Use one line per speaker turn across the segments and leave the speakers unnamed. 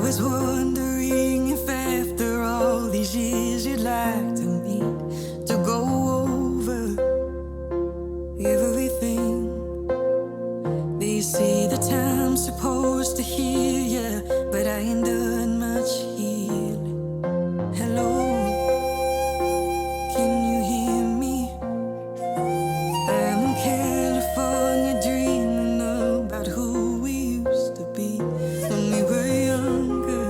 was wondering if after all these years you'd like to meet, to go over everything. They say the time's supposed to heal ya, but I ain't done much healing. Hello, can you hear me? I'm in California dreaming about who we used to be when we were younger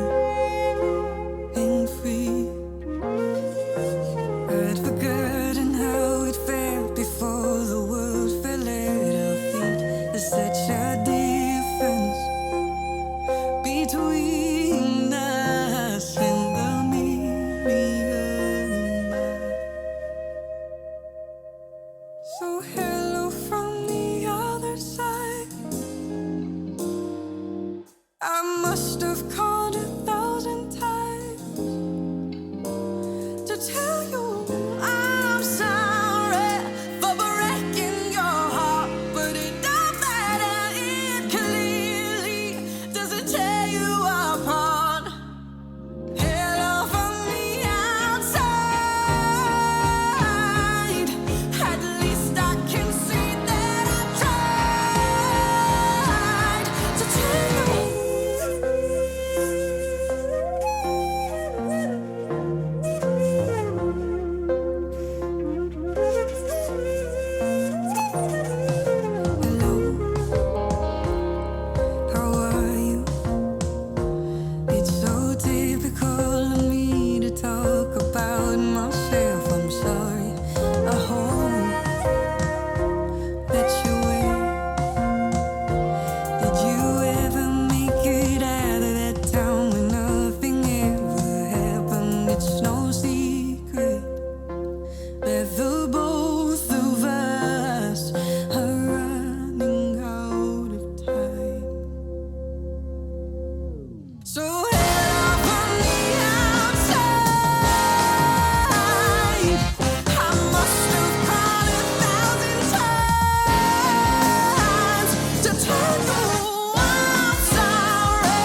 and free. I'd forgotten how it felt before the world fell at our feet. There's such a difference between us and the million miles. So hello from the other side. I must have called 1,000 times to tell you I'm sorry for breaking your heart, but it don't matter, it clearly doesn't tear you apart. Hello from the outside. At least I can see that I tried to tell you. Hello, how are you? It's so typical of me to talk about myself. I'm sorry. I hope that you're well. Did you ever make it out of that town when nothing ever happened? It's no secret that the both of us are running out of time. So hello from the outside. I must have called 1,000 times to tell you I'm sorry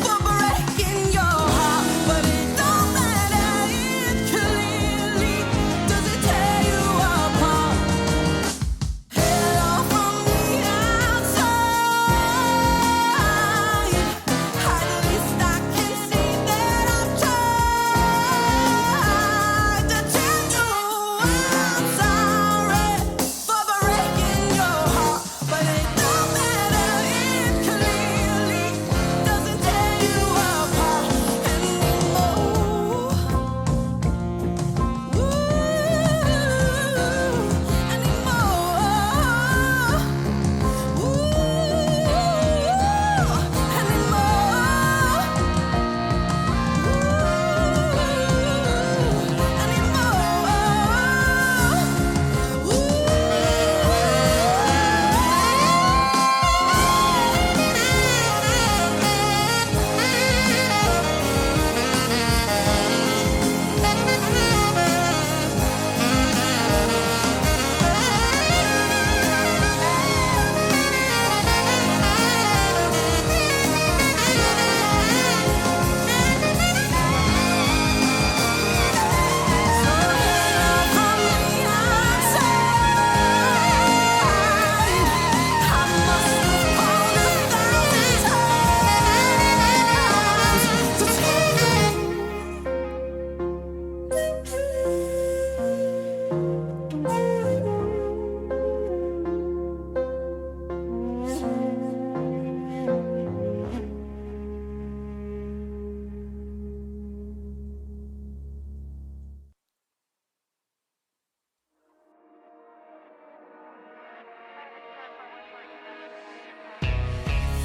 for breaking your heart, but it don't matter, it clearly doesn't tear you apart. Hello from the outside. At least I can see that I've tried to tell you I'm sorry for breaking your heart, but it don't matter, it clearly doesn't tear you apart anymore.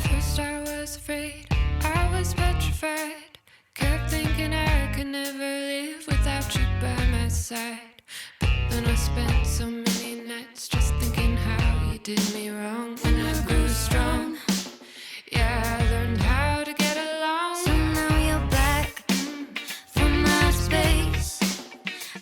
First I was afraid, I was petrified. Kept thinking I could never live without you by my side. But then I spent so many nights just thinking how you did me wrong. And I grew strong, yeah, I learned how to get along.
So now you're back from my space.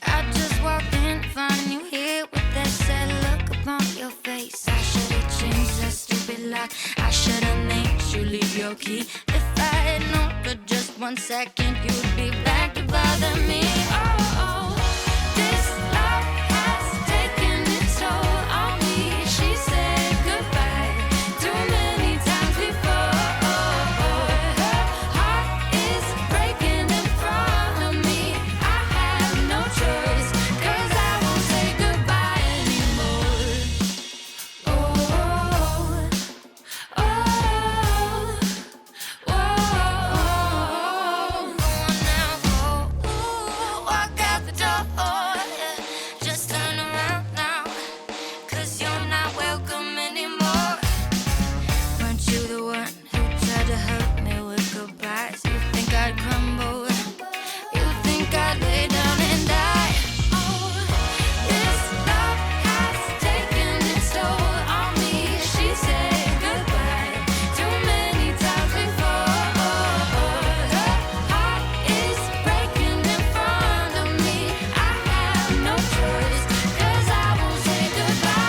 I just walked in, finding you here with that sad look upon your face. I should've changed that stupid lock. I should've made you leave your key. If I had known, but just 1 second, you'd be back to bother me. Oh, this love has taken its toll on me. She said goodbye too many times before. Her heart is breaking in front of me. I have no choice, 'cause I won't say goodbye anymore. Walk out the door, just turn around now, 'cause you're not welcome anymore. Weren't you the one who tried to hurt me with goodbyes? You think I'd crumble? You think I'd lay down and die? Oh, this love has taken its toll on me. She said goodbye too many times before. Her heart is breaking in front of me. I have no choice, 'cause I won't say goodbye.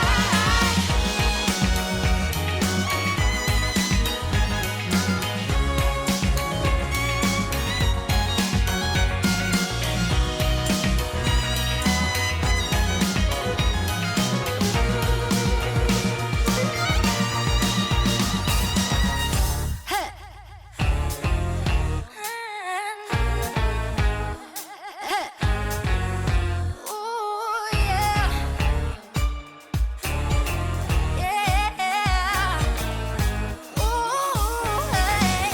Ooh, yeah. Yeah. Ooh, hey.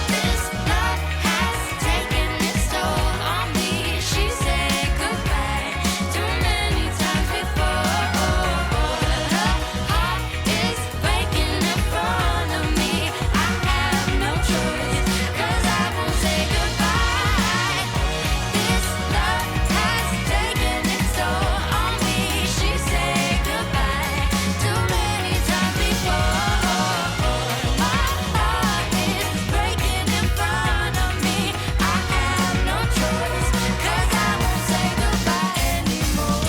This love has taken its toll on me. She said goodbye too many times before. Her heart is breaking in front of me. I have no choice, 'cause I won't say goodbye. This love has taken its toll on me. She said goodbye too many times before. My heart is breaking in front of me. I have no choice, 'cause I won't say goodbye anymore.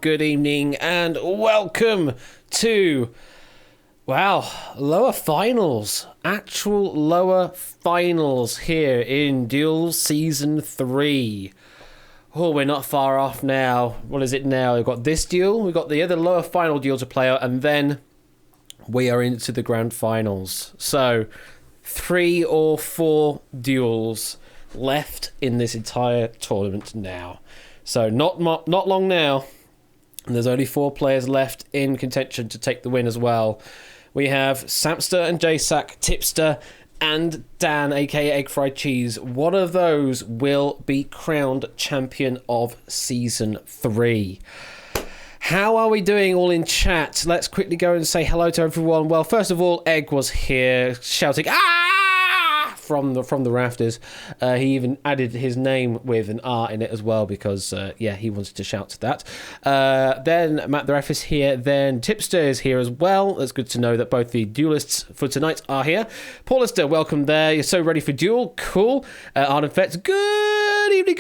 Good evening, and welcome to, lower finals. Actual lower finals here in Duel Season 3. Oh, we're not far off now. What is it now? We've got this duel, we've got the other lower final duel to play out, and then we are into the grand finals. So, 3 or 4 duels left in this entire tournament now. So not long now. And there's only 4 players left in contention to take the win as well. We have Samster and JSack, Tipster and Dan, aka Egg Fried Cheese. One of those will be crowned champion of Season 3. How are we doing all in chat? Let's quickly go and say hello to everyone. Well, first of all, Egg was here shouting, "Ah!" from the rafters. He even added his name with an R in it as well because, he wanted to shout that. Then Matt the Ref is here. Then Tipster is here as well. It's good to know that both the duelists for tonight are here. Paulister, welcome there. You're so ready for duel. Cool. Arden Fetz, good evening,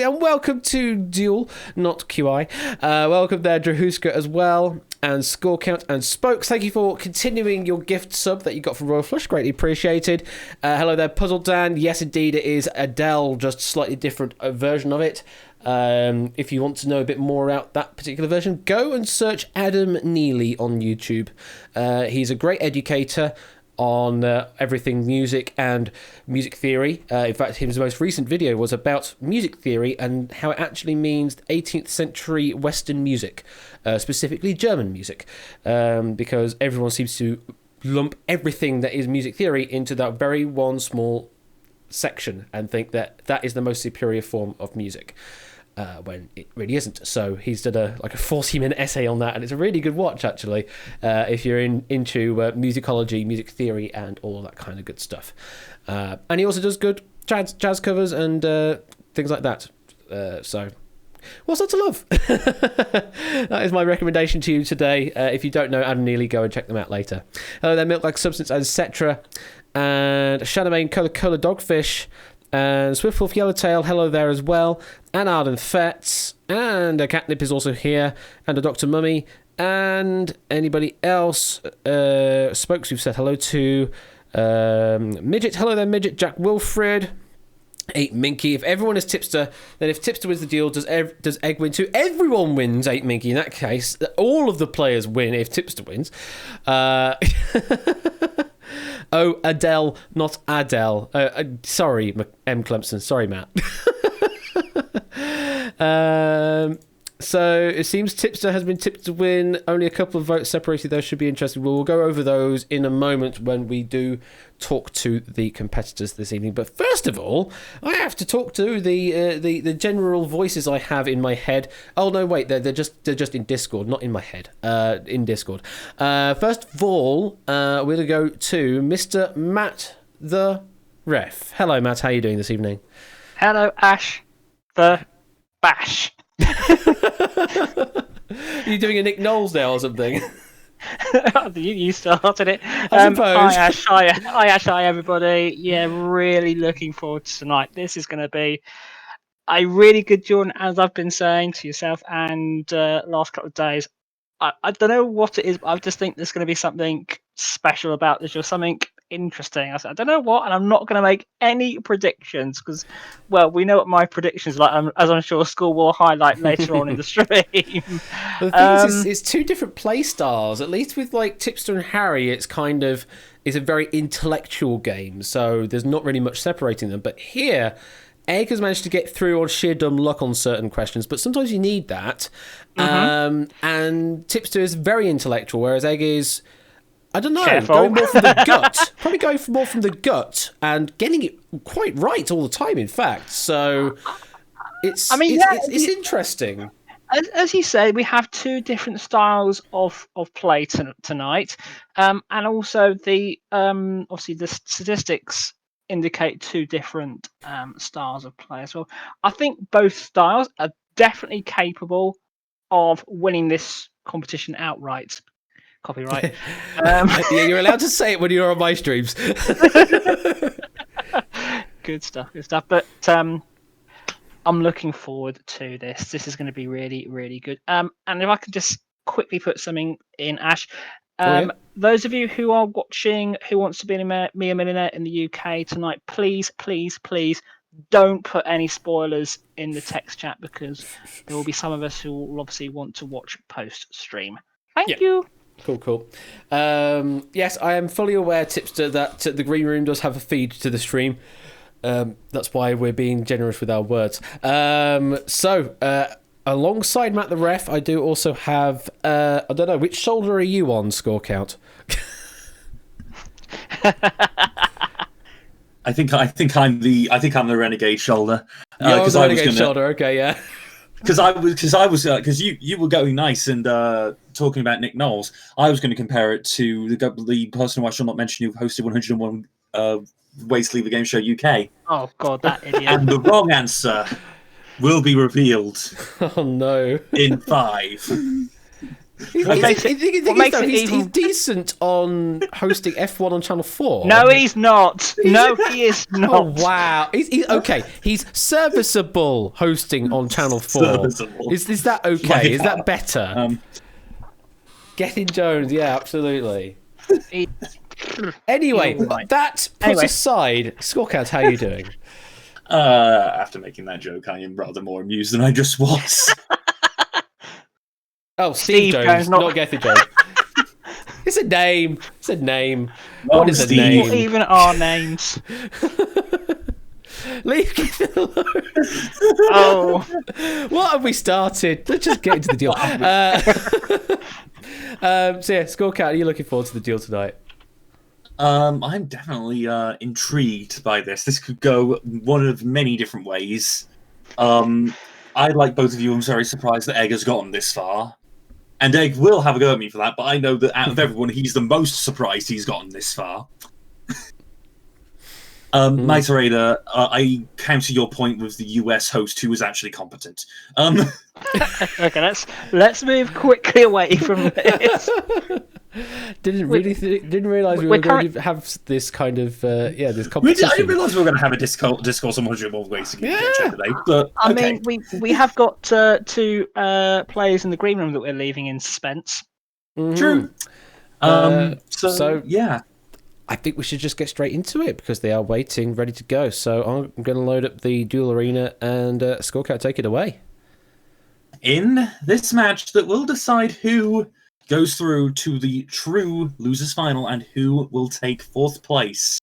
and welcome to Duel, not QI. Welcome there, Drahuska as well. And Score Count and Spokes, thank you for continuing your gift sub that you got from Royal Flush. Greatly appreciated. Hello there, Puzzle Dan. Yes, indeed, it is Adele, just slightly different version of it. If you want to know a bit more about that particular version, go and search Adam Neely on YouTube. He's a great educator on everything music and music theory. In fact, his most recent video was about music theory and how it actually means 18th century Western music, specifically German music, because everyone seems to lump everything that is music theory into that very one small section and think that that is the most superior form of music. When it really isn't. So he's done a 40-minute essay on that, and it's a really good watch actually if you're into musicology, music theory, and all that kind of good stuff. And he also does good jazz covers and things like that. So what's not to love? That is my recommendation to you today. If you don't know Adam Neely, go and check them out later. Hello there, Milk Like Substance, etc. And Shadowmane Cola Dogfish. And Swiftwolf Yellowtail, hello there as well. And Arden Fetz. And Catnip is also here. And a Dr. Mummy. And anybody else? Spokes, we've said hello to. Midget, hello there, Midget. Jack Wilfred. 8 Minky. If everyone is Tipster, then if Tipster wins the deal, does Egg win too? Everyone wins, 8 Minky. In that case, all of the players win if Tipster wins. Oh, Adele, not Adele. Sorry, M. Clemson. Sorry, Matt. So it seems Tipster has been tipped to win. Only a couple of votes separated. Those should be interesting. We'll go over those in a moment when we do talk to the competitors this evening. But first of all, I have to talk to the general voices I have in my head. Oh no, wait, they're just in Discord, not in my head. In Discord. First of all, we're gonna go to Mr. Matt the Ref. Hello, Matt. How are you doing this evening?
Hello, Ash the Bash.
Are you doing a Nick Knowles there or something?
You started it.
I suppose.
Hi Ash, hi everybody. Yeah, really looking forward to tonight. This is going to be a really good journey, as I've been saying to yourself and last couple of days. I don't know what it is, but I just think there's going to be something special about this, or something interesting. I don't know what, and I'm not going to make any predictions because, well, we know what my predictions are like, as I'm sure School will highlight later on in the stream.
The thing is, it's 2 different play styles. At least with like Tipster and Harry, it's a very intellectual game, so there's not really much separating them. But here, Egg has managed to get through on sheer dumb luck on certain questions, but sometimes you need that. And Tipster is very intellectual, whereas Egg is, I don't know,
Careful.
going more from the gut. Probably going more from the gut and getting it quite right all the time, in fact. So it's interesting.
As you say, we have 2 different styles of play tonight, and also the obviously the statistics indicate 2 different styles of play as well. I think both styles are definitely capable of winning this competition outright. Copyright.
Yeah, you're allowed to say it when you're on my streams.
Good stuff. But I'm looking forward to this. This is going to be really, really good. And if I could just quickly put something in, Ash. Those of you who are watching Who Wants to Be a Millionaire in the UK tonight, please, please, please don't put any spoilers in the text chat, because there will be some of us who will obviously want to watch post-stream. Thank you.
Cool. Yes, I am fully aware, Tipster, that the Green Room does have a feed to the stream. That's why we're being generous with our words. Alongside Matt the Ref, I do also have... I don't know, which shoulder are you on, Score Count?
I think I'm the renegade shoulder.
You're on the
I was
renegade
gonna,
shoulder, okay, yeah.
because you were going nice and talking about Nick Knowles. I was going to compare it to the person who I shall not mention who hosted 101 Ways to Leave a Game Show UK.
Oh God, that idiot!
And the wrong answer will be revealed
Oh no.
in 5.
He's decent on hosting F1 on Channel 4.
No, he's not. No, he is not.
Oh wow! He's okay. He's serviceable hosting on Channel 4.
Serviceable.
Is that okay?
Like,
Is that better? Getting Jones, yeah, absolutely.
He-
Anyway,
You're right.
that put
Anyway.
aside, Scorecard, how are you doing?
After making that joke, I am rather more amused than I just was.
Oh, Steve Jones,
Jones,
not Gethy Jones. It's a name. It's a name.
Wrong,
What is a
Steve.
name?
What even are names?
Leave it alone.
Oh,
What have we started? Let's just get into the deal. So yeah, Scorecard, are you looking forward to the deal tonight?
I'm definitely intrigued by this. This could go one of many different ways. I, like both of you, am very surprised that Egg has gotten this far. And Egg will have a go at me for that, but I know that out of everyone, he's the most surprised he's gotten this far. Knight Raider, I counter your point with the US host who was actually competent.
okay. Let's move quickly away from this.
Didn't realize we
we're
were going to have this kind of this
I didn't
competition.
realise we were going to have a discourse on 101 Ways to Leave a Game Show today, but
I
okay.
mean, we have got 2 players in the green room that we're leaving in suspense.
True. So yeah.
I think we should just get straight into it because they are waiting, ready to go. So I'm going to load up the duel arena and Scorecard, take it away.
In this match that will decide who goes through to the true losers final and who will take 4th place.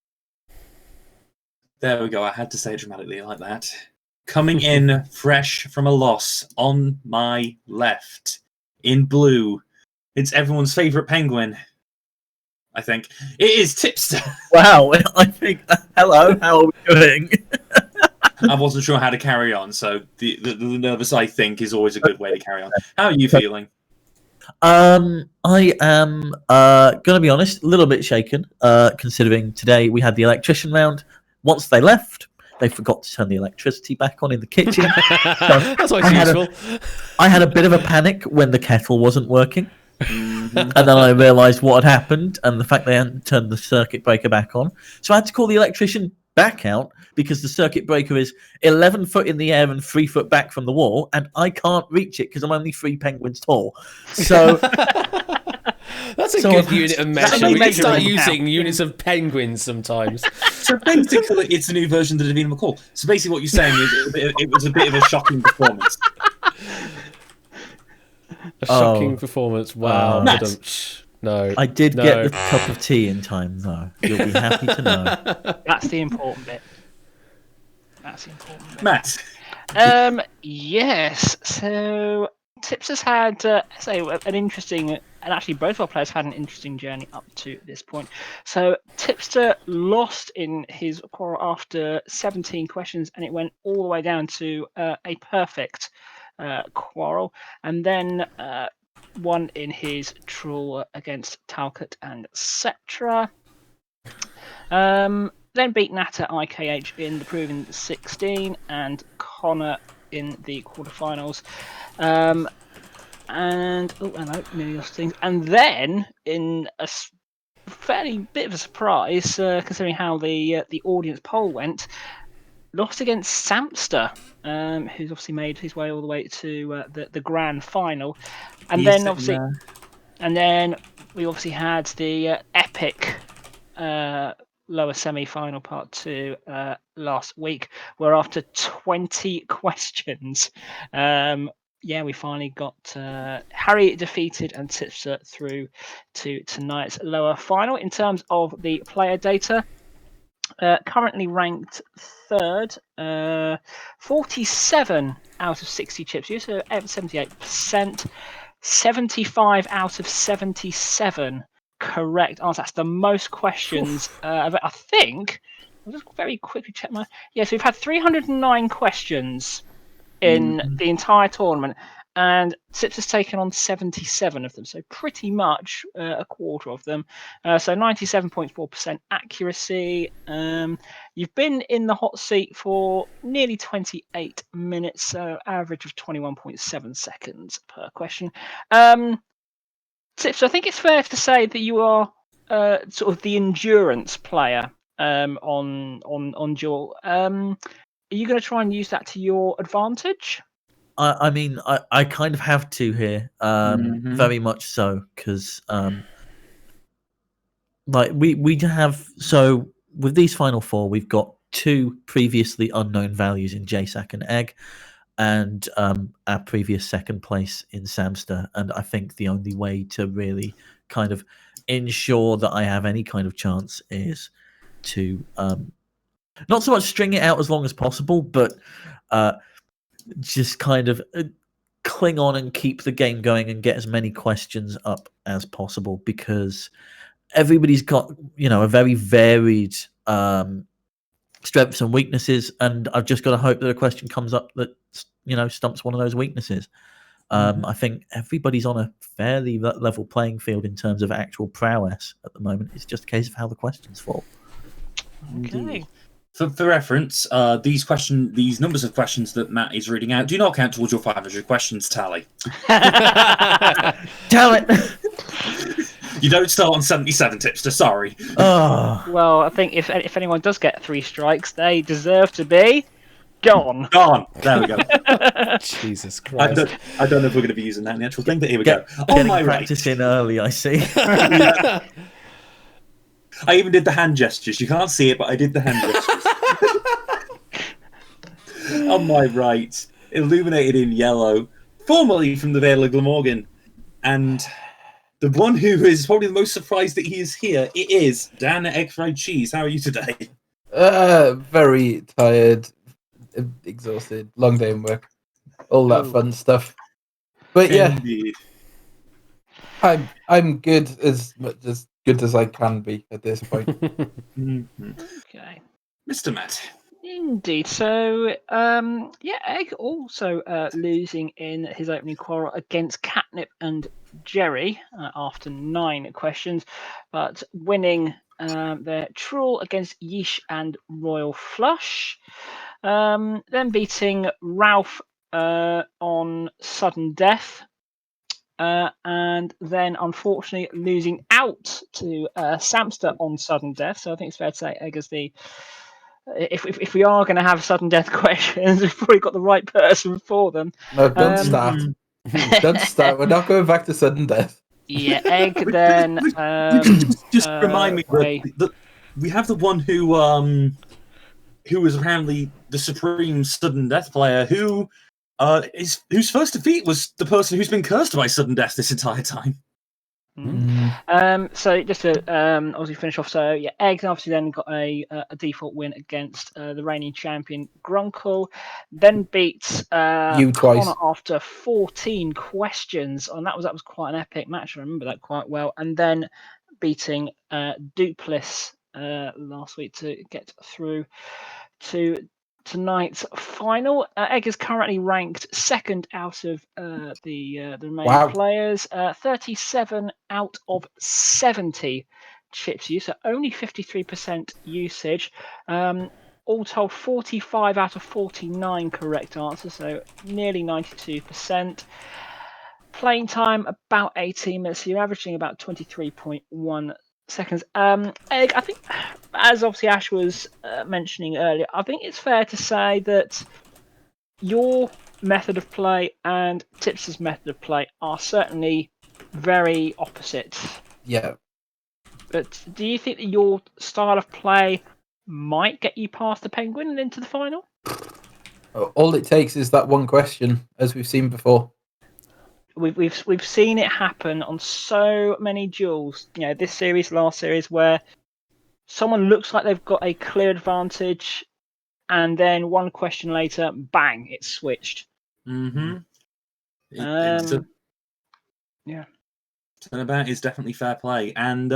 There we go. I had to say it dramatically like that. Coming in fresh from a loss on my left in blue, it's everyone's favourite penguin. I think it is Tipster.
Wow, I think. Hello, how are we doing?
I wasn't sure how to carry on, so the nervous I think is always a good way to carry on. How are you feeling?
I am gonna be honest, a little bit shaken, considering today we had the electrician round. Once they left, they forgot to turn the electricity back on in the kitchen.
That's always useful.
I had a bit of a panic when the kettle wasn't working. And then I realised what had happened and the fact they hadn't turned the circuit breaker back on. So I had to call the electrician back out because the circuit breaker is 11 foot in the air and 3 foot back from the wall, and I can't reach it because I'm only 3 penguins tall. So
That's a good unit of measure. We can start
measurement
using units of penguins sometimes.
So basically, it's a new version of the Davina McCall. So basically, what you're saying is it was a bit of a shocking performance.
A shocking performance. Wow.
Matt.
No.
I did get the cup of tea in time, though. You'll be happy to know.
That's the important bit.
Matt.
Yes. So Tips has had an interesting, and actually both our players had an interesting journey up to this point. So Tipster lost in his quarrel after 17 questions, and it went all the way down to a perfect quarrel, and then won in his draw against Talcott and Cetra. Then beat Nata IKH in the Proven 16 and Connor in the quarterfinals. And nearly lost things. And then in a fairly bit of a surprise, considering how the audience poll went, lost against Samster, who's obviously made his way all the way to the grand final, and then obviously, and then we obviously had the epic lower semi-final part 2 last week, where after 20 questions, yeah, we finally got Harry defeated and Tipster through to tonight's lower final. In terms of the player data, currently ranked third, 47 out of 60 chips used, so 78%, 75 out of 77 correct answers. That's the most questions of it, I think. I'll just very quickly check my. Yes, we've had 309 questions in the entire tournament, and Sips has taken on 77 of them, so pretty much a quarter of them. So 97.4% accuracy. You've been in the hot seat for nearly 28 minutes, so average of 21.7 seconds per question. Sips, I think it's fair to say that you are sort of the endurance player on Duel. Are you going to try and use that to your advantage?
I mean, I kind of have to here, very much so, because like we have, so with these final four, we've got two previously unknown values in JSAC and Egg, and our previous second place in Samster, and I think the only way to really kind of ensure that I have any kind of chance is to not so much string it out as long as possible, but just kind of cling on and keep the game going and get as many questions up as possible, because everybody's got, you know, a very varied strengths and weaknesses, and I've just got to hope that a question comes up that, you know, stumps one of those weaknesses. I think everybody's on a fairly level playing field in terms of actual prowess at the moment. It's just a case of how the questions fall.
Okay.
For reference, these numbers of questions that Matt is reading out do not count towards your 500 questions tally.
Damn it!
You don't start on 77, Tipster. Sorry.
Oh,
Well, I think if anyone does get 3 strikes, they deserve to be gone.
Gone. There we go.
Jesus
I
Christ.
don't know if we're going to be using that in the actual thing, but here we go. On
getting
my right.
practice in early, I see.
I even did the hand gestures. You can't see it, but I did the hand gestures. On my right, illuminated in yellow, formerly from the Vale of Glamorgan, and the one who is probably the most surprised that he is here, it is Dan Egg Fried Cheese. How are you today?
Very tired, exhausted, long day in work, all that fun stuff. But yeah,
Indeed.
I'm good, as good as I can be at this point.
Okay.
Mr. Matt.
Indeed. So, yeah, Egg also losing in his opening quarrel against Catnip and Jerry after 9 questions, but winning their trawl against Yeesh and Royal Flush. Then beating Ralph on Sudden Death. And then, unfortunately, losing out to Samster on Sudden Death. So I think it's fair to say Egg is the... If we are going to have sudden death questions, we've probably got the right person for them.
No, don't start. Don't start. We're not going back to sudden death.
Yeah, Egg then...
just remind me that we have the one who was apparently the supreme sudden death player whose first defeat was the person who's been cursed by sudden death this entire time.
So just to obviously finish off, so yeah, Egg obviously then got a default win against the reigning champion Grunkle, then beats
You twice.
Connor after 14 questions, and that was quite an epic match. I remember that quite well, and then beating Duplis last week to get through to tonight's final. Egg is currently ranked second out of the remaining players. 37 out of 70 chips used, so only 53% usage. All told, 45 out of 49 correct answers, so nearly 92%. Playing time about 18 minutes, so you're averaging about 23.1 seconds. Egg, I think, as obviously Ash was mentioning earlier, I think it's fair to say that your method of play and Tips's method of play are certainly very opposite.
Yeah.
But do you think that your style of play might get you past the Penguin and into the final?
All it takes is that one question, as we've seen before.
we've seen it happen on so many duels. You know, this series, last series, where someone looks like they've got a clear advantage, and then one question later, bang, it's switched.
Mm-hmm.
Yeah.
Turnabout is definitely fair play, and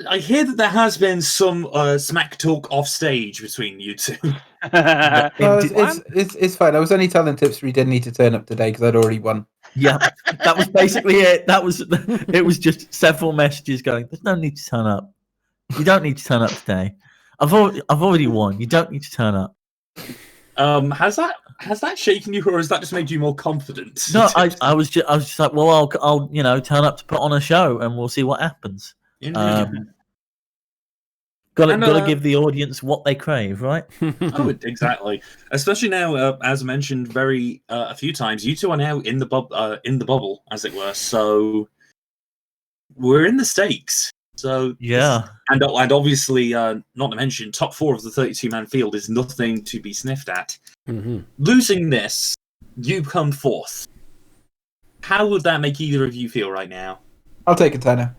I hear that there has been some smack talk off stage between you two.
No, it's fine. I was only telling Tipster he didn't need to turn up today because I'd already won.
Yeah, that was basically it. It was just several messages going, there's no need to turn up. You don't need to turn up today. I've already won. You don't need to turn up.
Has that shaken you, or has that just made you more confident?
No, I was just like, well, I'll turn up to put on a show, and we'll see what happens. Gotta give the audience what they crave, right?
Oh, exactly. Especially now, as mentioned a few times, you two are now in the bubble, as it were. So we're in the stakes. So
yeah,
and obviously, not to mention, top 4 of the 32-man field is nothing to be sniffed at.
Mm-hmm.
Losing this, you come fourth. How would that make either of you feel right now?
I'll take a tenner.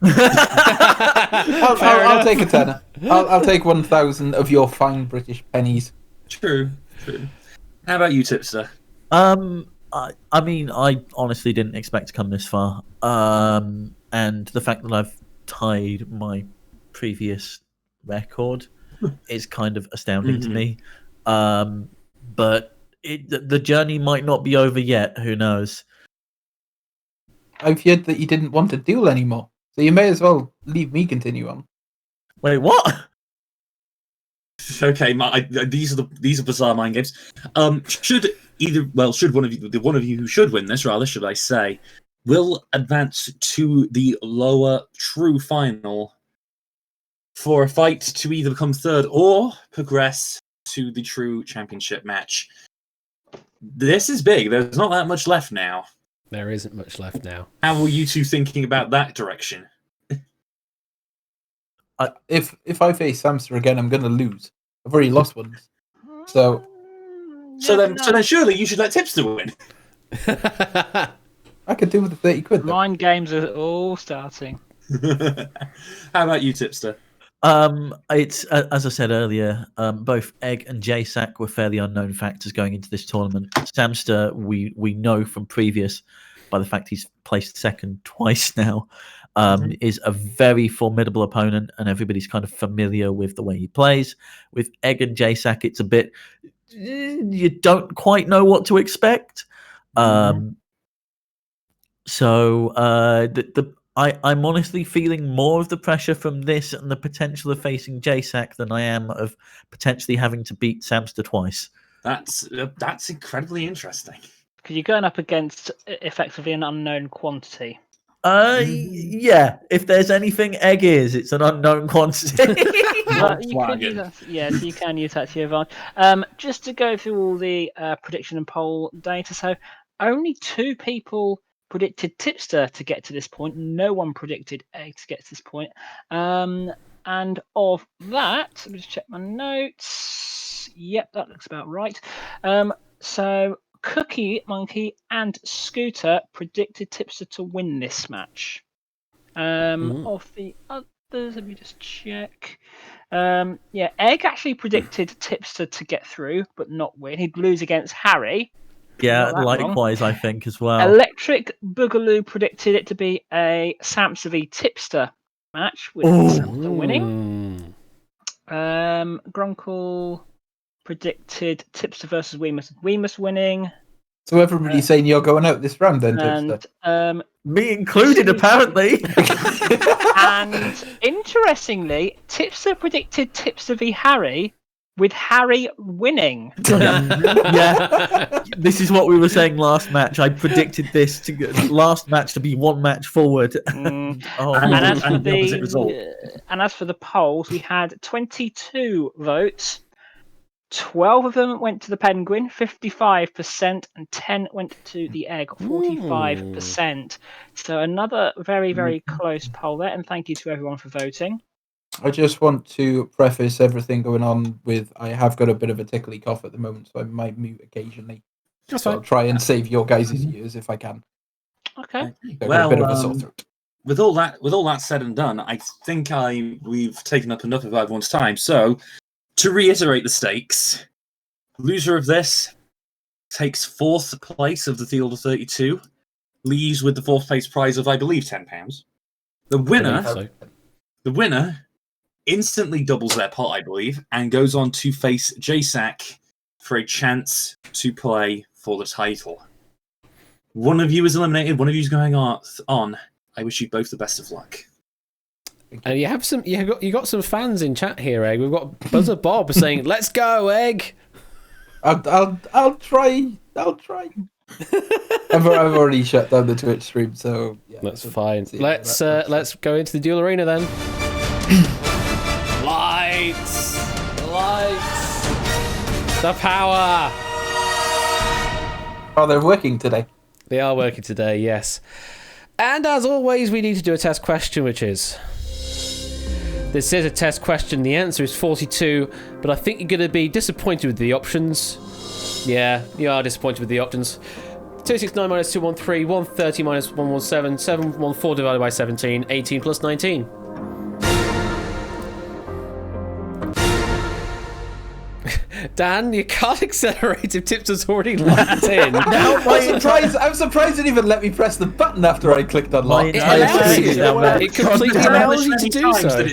I'll take a tenner. I'll take 1,000 of your fine British pennies.
True. How about you, Tipster?
I mean, I honestly didn't expect to come this far. And the fact that I've tied my previous record is kind of astounding to me. But the journey might not be over yet. Who knows?
I feared that you didn't want to duel anymore, so you may as well leave me continue on.
Wait, what?
Okay, these are bizarre mind games. Should one of you who should win this, rather, should I say, will advance to the lower true final for a fight to either become third or progress to the true championship match. This is big. There's not that much left now.
There isn't much left now.
How are you two thinking about that direction?
If I face Samster again, I'm going to lose. I've already lost once. So
then surely you should let Tipster win.
I could do with the 30 quid. Though.
Mind games are all starting.
How about you, Tipster?
It's as I said earlier, both Egg and JSAC were fairly unknown factors going into this tournament. Samster, we know from previous, by the fact he's placed second twice now, is a very formidable opponent, and everybody's kind of familiar with the way he plays. With Egg and JSAC, it's a bit you don't quite know what to expect. So I'm honestly feeling more of the pressure from this and the potential of facing JSAC than I am of potentially having to beat Samster twice.
That's incredibly interesting.
Because you're going up against effectively an unknown quantity.
Yeah. If there's anything Egg is, it's an unknown quantity.
So you can use that to your advantage. Just to go through all the prediction and poll data. So only 2 people predicted Tipster to get to this point. No one predicted Egg to get to this point. And of that, let me just check my notes. Yep, that looks about right. So Cookie Monkey and Scooter predicted Tipster to win this match. Of the others, let me just check. Egg actually predicted Tipster to get through, but not win. He'd lose against Harry.
Yeah, likewise, I think as well.
Electric Boogaloo predicted it to be a Samster v Tipster match with Samster winning. Grunkle predicted Tipster versus Weemus winning.
So everybody's saying you're going out this round then, Tipster?
And
me included, apparently.
And interestingly, Tipster predicted Tipster v Harry, with Harry winning.
Yeah, this is what we were saying last match. I predicted this last match to be one match forward.
And as for the polls, we had 22 votes. 12 of them went to the Penguin, 55%, and 10 went to the Egg, 45%. So another very, very close poll there, and thank you to everyone for voting.
I just want to preface everything going on with I have got a bit of a tickly cough at the moment, so I might mute occasionally.
That's
So
fine.
I'll try and save your guys' ears if I can.
Okay.
Got a bit of a sore
Well,
throat.
with all that said and done, I think we've taken up enough of everyone's time. So, to reiterate the stakes, loser of this takes 4th place of the Field of 32, leaves with the 4th place prize of, I believe, £10. The winner,
So,
the winner, instantly doubles their pot, I believe, and goes on to face JSAC for a chance to play for the title. One of you is eliminated. One of you is going on. I wish you both the best of luck.
and you have you got some fans in chat here, Egg. We've got Buzzer Bob saying, "Let's go, Egg."
I'll try. I've already shut down the Twitch stream, so yeah,
That's
so
fine.
see
Let's
that.
let's go into the duel arena then. Lights, the power.
Oh, they're working today.
They are working today, yes. And as always, we need to do a test question, which is... This is a test question. The answer is 42, but I think you're going to be disappointed with the options. Yeah, you are disappointed with the options. 269 minus 213, 130 minus 117, 714 divided by 17, 18 plus 19. Dan, you can't accelerate if Tipster's already locked in.
I'm surprised it even let me press the button after I clicked on lock.
It allows you. It completely allows you to do so.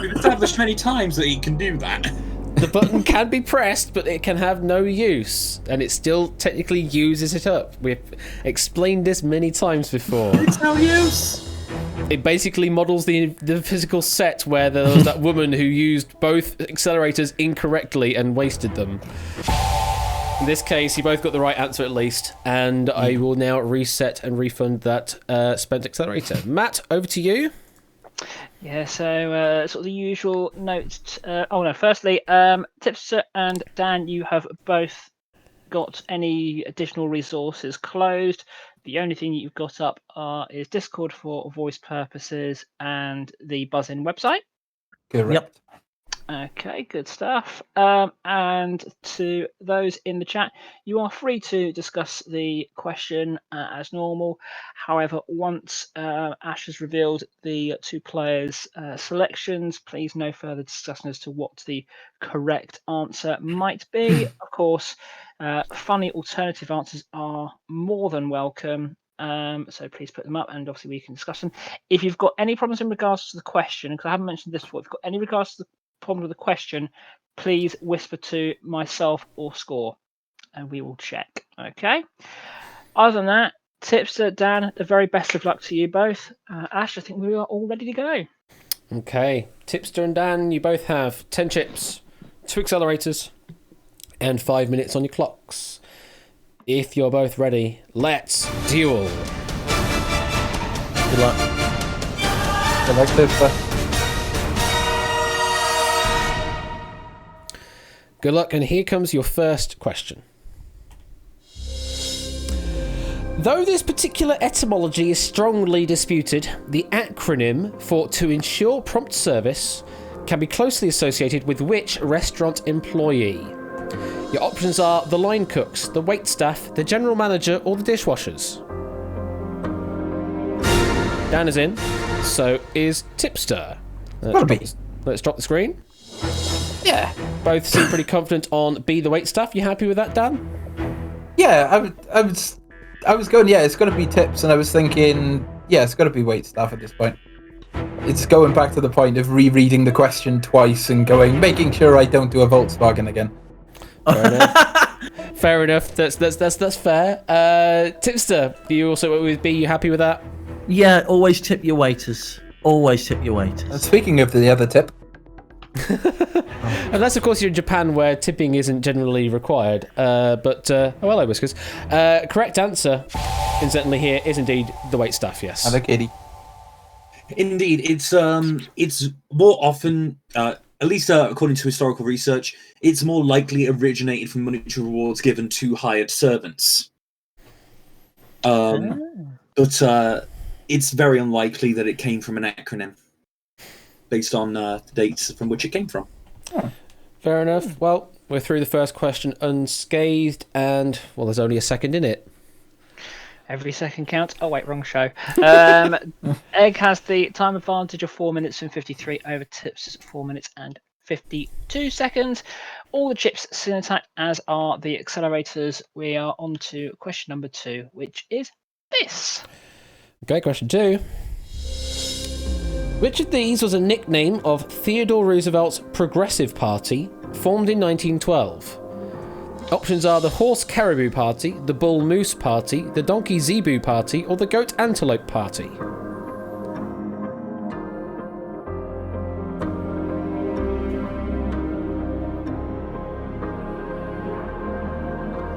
We've established many times that it can do that.
The button can be pressed, but it can have no use, and it still technically uses it up. We've explained this many times before.
It's no use.
It basically models the physical set where there was that woman who used both accelerators incorrectly and wasted them. In this case, you both got the right answer at least, and I will now reset and refund that spent accelerator. Matt, over to you.
Yeah, so sort of the usual notes. Firstly, Tipster and Dan, you have both got any additional resources closed. The only thing you've got up is Discord for voice purposes and the Buzzin website.
Correct.
Yep.
Okay, good stuff. And to those in the chat, you are free to discuss the question as normal. However, once Ash has revealed the 2 players' selections, please no further discussion as to what the correct answer might be. Of course, funny alternative answers are more than welcome. So please put them up, and obviously we can discuss them. If you've got any problems in regards to the question, because I haven't mentioned this before, if you've got any regards to the problem with the question, please whisper to myself or Score, and we will check. Okay. Other than that, Tipster, Dan, the very best of luck to you both. Ash, I think we are all ready to go.
Okay, Tipster and Dan, you both have 10 chips, 2 accelerators, and 5 minutes on your clocks. If you're both ready, let's duel.
Good luck.
I like this.
Good luck, and here comes your first question. Though this particular etymology is strongly disputed, the acronym for "to ensure prompt service" can be closely associated with which restaurant employee? Your options are the line cooks, the waitstaff, the general manager, or the dishwashers. Dan is in, so is Tipster. Let's drop the screen.
Yeah.
Both seem pretty confident on B, the waitstaff. You happy with that, Dan?
Yeah, I was going, yeah, it's got to be tips, and I was thinking, yeah, it's got to be wait staff at this point. It's going back to the point of rereading the question twice and making sure I don't do a Volkswagen again.
Fair enough. Fair enough. That's fair. Tipster, you also went with B. You happy with that?
Yeah, always tip your waiters. Always tip your waiters.
Speaking of the other tip.
Unless, of course, you're in Japan where tipping isn't generally required. Oh, hello, Whiskers. Correct answer, incidentally, here is indeed the waitstaff, yes.
Hello, Katie.
Indeed, it's more often, at least according to historical research, it's more likely originated from monetary rewards given to hired servants. But it's very unlikely that it came from an acronym based on the dates from which it came from.
Fair enough. Well, we're through the first question unscathed, and, well, there's only a second in it.
Every second counts. Oh, wait, wrong show. Egg has the time advantage of 4 minutes and 53 over Tips is 4 minutes and 52 seconds. All the chips still intact, as are the accelerators. We are on to question number 2, which is this.
Okay, question 2. Which of these was a nickname of Theodore Roosevelt's Progressive Party, formed in 1912? Options are the Horse Caribou Party, the Bull Moose Party, the Donkey Zebu Party, or the Goat Antelope Party.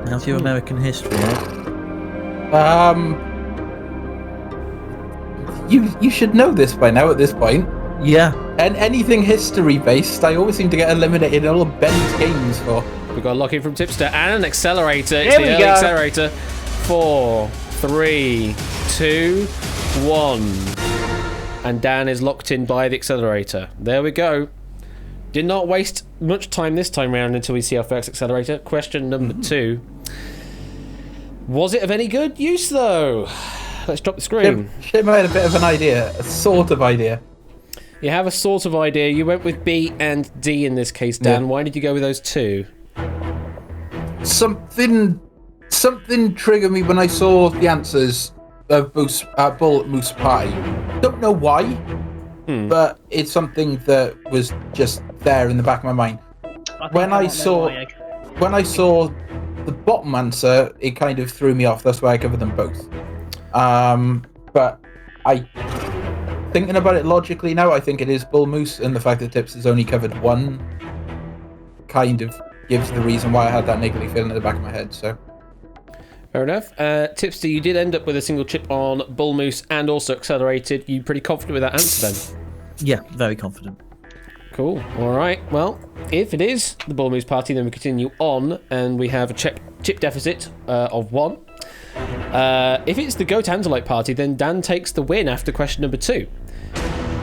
How's your American history, Ed?
You should know this by now at this point.
Yeah.
And anything history based, I always seem to get eliminated in all of Ben's games for.
We've got a lock in from Tipster and an accelerator. It's
Here
the
we
early
go.
accelerator. 4, 3, 2, 1. And Dan is locked in by the accelerator. There we go. Did not waste much time this time round until we see our first accelerator. Question number 2. Was it of any good use, though? Let's drop the screen.
Shim had a bit of an idea, a sort of idea.
You have a sort of idea. You went with B and D in this case, Dan.
Yeah.
Why did you go with those two?
Something triggered me when I saw the answers of Bull Moose Pie. Don't know why, but it's something that was just there in the back of my mind. When I saw the bottom answer, it kind of threw me off. That's why I covered them both. But thinking about it logically now, I think it is Bull Moose, and the fact that Tips has only covered one kind of gives the reason why I had that niggly feeling in the back of my head. So
Fair enough. Tipster, you did end up with a single chip on Bull Moose and also accelerated. You pretty confident with that answer then?
Yeah, very confident.
Cool. All right. Well, if it is the Bull Moose Party, then we continue on, and we have a chip deficit of 1. If it's the Goat Antelope Party, then Dan takes the win after question number 2.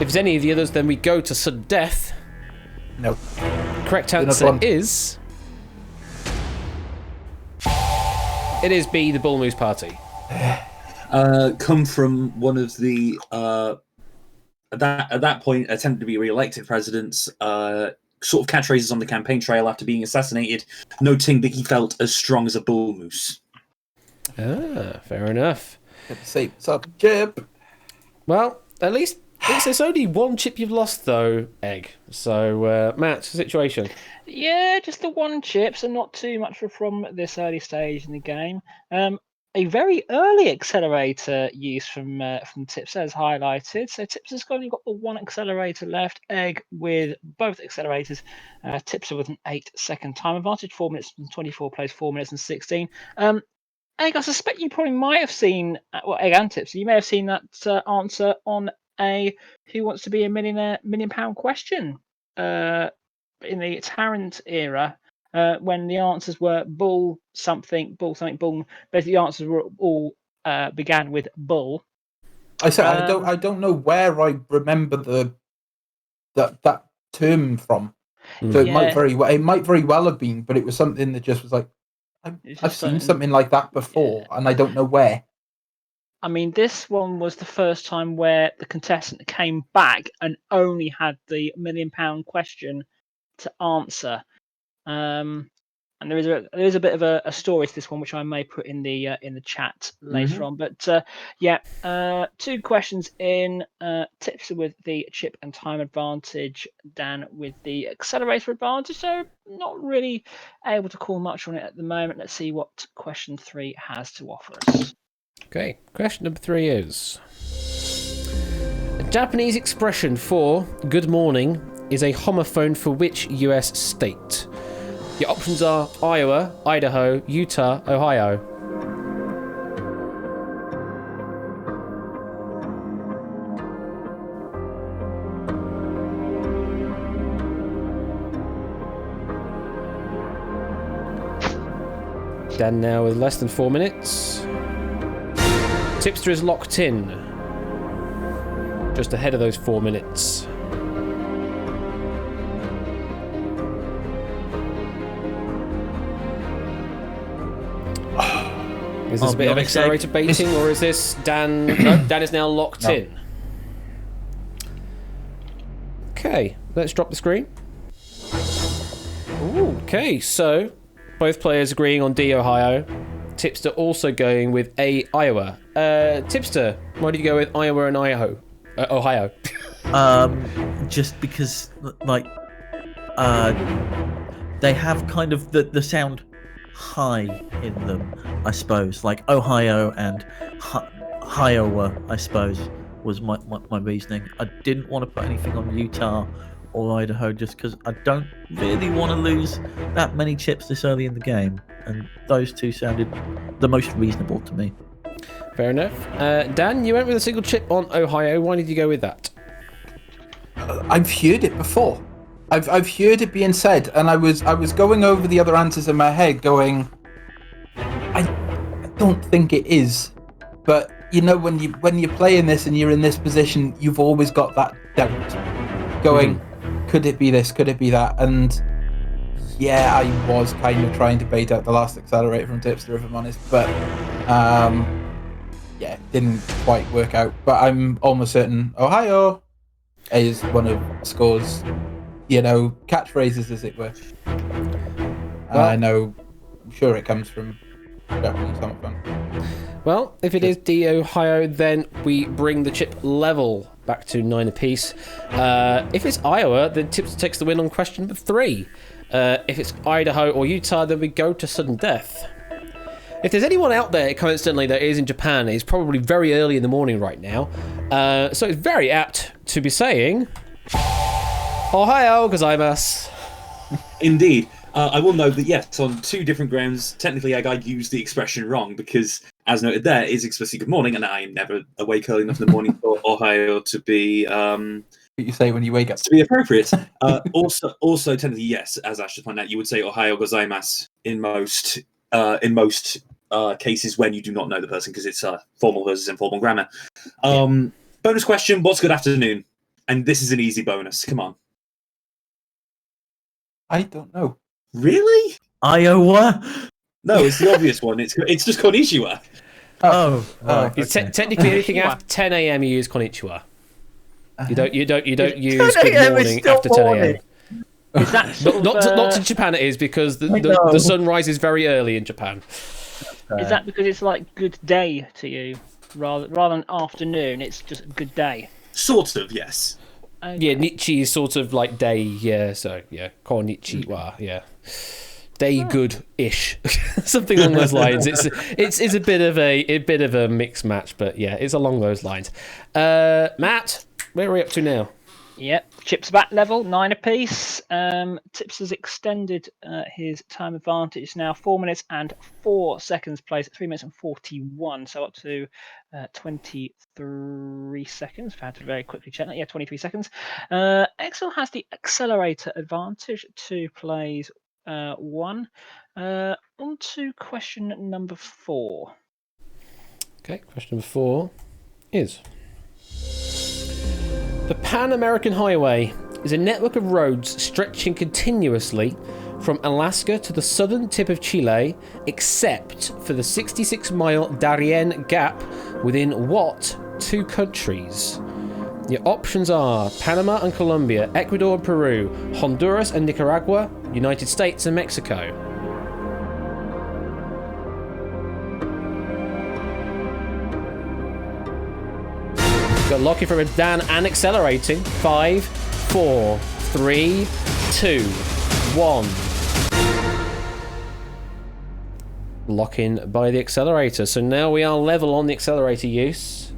If it's any of the others, then we go to sudden death.
no.
Correct
Another
answer
one.
is... It is B, the Bull Moose Party.
Come from one of the at that point attempted to be re-elected presidents, sort of catchphrases on the campaign trail after being assassinated, noting that he felt as strong as a bull moose.
Ah, fair enough.
Say what's up, Jib.
Well, at least it's only one chip you've lost, though, Egg. So, Matt, situation?
Yeah, just the one chip, so not too much from this early stage in the game. A very early accelerator use from Tips as highlighted. So Tips has only got the one accelerator left. Egg with both accelerators. Tips with an 8-second time advantage. 4 minutes and 24 plays 4 minutes and 16. Egg, I suspect you probably might have seen, well, Egg and Tips, you may have seen that answer on a Who Wants to Be a Millionaire £1 million question in the Tarrant era. When the answers were bull something. Basically, the answers were all began with bull.
I said I don't know where I remember that term from. So it might very well have been, but it was something that just was like I've seen something like that before, and I don't know where.
I mean, this one was the first time where the contestant came back and only had the £1 million question to answer. And there is a bit of a story to this one, which I may put in the chat later on. But 2 questions in. Tips with the chip and time advantage, Dan with the accelerator advantage. So not really able to call much on it at the moment. Let's see what question 3 has to offer us.
Okay, question number 3 is... A Japanese expression for good morning is a homophone for which US state? Your options are Iowa, Idaho, Utah, Ohio. Dan now with less than 4 minutes. Tipster is locked in. Just ahead of those 4 minutes. Is this
I'll
a
be
bit of
honest,
accelerator
Egg.
baiting, or is this Dan? No, Dan is now locked
No.
in. Okay, let's drop the screen. Ooh, okay, so both players agreeing on D, Ohio. Tipster also going with A, Iowa. Tipster, why did you go with Iowa and Ohio?
Just because, like, they have kind of the sound high in them, I suppose. Like Ohio and Iowa, I suppose, was my reasoning. I didn't want to put anything on Utah or Idaho just because I don't really want to lose that many chips this early in the game. And those two sounded the most reasonable to me.
Fair enough. Dan, you went with a single chip on Ohio. Why did you go with that?
I've heard it before. I've heard it being said, and I was going over the other answers in my head, going, I don't think it is, but you know, when you're playing this and you're in this position, you've always got that doubt, going, could it be this? Could it be that? And yeah, I was kind of trying to bait out the last accelerator from Tipster, if I'm honest, but yeah, didn't quite work out. But I'm almost certain Ohio is one of Score's, catchphrases, as it were. I know, I'm sure it comes from Japanese Summer Fun.
Well, if it is D, Ohio, then we bring the chip level back to 9 apiece. If it's Iowa, then Tipster takes the win on question number 3. If it's Idaho or Utah, then we go to sudden death. If there's anyone out there, coincidentally, that is in Japan, it's probably very early in the morning right now. So it's very apt to be saying, Ohio gozaimasu.
Indeed. I will note that, yes, on 2 different grounds, technically I used the expression wrong because, as noted there, it is explicitly good morning, and I am never awake early enough in the morning for Ohio to be...
What you say when you wake up.
to be appropriate. Also, technically, yes, as Ash just pointed out, you would say Ohio gozaimasu in most cases when you do not know the person, because it's formal versus informal grammar. Bonus question, what's good afternoon? And this is an easy bonus. Come on.
I don't know.
Really?
Iowa?
No, it's the obvious one. It's just konnichiwa.
Oh, right.
It's
Okay.
technically anything after 10 a.m. you use konnichiwa. You don't use
10
good
a.m. is
morning
still
after 10 a.m.
morning.
Is that sort of,
Not in Japan it is, because
I
the
know.
sun rises very early in Japan.
is that because it's like good day to you rather than afternoon? It's just good day.
Sort of, yes.
Okay.
Yeah, Nichi is sort of like day, yeah, so yeah, konnichiwa, yeah. Day good-ish. Something along those lines. It's a bit of a mixed match, but yeah, it's along those lines. Matt, where are we up to now?
Yep, chips back level 9 apiece. Tips has extended his time advantage now 4 minutes and 4 seconds. Plays at 3 minutes and 41, so up to 23 seconds. If I had to very quickly check that, yeah, 23 seconds. Excel has the accelerator advantage. 2 plays 1. On to question number 4.
Okay, question number 4 is: the Pan American Highway is a network of roads stretching continuously from Alaska to the southern tip of Chile, except for the 66-mile Darien Gap within what 2 countries? Your options are Panama and Colombia, Ecuador and Peru, Honduras and Nicaragua, United States and Mexico. Got locking from a Dan and accelerating. 5, 4, 3, 2, 1. Lock in by the accelerator. So now we are level on the accelerator use.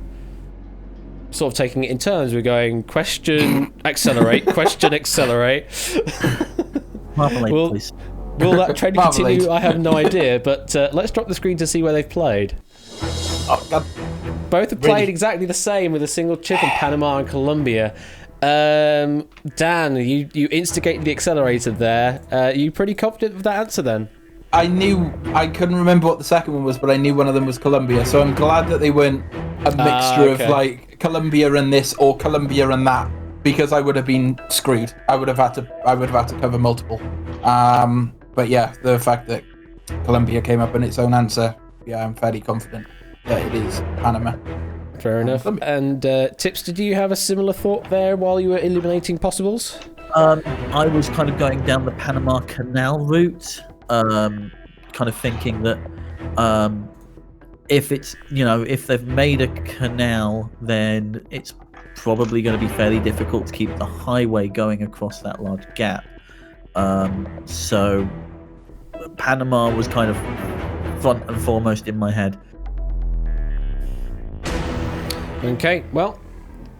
Sort of taking it in turns. We're going question, accelerate, question, accelerate.
Marmalade,
Will-
please.
Will that trend
Marmalade.
continue? I have no idea, but let's drop the screen to see where they've played.
Oh, God.
Both have played
Really?
exactly the same with a single chip in Panama and Colombia. Dan, you instigated the accelerator there. Are you pretty confident with that answer then?
I couldn't remember what the second one was, but I knew one of them was Colombia. So I'm glad that they weren't a mixture
okay.
of like Colombia and this or Colombia and that, because I would have been screwed. I would have had to cover multiple. But yeah, the fact that Colombia came up in its own answer yeah, I'm fairly confident that it is Panama.
Fair enough.
Colombia.
And Tipster, do you have a similar thought there while you were eliminating possibles?
I was kind of going down the Panama Canal route, kind of thinking that if it's, if they've made a canal, then it's probably going to be fairly difficult to keep the highway going across that large gap. So Panama was kind of front and foremost in my head.
Okay, well,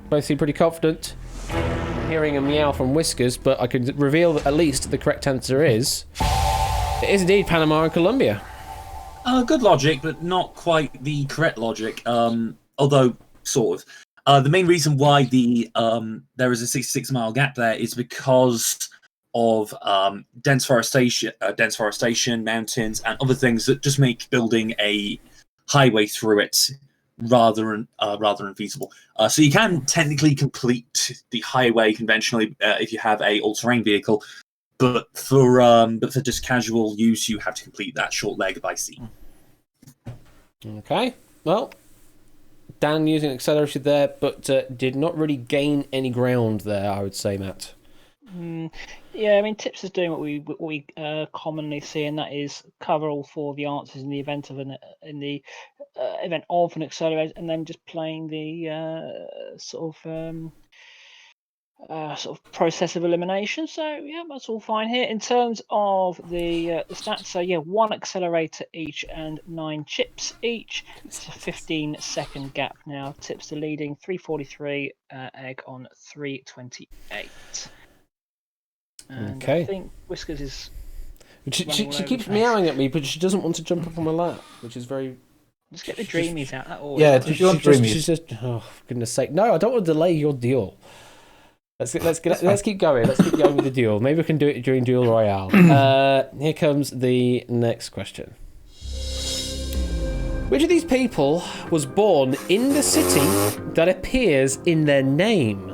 both seem pretty confident. Hearing a meow from Whiskers, but I could reveal that at least the correct answer is... It is indeed Panama and Colombia.
Good logic, but not quite the correct logic. Although, sort of. The main reason why there is a 66-mile gap there is because of dense forestation, mountains, and other things that just make building a highway through it rather unfeasible. So you can technically complete the highway conventionally if you have a all-terrain vehicle, but for just casual use, you have to complete that short leg by sea.
Okay, well, Dan using accelerator there, but did not really gain any ground there, I would say, Matt.
Yeah, I mean, Tips is doing what we commonly see, and that is cover all four of the answers in the event of an accelerator, and then just playing the sort of process of elimination. So yeah, that's all fine here. In terms of the stats, so yeah, 1 accelerator each and 9 chips each. It's a 15-second gap now. Tips are leading 343, Egg on 328. And
Okay.
I think Whiskers is.
She
running all over
keeps
the place.
meowing at me, but she doesn't want to jump up on my lap, which is very...
Just get the dreamies out. That always.
Yeah,
works.
did you want
She's
dreamies?
just, oh, for goodness sake. No, I don't want to delay your deal. Let's keep going. Let's keep going with the duel. Maybe we can do it during Duel Royale. Here comes the next question. Which of these people was born in the city that appears in their name?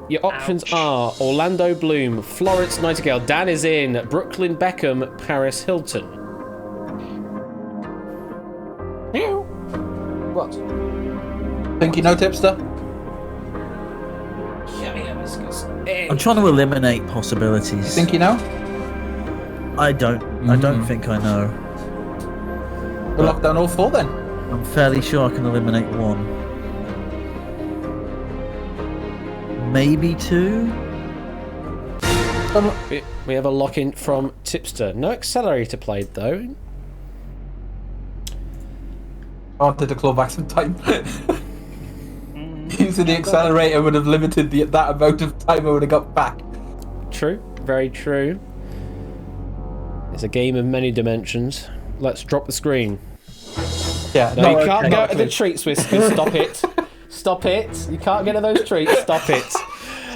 Your options are Orlando Bloom, Florence Nightingale, Dan is in, Brooklyn Beckham, Paris Hilton. What?
Think you know, Tipster?
I'm trying to eliminate possibilities.
Think you know?
I don't think I know.
We'll lock down all 4 then.
I'm fairly sure I can eliminate 1. Maybe 2?
We have a lock-in from Tipster. No accelerator played, though.
I wanted to claw back some time. Using the accelerator would have limited that amount of time I would have got back.
True. Very true. It's a game of many dimensions. Let's drop the screen.
Yeah,
No, you
okay,
can't go
not
to the
clear.
treats, Whiskers. Stop it. Stop it. You can't get to those treats. Stop it.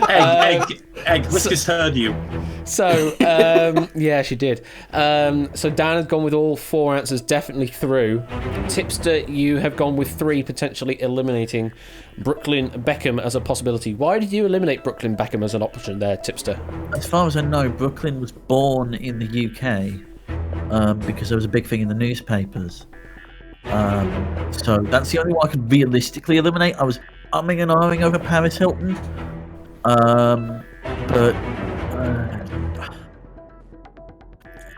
Egg, Whiskers heard you.
So, yeah, she did. So Dan has gone with all 4 answers definitely through. Tipster, you have gone with 3, potentially eliminating Brooklyn Beckham as a possibility. Why did you eliminate Brooklyn Beckham as an option there, Tipster?
As far as I know, Brooklyn was born in the UK because there was a big thing in the newspapers. So that's the only one I could realistically eliminate. I was umming and ahhing over Paris Hilton. But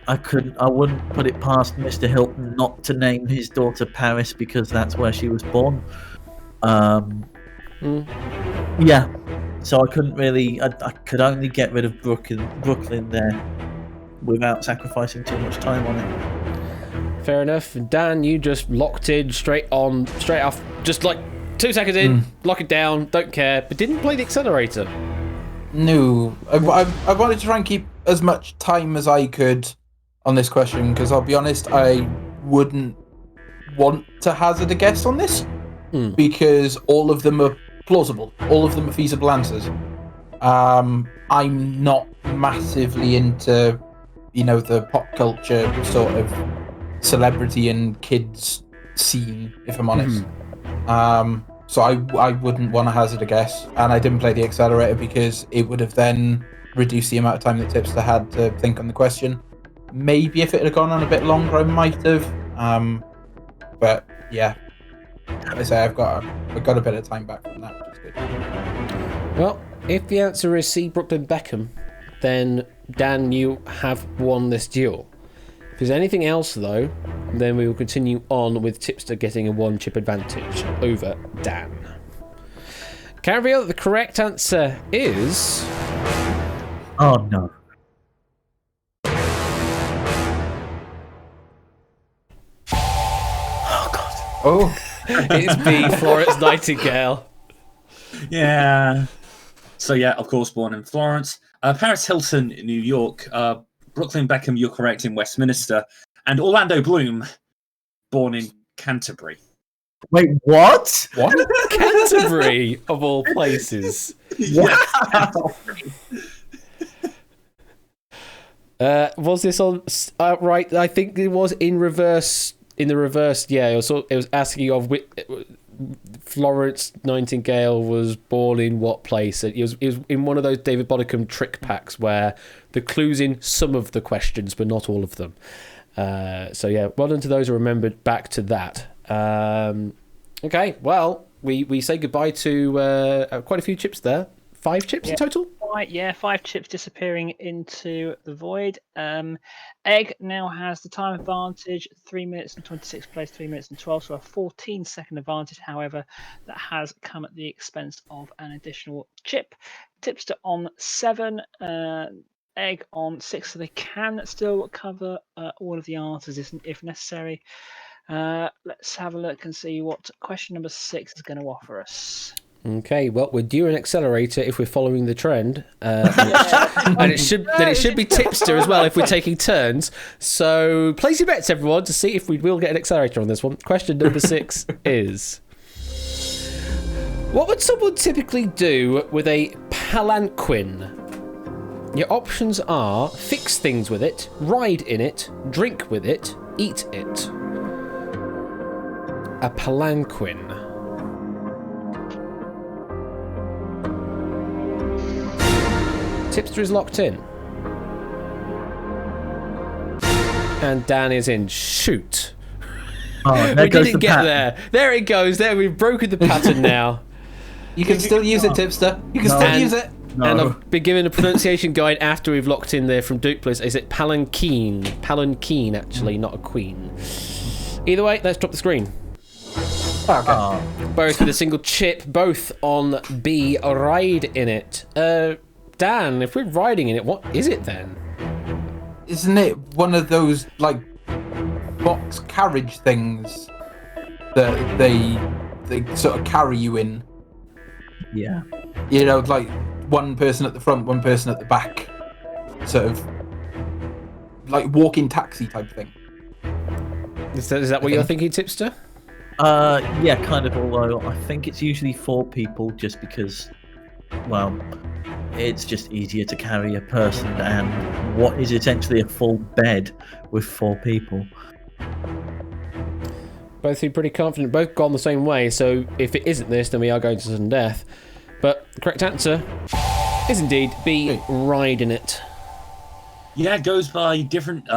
I wouldn't put it past Mr. Hilton not to name his daughter Paris because that's where she was born. Yeah, so I couldn't really. I could only get rid of Brooklyn there without sacrificing too much time on it.
Fair enough. Dan, you just locked in straight off, just like 2 seconds in, lock it down, don't care, but didn't play the accelerator.
No, I wanted to try and keep as much time as I could on this question because I'll be honest, I wouldn't want to hazard a guess on this because all of them are plausible, all of them are feasible answers. I'm not massively into, the pop culture sort of celebrity and kids scene, if I'm honest. So I wouldn't want to hazard a guess, and I didn't play the accelerator because it would have then reduced the amount of time that Tipster had to think on the question. Maybe if it had gone on a bit longer, I might have But yeah, I say I've got a bit of time back from that, which is good.
Well, if the answer is C, Brooklyn Beckham, then Dan, you have won this duel. If there's anything else, though, then we will continue on with Tipster getting a 1-chip advantage over Dan. Can I reveal that the correct answer is...
Oh no.
Oh,
It's B, Florence Nightingale.
Yeah. So yeah, of course, born in Florence. Paris Hilton in New York. Brooklyn Beckham, you're correct, in Westminster. And Orlando Bloom, born in Canterbury.
Wait, what?
what?
Canterbury, of all places.
Wow.
Was this on right? I think it was in reverse. In the reverse, yeah. It was asking of Florence Nightingale was born in what place. It was in one of those David Bodicum trick packs where the clues in some of the questions, but not all of them. So yeah, well done to those who remembered back to that. Okay, well, we say goodbye to quite a few chips there. 5 chips in total?
Yeah, 5 chips disappearing into the void. Egg now has the time advantage, 3 minutes and 26 plays 3 minutes and 12, so a 14-second advantage. However, that has come at the expense of an additional chip. Tipster on 7, Egg on 6, so they can still cover all of the answers if necessary. Let's have a look and see what question number 6 is going to offer us.
Okay, well, we're due an accelerator if we're following the trend, and it should be tipster as well if we're taking turns. So place your bets, everyone, to see if we will get an accelerator on this one. Question number 6 is: what would someone typically do with a palanquin? Your options are fix things with it, ride in it, drink with it, eat it. A palanquin. Tipster is locked in. And Dan is in. Shoot.
Oh,
We didn't get there. There it goes. There, we've broken the pattern now.
You can still use it, Tipster. You can still use it.
No.
And I've been given a pronunciation guide after we've locked in there from Duplis. Is it palanquin? Palanquin, actually, not a queen. Either way, let's drop the screen.
Okay.
Both with a single chip, both on B, ride in it. Dan, if we're riding in it, what is it then?
Isn't it one of those like box carriage things that they sort of carry you in?
Yeah.
You know, like one person at the front, one person at the back, sort of like walking taxi type thing.
Is that what you're thinking, Tipster?
Yeah, kind of, although I think it's usually 4 people just because, well, it's just easier to carry a person and what is essentially a full bed with 4 people.
Both seem pretty confident, both gone the same way, so if it isn't this, then we are going to sudden death. But the correct answer is indeed B, ride in it.
Yeah, it goes by different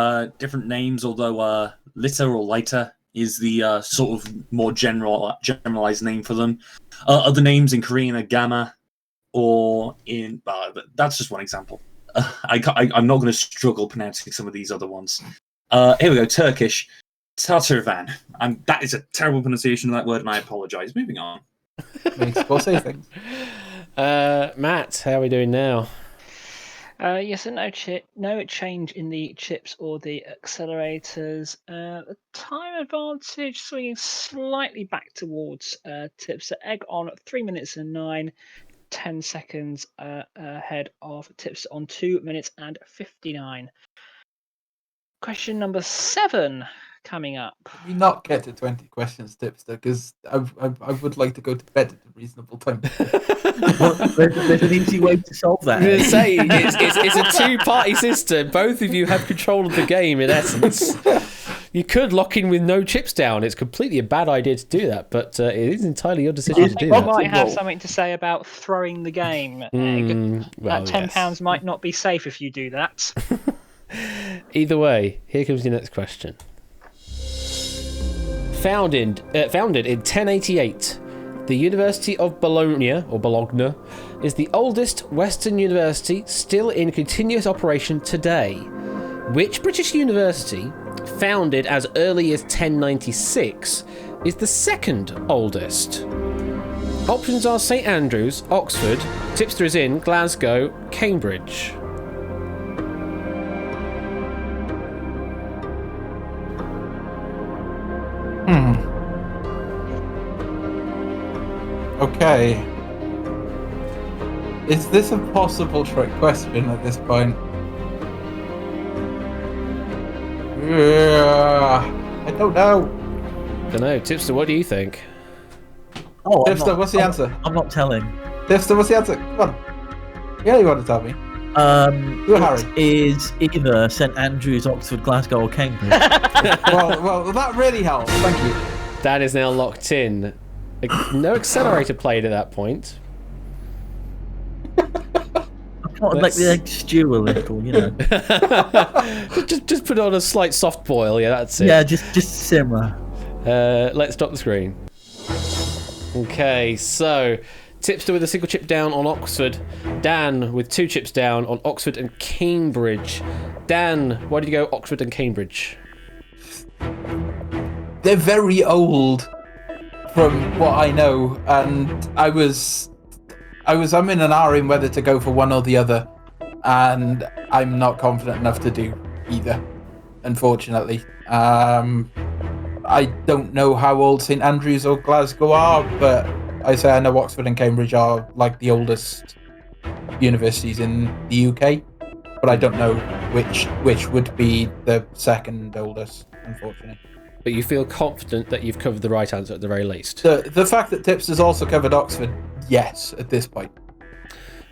names, although litter or lighter is the sort of more generalized name for them. Other names in Korean are gamma, or in... that's just one example. I'm not going to struggle pronouncing some of these other ones. Here we go, Turkish. Tatarvan. That is a terrible pronunciation of that word, and I apologise. Moving on.
Makes people say things.
Matt, how are we doing now?
Yes, and no change in the chips or the accelerators. The time advantage swinging slightly back towards Tipster. Egg on 3 minutes and 9, 10 seconds ahead of Tipster on 2 minutes and 59. Question number 7 coming up.
Can we not get to 20 questions, Tipster? Because I would like to go to bed at a reasonable time.
Well, there's an easy way to solve that.
I'm going to say, it's a two-party system. Both of you have control of the game, in essence. You could lock in with no chips down. It's completely a bad idea to do that, but it is entirely your decision to do
You
that.
might have something to say about throwing the game. Egg.
Well,
That £10
yes.
might not be safe if you do that.
Either way, here comes your next question. Founded in 1088, the University of Bologna, or Bologna, is the oldest Western university still in continuous operation today. Which British university, founded as early as 1096, is the second oldest? Options are St Andrews, Oxford, Tipster is in, Glasgow, Cambridge.
Okay. Is this a possible trick question at this point? I don't know.
Don't know. Tipster, what do you think?
Oh,
Tipster, what's the answer?
I'm not telling.
Tipster, what's the answer? Come on. Yeah, you want to tell me? You're Harry.
It is either St Andrews, Oxford, Glasgow, or Cambridge.
well, that really helps. Thank you.
That is now locked in. No accelerator played at that point.
I thought I'd make the egg stew a little, you know.
just put on a slight soft boil. Yeah, that's it.
Yeah, just simmer.
Let's stop the screen. Okay, so Tipster with a single chip down on Oxford. Dan with 2 chips down on Oxford and Cambridge. Dan, why did you go Oxford and Cambridge?
They're very old, from what I know, and I'm in an R in whether to go for one or the other, and I'm not confident enough to do either, unfortunately. I don't know how old St Andrews or Glasgow are, but I say I know Oxford and Cambridge are like the oldest universities in the UK, but I don't know which would be the second oldest, unfortunately.
But you feel confident that you've covered the right answer at the very least.
The fact that Tipster's also covered Oxford, yes, at this point.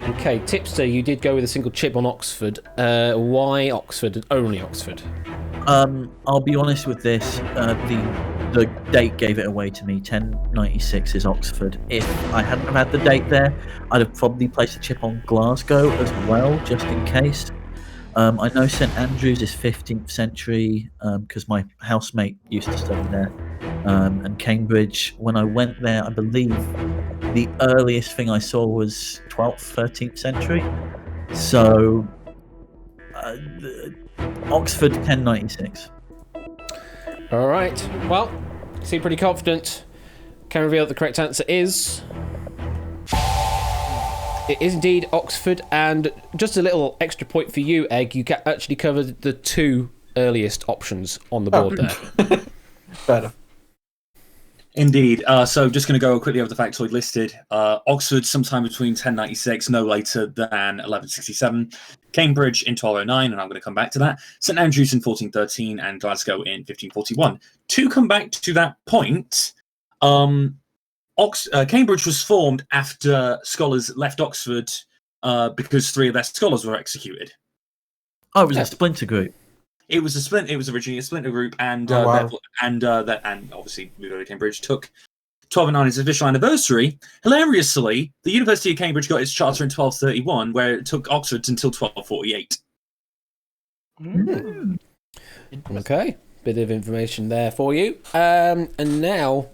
Okay, Tipster, you did go with a single chip on Oxford. Why Oxford and only Oxford?
I'll be honest with this. The date gave it away to me. 1096 is Oxford. If I hadn't have had the date there, I'd have probably placed a chip on Glasgow as well, just in case. I know St Andrews is 15th century because my housemate used to study there. And Cambridge, when I went there, I believe the earliest thing I saw was 12th, 13th century. So Oxford 1096.
All right. Well, you seem pretty confident. Can reveal that the correct answer is... It is indeed Oxford, and just a little extra point for you, Egg. You actually covered the 2 earliest options on the board there.
Better.
Indeed. So just going to go quickly over the factoid listed. Oxford sometime between 1096, no later than 1167. Cambridge in 1209, and I'm going to come back to that. St Andrews in 1413, and Glasgow in 1541. To come back to that point, Cambridge was formed after scholars left Oxford because 3 of their scholars were executed.
Oh, it was a splinter group.
It was originally a splinter group, and
wow.
and obviously we go to Cambridge took 1209 as official anniversary. Hilariously, the University of Cambridge got its charter in 1231, where it took Oxford until 1248.
Okay, bit of information there for you. And now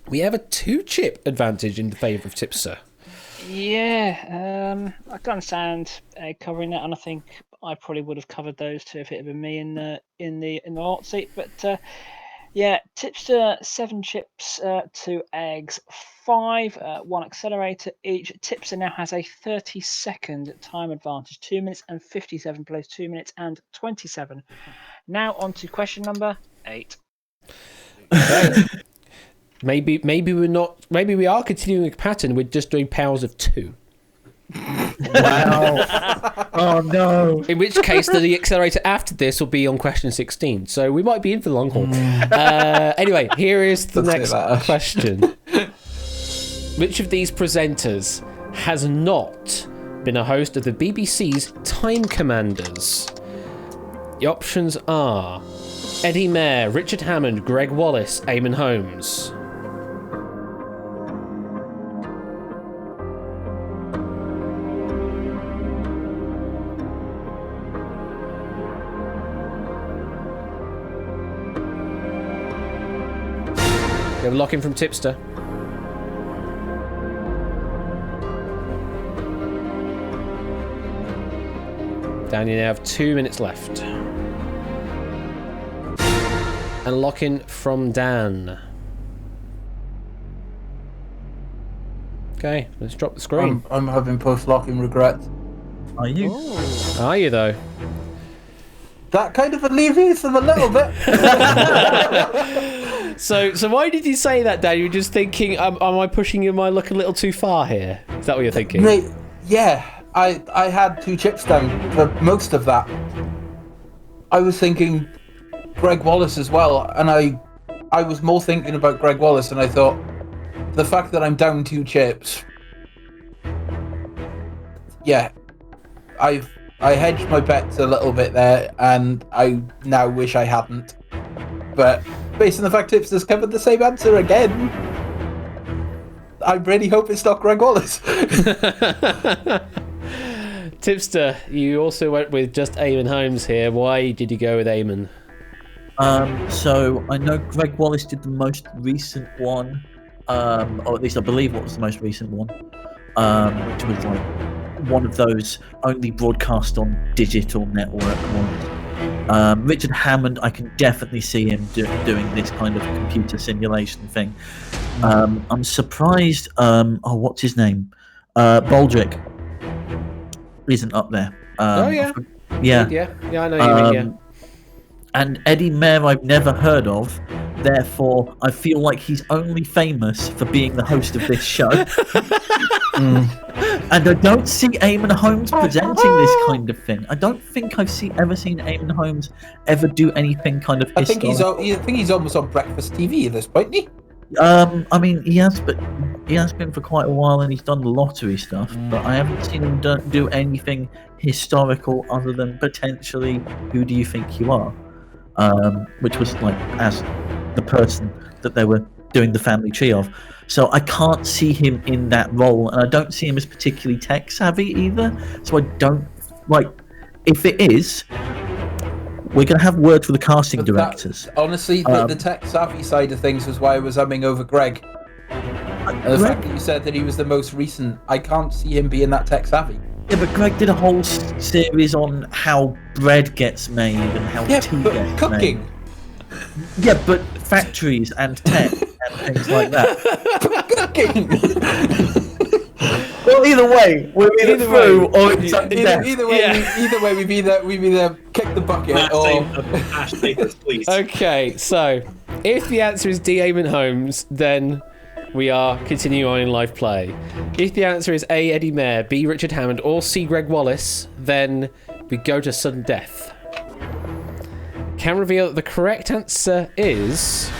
we have a 2-chip advantage in the favour of Tipster.
Yeah, I can understand covering that, and I think I probably would have covered those 2 if it had been me in the hot seat. But yeah, Tipster 7 chips, 2 eggs, 5, 1 accelerator each. Tipster now has a 30-second time advantage. 2 minutes and 57 plays 2 minutes and 27. Now on to question number 8.
Okay. Maybe we're not. Maybe we are continuing a pattern. We're just doing powers of 2.
Wow. Oh no.
In which case, the accelerator after this will be on question 16. So we might be in for the long haul. Anyway, here is the next question. Which of these presenters has not been a host of the BBC's Time Commanders? The options are Eddie Mair, Richard Hammond, Greg Wallace, Eamon Holmes. Got a lock in from Tipster. Dan, you now have 2 minutes left. And lock in from Dan. Okay, let's drop the screen.
I'm having post-locking regrets.
Are you?
Are you, though?
That kind of alleviates them a little bit.
So why did you say that, Dan? You're just thinking, am I pushing my luck a little too far here? Is that what you're thinking?
Mate, yeah, I had 2 chips down for most of that. I was thinking Greg Wallace as well, and I was more thinking about Greg Wallace, and I thought, the fact that I'm down 2 chips, yeah, I hedged my bets a little bit there, and I now wish I hadn't. But based on the fact Tipster's covered the same answer again, I really hope it's not Greg Wallace.
Tipster, you also went with just Eamon Holmes here. Why did you go with Eamon?
So I know Greg Wallace did the most recent one, or at least I believe what was the most recent one, which was like one of those only broadcast on digital network ones. Richard Hammond, I can definitely see him doing this kind of computer simulation thing. I'm surprised. What's his name? Baldrick isn't up there.
Oh yeah,
yeah,
I know you mean. Yeah.
And Eddie Mayer I've never heard of, therefore I feel like he's only famous for being the host of this show. And I don't see Eamon Holmes presenting this kind of thing. I don't think I've ever seen Eamon Holmes ever do anything kind of
I think
historical.
he's almost on breakfast TV at this point, isn't he?
I mean, he has been for quite a while, and he's done the lottery stuff. But I haven't seen him do anything historical other than potentially "Who do you think you are," which was like as the person that they were doing the family tree of. So I can't see him in that role, and I don't see him as particularly tech savvy either. So I don't like if it is. We're going to have words with the casting directors.
Honestly, the tech savvy side of things was why I was humming over Greg. And the fact that you said that he was the most recent, I can't see him being that tech savvy.
Yeah, but Greg did a whole series on how bread gets made and how tea gets
cooking.
made. Yeah, but factories and tech and things like that.
Cooking!
Well, either way, we're either through or it's
either way, we've either kicked the bucket or.
Ash, take this, please.
Okay, so if the answer is D. Eamon Holmes, then we are continuing on in live play. If the answer is A. Eddie Mayer, B. Richard Hammond, or C. Greg Wallace, then we go to sudden death. Can reveal that the correct answer is.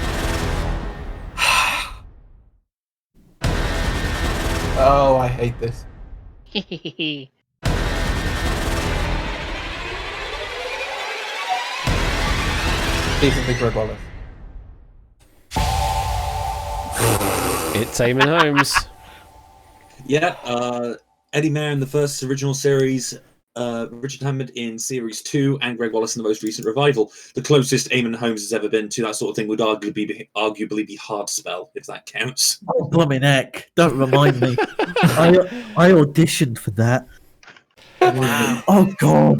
Oh, I hate this. Decently Greg Wallace.
It's Eamon Holmes.
Yeah, Eddie Mayer in the first original series, Richard Hammond in Series 2, and Greg Wallace in the most recent revival. The closest Eamon Holmes has ever been to that sort of thing would arguably be Hard Spell, if that counts.
Oh, blooming heck. Don't remind me. I auditioned for that.
Wow.
Oh, God.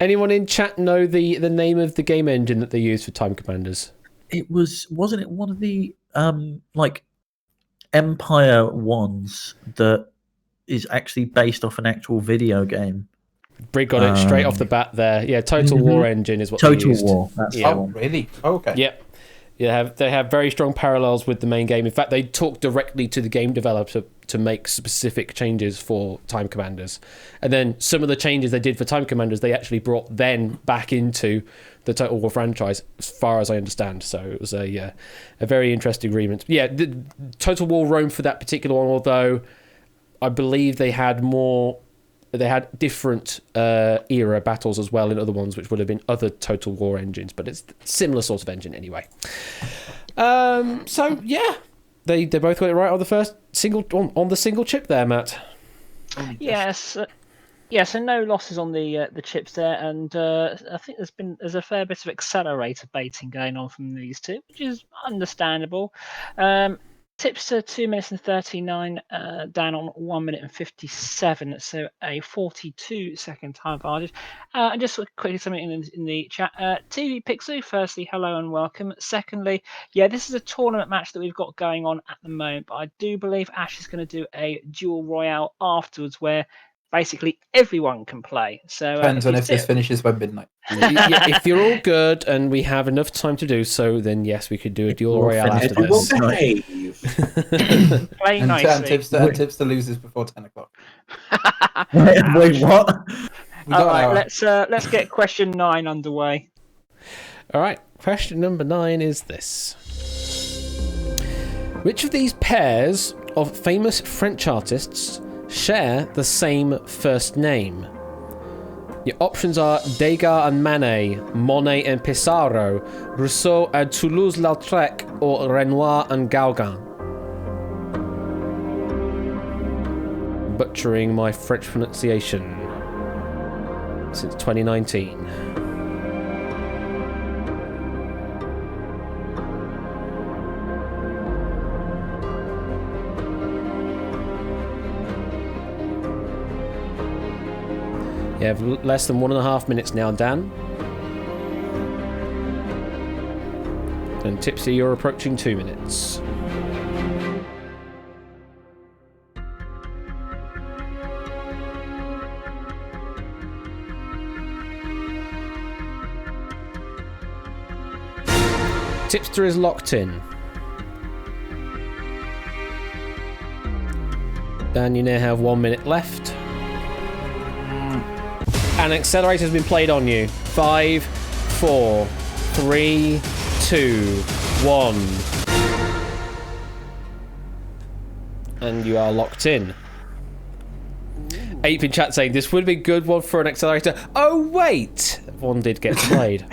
Anyone in chat know the name of the game engine that they use for Time Commanders?
Wasn't it one of the, like, Empire ones that is actually based off an actual video game?
Brig got it straight off the bat there. Yeah, Total War engine is what they
Total
used.
War. That's
Yeah.
the one.
Really? Oh, okay.
Yep. Yeah, they have very strong parallels with the main game. In fact, they talk directly to the game developer to make specific changes for Time Commanders. And then some of the changes they did for Time Commanders, they actually brought then back into the Total War franchise, as far as I understand. So it was a very interesting agreement. Yeah, the Total War Rome for that particular one, although I believe they had different era battles as well in other ones, which would have been other Total War engines, but it's similar sort of engine anyway. So yeah, they both got it right on the first single on the single chip there, Matt.
Yes. Yeah, so no losses on the chips there, and I think there's a fair bit of accelerator baiting going on from these two, which is understandable. Tipster 2 minutes and 39, down on 1 minute and 57, so a 42-second time advantage. And just quickly something in the chat. TV Pixel, firstly, hello and welcome. Secondly, yeah, this is a tournament match that we've got going on at the moment, but I do believe Ash is going to do a duel royale afterwards where basically everyone can play. So
Depends on if this finishes by midnight.
Yeah, if you're all good and we have enough time to do so, then yes, we could do a duel royale after
It will
this.
behave.
play
And
nicely.
Tipster loses before 10 o'clock.
Wait, what?
We
All
got an
right,
hour.
let's get question 9 underway.
All right, question number 9 is this. Which of these pairs of famous French artists share the same first name? Your options are Degas and Manet, Monet and Pissarro, Rousseau and Toulouse-Lautrec, or Renoir and Gauguin. Butchering my French pronunciation since 2019. You have less than 1.5 minutes now, Dan. And Tipsy, you're approaching 2 minutes. Tipster is locked in. Dan, you now have 1 minute left. And accelerator has been played on you. 5, 4, 3, 2, 1. And you are locked in. Ape in chat saying this would be a good one for an accelerator. Oh wait, one did get played.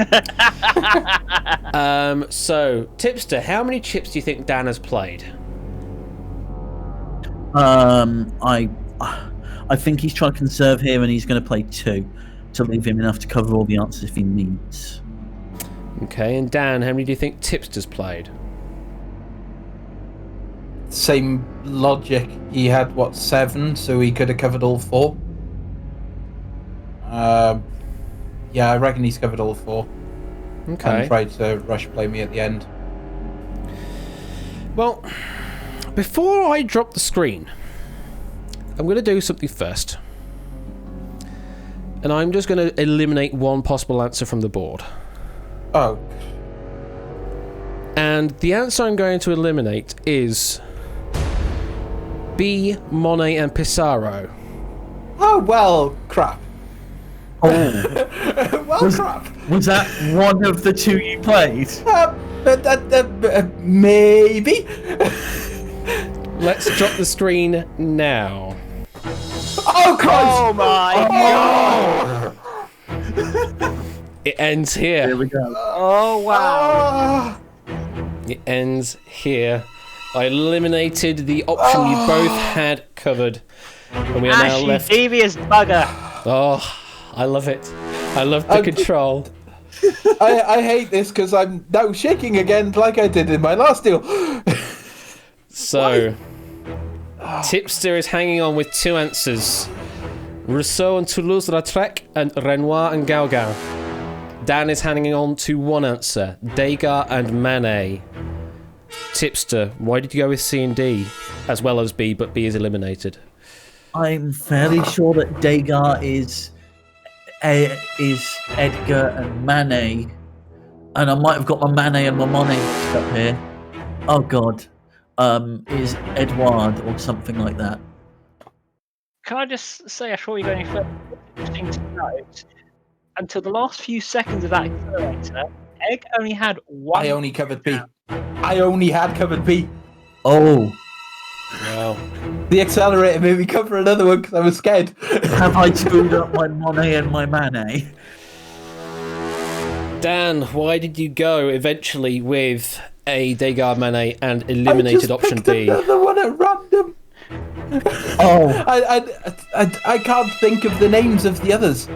So Tipster, how many chips do you think Dan has played?
I think he's trying to conserve here, and he's going to play 2 to leave him enough to cover all the answers if he needs.
Okay, and Dan, how many do you think Tipster's played?
Same logic. He had, 7, so he could have covered all 4. Yeah, I reckon he's covered all 4.
Okay.
And tried to rush play me at the end.
Well, before I drop the screen, I'm going to do something first. And I'm just going to eliminate one possible answer from the board.
Oh.
And the answer I'm going to eliminate is B, Monet and Pissarro.
Oh, well, crap.
Oh,
Well, crap.
was that one of the 2 you played?
Maybe.
Let's drop the screen now.
Oh, Christ.
Oh my god!
It ends here.
Here we go.
Oh wow!
Ah.
It ends here. I eliminated the option you both had covered. And we are now
Ash, you
left.
devious bugger!
Oh, I love it. I love the control.
I hate this because I'm now shaking again like I did in my last deal.
So, Tipster is hanging on with 2 answers. Rousseau and Toulouse-Lautrec and Renoir and Gauguin. Dan is hanging on to 1 answer. Degas and Manet. Tipster, why did you go with C and D as well as B, but B is eliminated?
I'm fairly sure that Degas is Edgar and Manet, and I might have got my Manet and my Monet mixed up here. Oh god, is Edouard or something like that.
Can I just say, before we go any further, interesting to note, until the last few seconds of that accelerator, Egg only had 1.
I only covered B. I only had covered B.
Oh,
Wow.
The accelerator made me cover another one because I was scared.
have I screwed up my Monet and my Manet?
Dan, why did you go eventually with a Degas Manet and eliminated option B?
Another one at random.
Oh,
I can't think of the names of the others.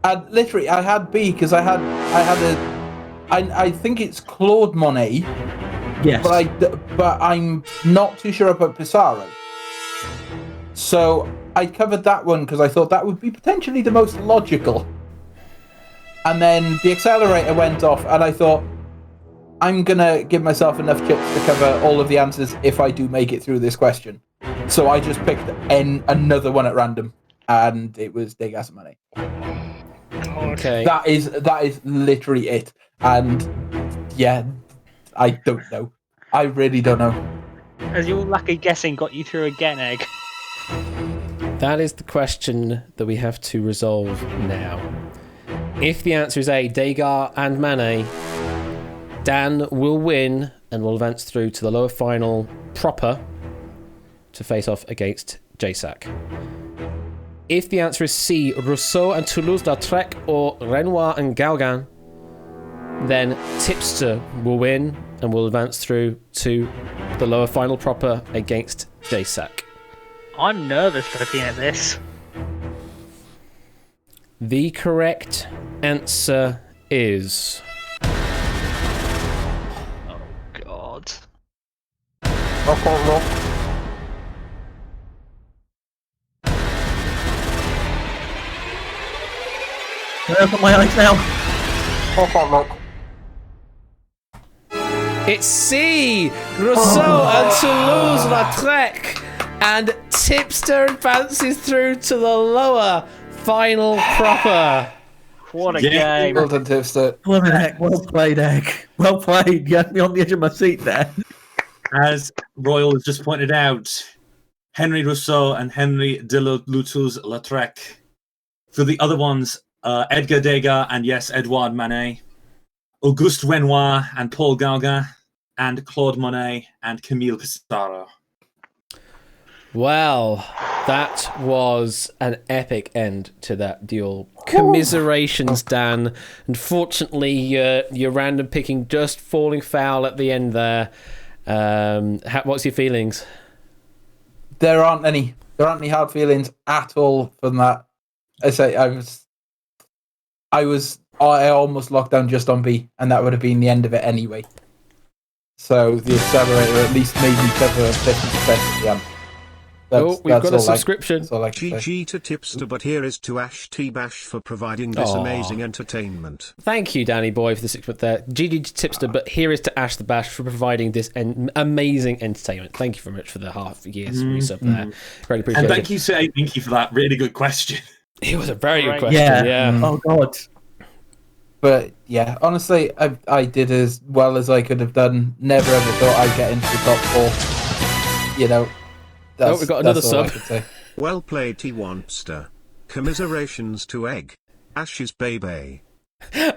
And literally, I had B because I think it's Claude Monet,
yes.
but I'm not too sure about Pissarro. So I covered that one because I thought that would be potentially the most logical. And then the accelerator went off, and I thought, I'm gonna give myself enough chips to cover all of the answers if I do make it through this question. So I just picked another one at random, and it was Des Gas Money.
Okay.
That is literally it. And yeah, I don't know. I really don't know.
Has your lucky guessing got you through again, Egg?
That is the question that we have to resolve now. If the answer is A, Degas and Manet, Dan will win and will advance through to the lower final proper to face off against JSAC. If the answer is C, Rousseau and Toulouse-Lautrec or Renoir and Gauguin, then Tipster will win and will advance through to the lower final proper against JSAC.
I'm nervous looking at this.
The correct answer is...
Oh, God.
Can I open my eyes now?
It's C, Rousseau and Toulouse-Lautrec, and Tipster advances through to the lower final proper.
What a
Yeah.
game.
Well done, Tipster.
Well, Egg. Well played, Egg. Well played. You had me on the edge of my seat there.
As Royal has just pointed out, Henry Rousseau and Henry de Toulouse-Lautrec. For the other ones, Edgar Degas and yes, Edouard Manet, Auguste Renoir and Paul Gauguin, and Claude Monet and Camille Pissarro.
Well, that was an epic end to that duel. Commiserations, Dan. Unfortunately, your random picking just falling foul at the end there. What's your feelings?
There aren't any hard feelings at all from that. I almost locked down just on B, and that would have been the end of it anyway. So the accelerator at least made me cover 50% of the answer.
We've got a subscription.
That's all I can say.
GG to Tipster, but here is to Ash T Bash for providing this amazing entertainment.
Thank you, Danny Boy, for the 6 foot there. GG to Tipster, but here is to Ash the Bash for providing this amazing entertainment. Thank you very much for the half year's resub there. Really appreciate
And
it.
thank you for that really good question.
It was a very good
Right.
question,
Yeah. Oh, God.
But yeah, honestly, I did as well as I could have done. Never ever thought I'd get into the top 4. You know,
we've got another
that's all I
sub.
could say.
Well played, T Wampster. Commiserations to Egg. Ash's baby.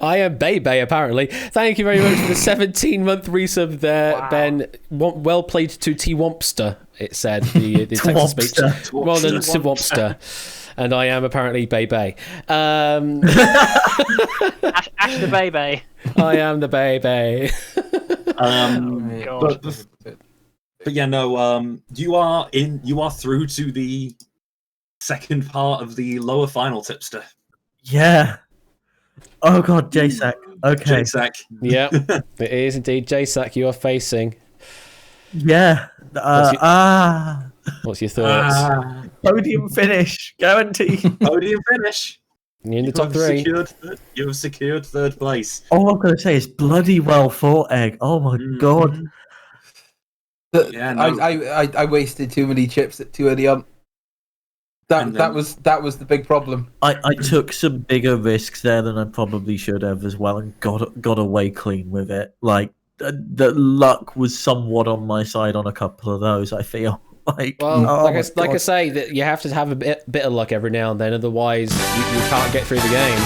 I am Bebe, apparently. Thank you very much for the 17-month resub there,
Wow.
Ben. Well played to T-Wompster, it said, the text to speech.
Twompster.
Well done, T-Wompster. And I am apparently Bebe.
Ash the baby.
I am the Bebe.
God.
But yeah, no. You are through to the second part of the lower final, Tipster.
Yeah. Oh, God, JSAC. Okay.
JSAC.
Yep, it is indeed. JSAC, you are facing.
Yeah.
What's your thoughts?
Podium finish. Guarantee.
Podium finish.
You're in the top 3.
You have secured third place.
All I'm going to say is bloody well fought, Egg. Oh, my God.
Yeah, no.
I wasted too many chips too early on. That was the big problem.
I took some bigger risks there than I probably should have as well, and got away clean with it. Like the luck was somewhat on my side on a couple of those. I feel like
like I say, that you have to have a bit of luck every now and then, otherwise you can't get through the game.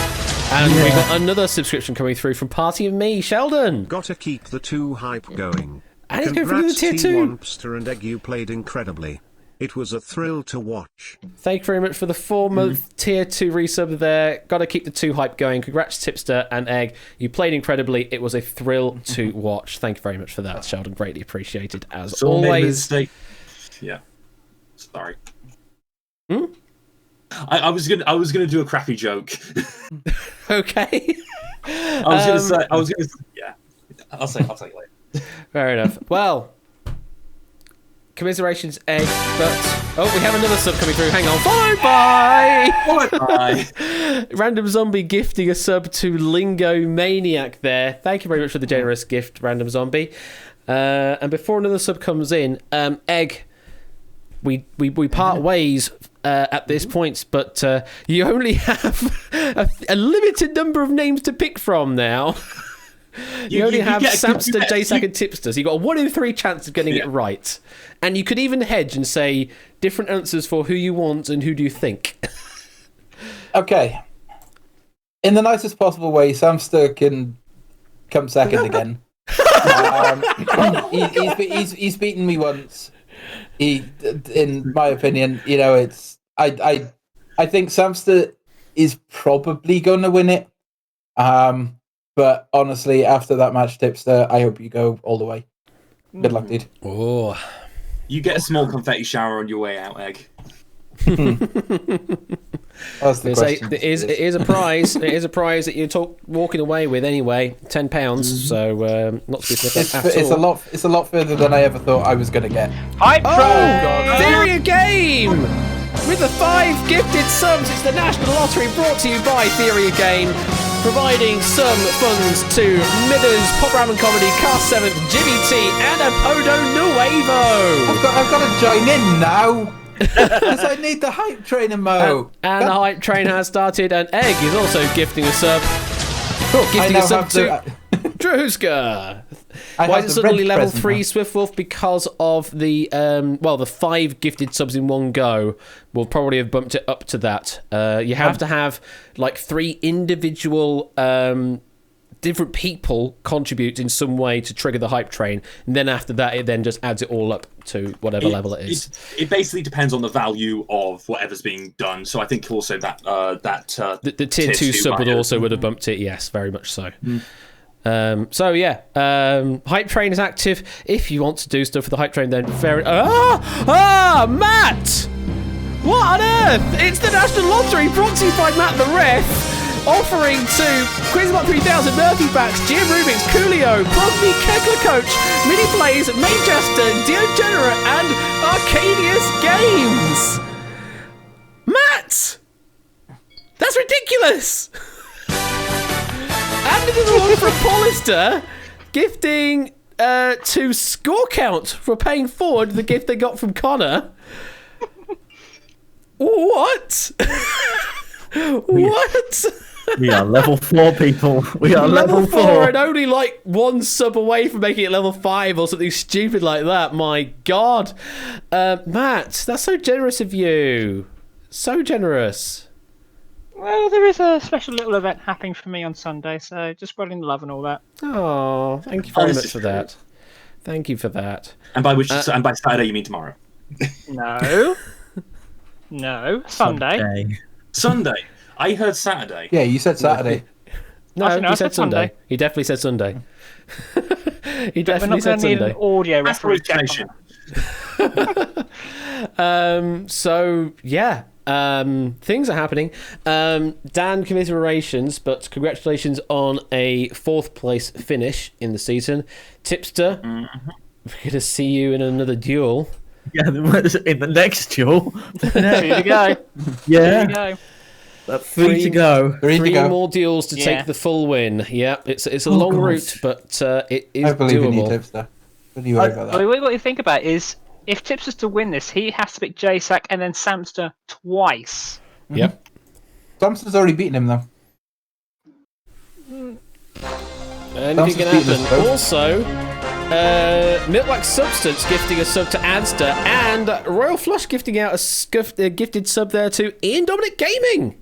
And we've got another subscription coming through from Party of Me, Sheldon.
Gotta keep the 2 hype going.
And he's going through the tier 2.
Wampster and Egg, you played incredibly. It was a thrill to watch.
Thank you very much for the 4-month tier 2 resub there. Got to keep the 2 hype going. Congrats, Tipster and Egg. You played incredibly. It was a thrill to watch. Thank you very much for that, Sheldon. Greatly appreciated, as always.
Yeah. Sorry.
Hmm?
I was gonna do a crappy joke.
Okay.
I was gonna say, yeah. I'll tell you later.
Fair enough. Well, commiserations, Egg, but we have another sub coming through. Hang on. Followed by
Bye.
Random Zombie gifting a sub to Lingo Maniac there. Thank you very much for the generous gift, Random Zombie. And before another sub comes in, Egg, we part ways at this point, but you only have a limited number of names to pick from now. You only have Samster, JSAC, and Tipster, so you've got a 1 in 3 chance of getting it right. And you could even hedge and say different answers for who you want and who do you think.
Okay. In the nicest possible way, Samster can come second again. He's beaten me once. In my opinion, it's I think Samster is probably going to win it. But honestly, after that match, Tipster, I hope you go all the way. Good luck, dude.
Oh,
You get a small confetti shower on your way out, Egg.
That's the question.
it is a prize. It is a prize that you're walking away with anyway. £10. So not to be sniffed at all.
It's a lot further than I ever thought I was going to get.
Hype
Theory Game! With the 5 gifted subs, it's the National Lottery brought to you by Theory Game, providing some funds to Mithers, Pop Ram and Comedy, Cast 7th, Jimmy T, and Apodo Nuevo.
I've got to join in now. Because I need the hype train in Mo.
And the hype train has started, and Egg is also gifting a sub. Gifting a sub to Druska. Why is it suddenly level 3 Swiftwolf? Because of the the 5 gifted subs in one go will probably have bumped it up to that. You have to have like 3 individual different people contribute in some way to trigger the hype train, and then after that it then just adds it all up to whatever level it is.
It basically depends on the value of whatever's being done. So I think also that
the tier 2 sub would have bumped it. Yes, very much so. Hype train is active. If you want to do stuff for the hype train, then Matt! What on earth? It's the National Lottery brought to you by Matt the Ref, offering to Quizbot 3000, Murphy Backs, Jim Rubik's, Coolio, Crosby, Kegler Coach, Mini Plays, Manchester, Degenerate, and Arcadius Games. Matt! That's ridiculous! And another one from Paulister, gifting to Score Count for paying forward the gift they got from Connor. What? What?
We are level 4 people. We are level 4
and only like 1 sub away from making it level 5 or something stupid like that. My God. Matt, that's so generous of you. So generous.
Well, there is a special little event happening for me on Sunday, so just spreading the love and all that.
Oh, thank you very much for that. Thank you for that.
And by Saturday you mean tomorrow?
No, Sunday.
Sunday. I heard Saturday.
Yeah, you said Saturday.
No, he said Sunday. He definitely said Sunday. He definitely said Sunday.
Need an audio reference.
Things are happening. Dan, commiserations, but congratulations on a 4th place finish in the season. Tipster, we're going to see you in another duel.
Yeah, in the next duel.
2 to go.
Yeah.
2 to go.
3 to go.
3 more deals to take the full win. Yeah, it's a long route, but it is
I believe
doable.
in you, Tipster. What do you worry about that?
What you think about is, if Tipster's to win this, he has to pick JSAC and then Samster twice.
Yep.
Samster's already beaten him, though.
Anything can happen. Also, Milk Substance gifting a sub to Adster, and Royal Flush gifting out a gifted sub there to Ian Dominic Gaming.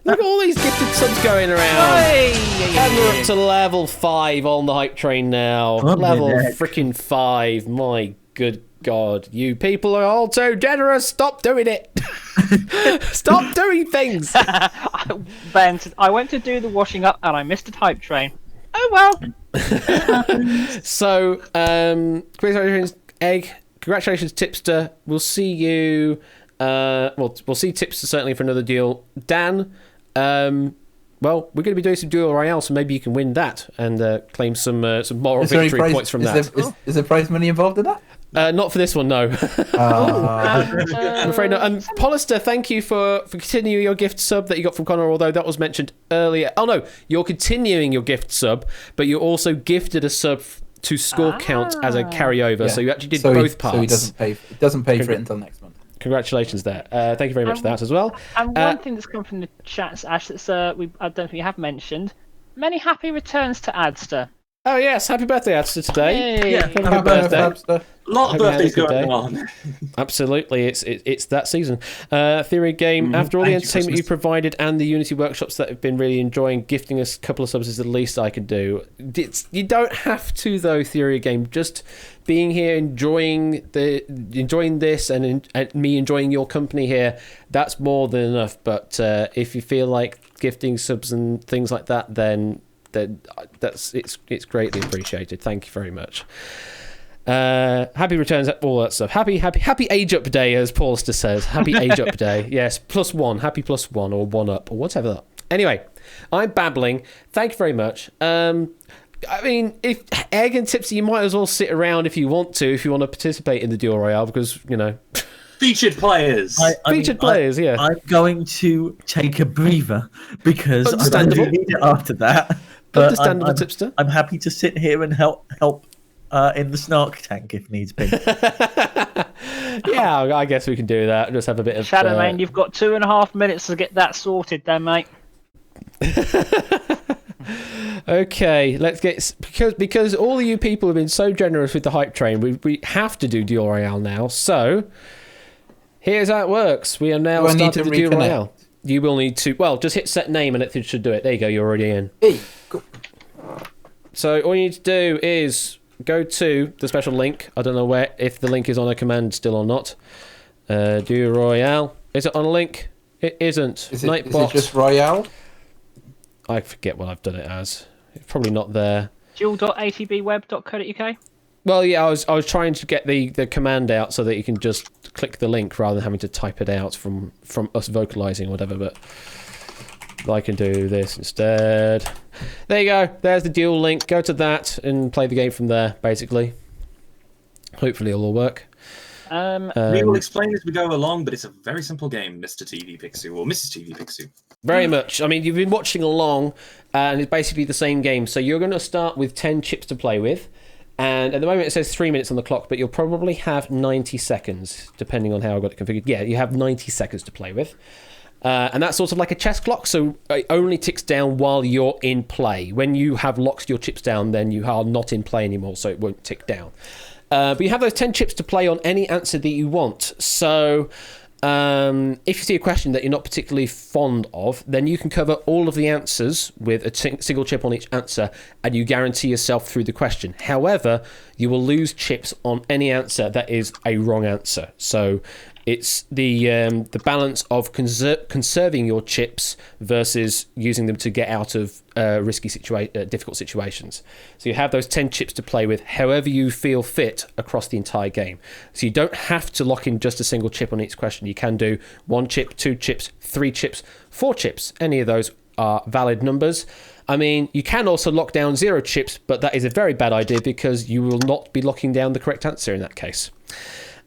Look at all these gifted subs going around. And we're up to level 5 on the hype train now. Level freaking 5. My good God. You people are all too generous. Stop doing it. Stop doing things.
Ben, I went to do the washing up and I missed the hype train. Oh well.
So, Egg, congratulations, Tipster. We'll see you. We'll see Tipster certainly for another deal. Dan, well, we're going to be doing some Duel Royale, so maybe you can win that and claim some moral victory points from that.
Is there prize money involved in that?
Not for this one, no. I'm afraid not. And Polister, thank you for continuing your gift sub that you got from Connor, although that was mentioned earlier. Oh no, you're continuing your gift sub, but you also gifted a sub to score count as a carryover,
Yeah.
so you actually did both parts.
So he doesn't pay for it until next month.
Congratulations there. Thank you very much for that as well.
And one thing that's come from the chats, Ash, that's I don't think we have mentioned. Many happy returns to Adster.
Oh yes, happy birthday, Adster, today.
Yay.
Yeah.
Happy birthday.
A lot of
Hope you had a
birthdays
good
going
day.
on.
Absolutely, it's that season. Theory Game, after all the
Thank you,
entertainment you
Christmas.
provided and the Unity workshops that have been really enjoying, gifting us a couple of subs is the least I can do. You don't have to though, Theory Game. Just being here, enjoying this, and me enjoying your company here, that's more than enough. But if you feel like gifting subs and things like that, then it's greatly appreciated. Thank you very much. Happy returns, all that stuff. Happy age up day, as Paulster says. Happy age up day. Yes, +1. Happy +1 or 1 up or whatever that. Anyway, I'm babbling. Thank you very much. I mean, if Egg and Tipsy, you might as well sit around if you want to participate in the Duel Royale, because
Featured players.
featured players. Yeah,
I'm going to take a breather because I don't
Understandable.
need it after that. But
Understandable, Tipster.
I'm happy to sit here and help in the snark tank if needs be.
Yeah, I guess we can do that. Just have a bit of
Shadowmane, you've got 2.5 minutes to get that sorted then, mate.
Okay, let's get because all of you people have been so generous with the hype train. We have to do Duel Royale now. So here's how it works. We are now
Do I need
started
to
the Duel
reconnect?
Royale. You will need to just hit set name and it should do it. There you go. You're already in.
Hey, go.
So all you need to do is go to the special link. I don't know if the link is on a command still or not. Duel Royale. Is it on a link? It isn't.
Is it
Nightbot.
just Royale?
I forget what I've done it as. It's probably not there.
duel.atbweb.co.uk.
Well, yeah, I was trying to get the command out so that you can just click the link rather than having to type it out from us vocalizing or whatever, but I can do this instead. There you go. There's the duel link. Go to that and play the game from there, basically. Hopefully it'll all work.
We will explain as we go along, but it's a very simple game, Mr. TV Pixu or Mrs. TV Pixu.
Very much. I mean, you've been watching along, and it's basically the same game. So you're going to start with 10 chips to play with, and at the moment it says 3 minutes on the clock, but you'll probably have 90 seconds, depending on how I've got it configured. Yeah, you have 90 seconds to play with. And that's sort of like a chess clock, so it only ticks down while you're in play. When you have locked your chips down, then you are not in play anymore, so it won't tick down. But you have those 10 chips to play on any answer that you want. So if you see a question that you're not particularly fond of, then you can cover all of the answers with a single chip on each answer, and you guarantee yourself through the question. However, you will lose chips on any answer that is a wrong answer. So it's the balance of conserving your chips versus using them to get out of risky difficult situations. So you have those 10 chips to play with however you feel fit across the entire game. So you don't have to lock in just a single chip on each question. You can do 1 chip, 2 chips, 3 chips, 4 chips. Any of those are valid numbers. I mean, you can also lock down 0 chips, but that is a very bad idea because you will not be locking down the correct answer in that case.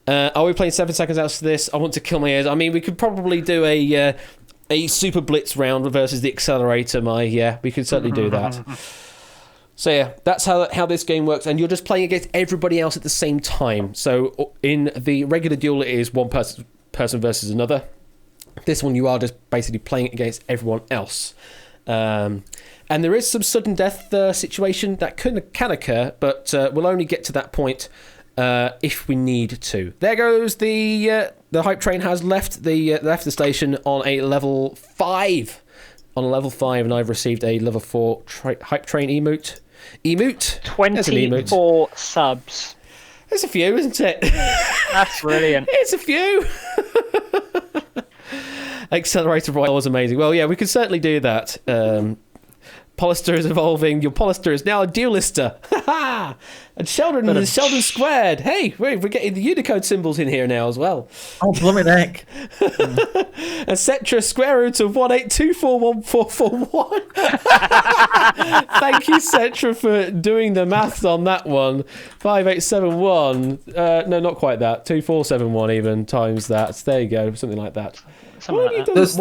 Are we playing 7 seconds out of this? I want to kill my ears. I mean, we could probably do a Super Blitz round versus the Accelerator. We could certainly do that. So yeah, that's how this game works, and you're just playing against everybody else at the same time. So in the regular duel, it is one person versus another. This one, you are just basically playing against everyone else. And there is some sudden death situation that can occur, but we'll only get to that point if we need to. There goes the hype train has left the station on a level 5. On a level 5, and I've received a level 4 hype train emote.
24 subs.
There's a few, isn't it?
That's brilliant.
It's a few. Accelerator Royale was amazing. Well, yeah, we could certainly do that. Polister is evolving. Your Polister is now a Duelister. And Sheldon is Sheldon squared. Hey, we're getting the Unicode symbols in here now as well.
Oh, blooming heck.
And Cetra square root of 182414141. Thank you, Cetra, for doing the maths on that one. 5871. No, not quite that. 2471 even times that. There you go. Something like that.
Something like that.
Does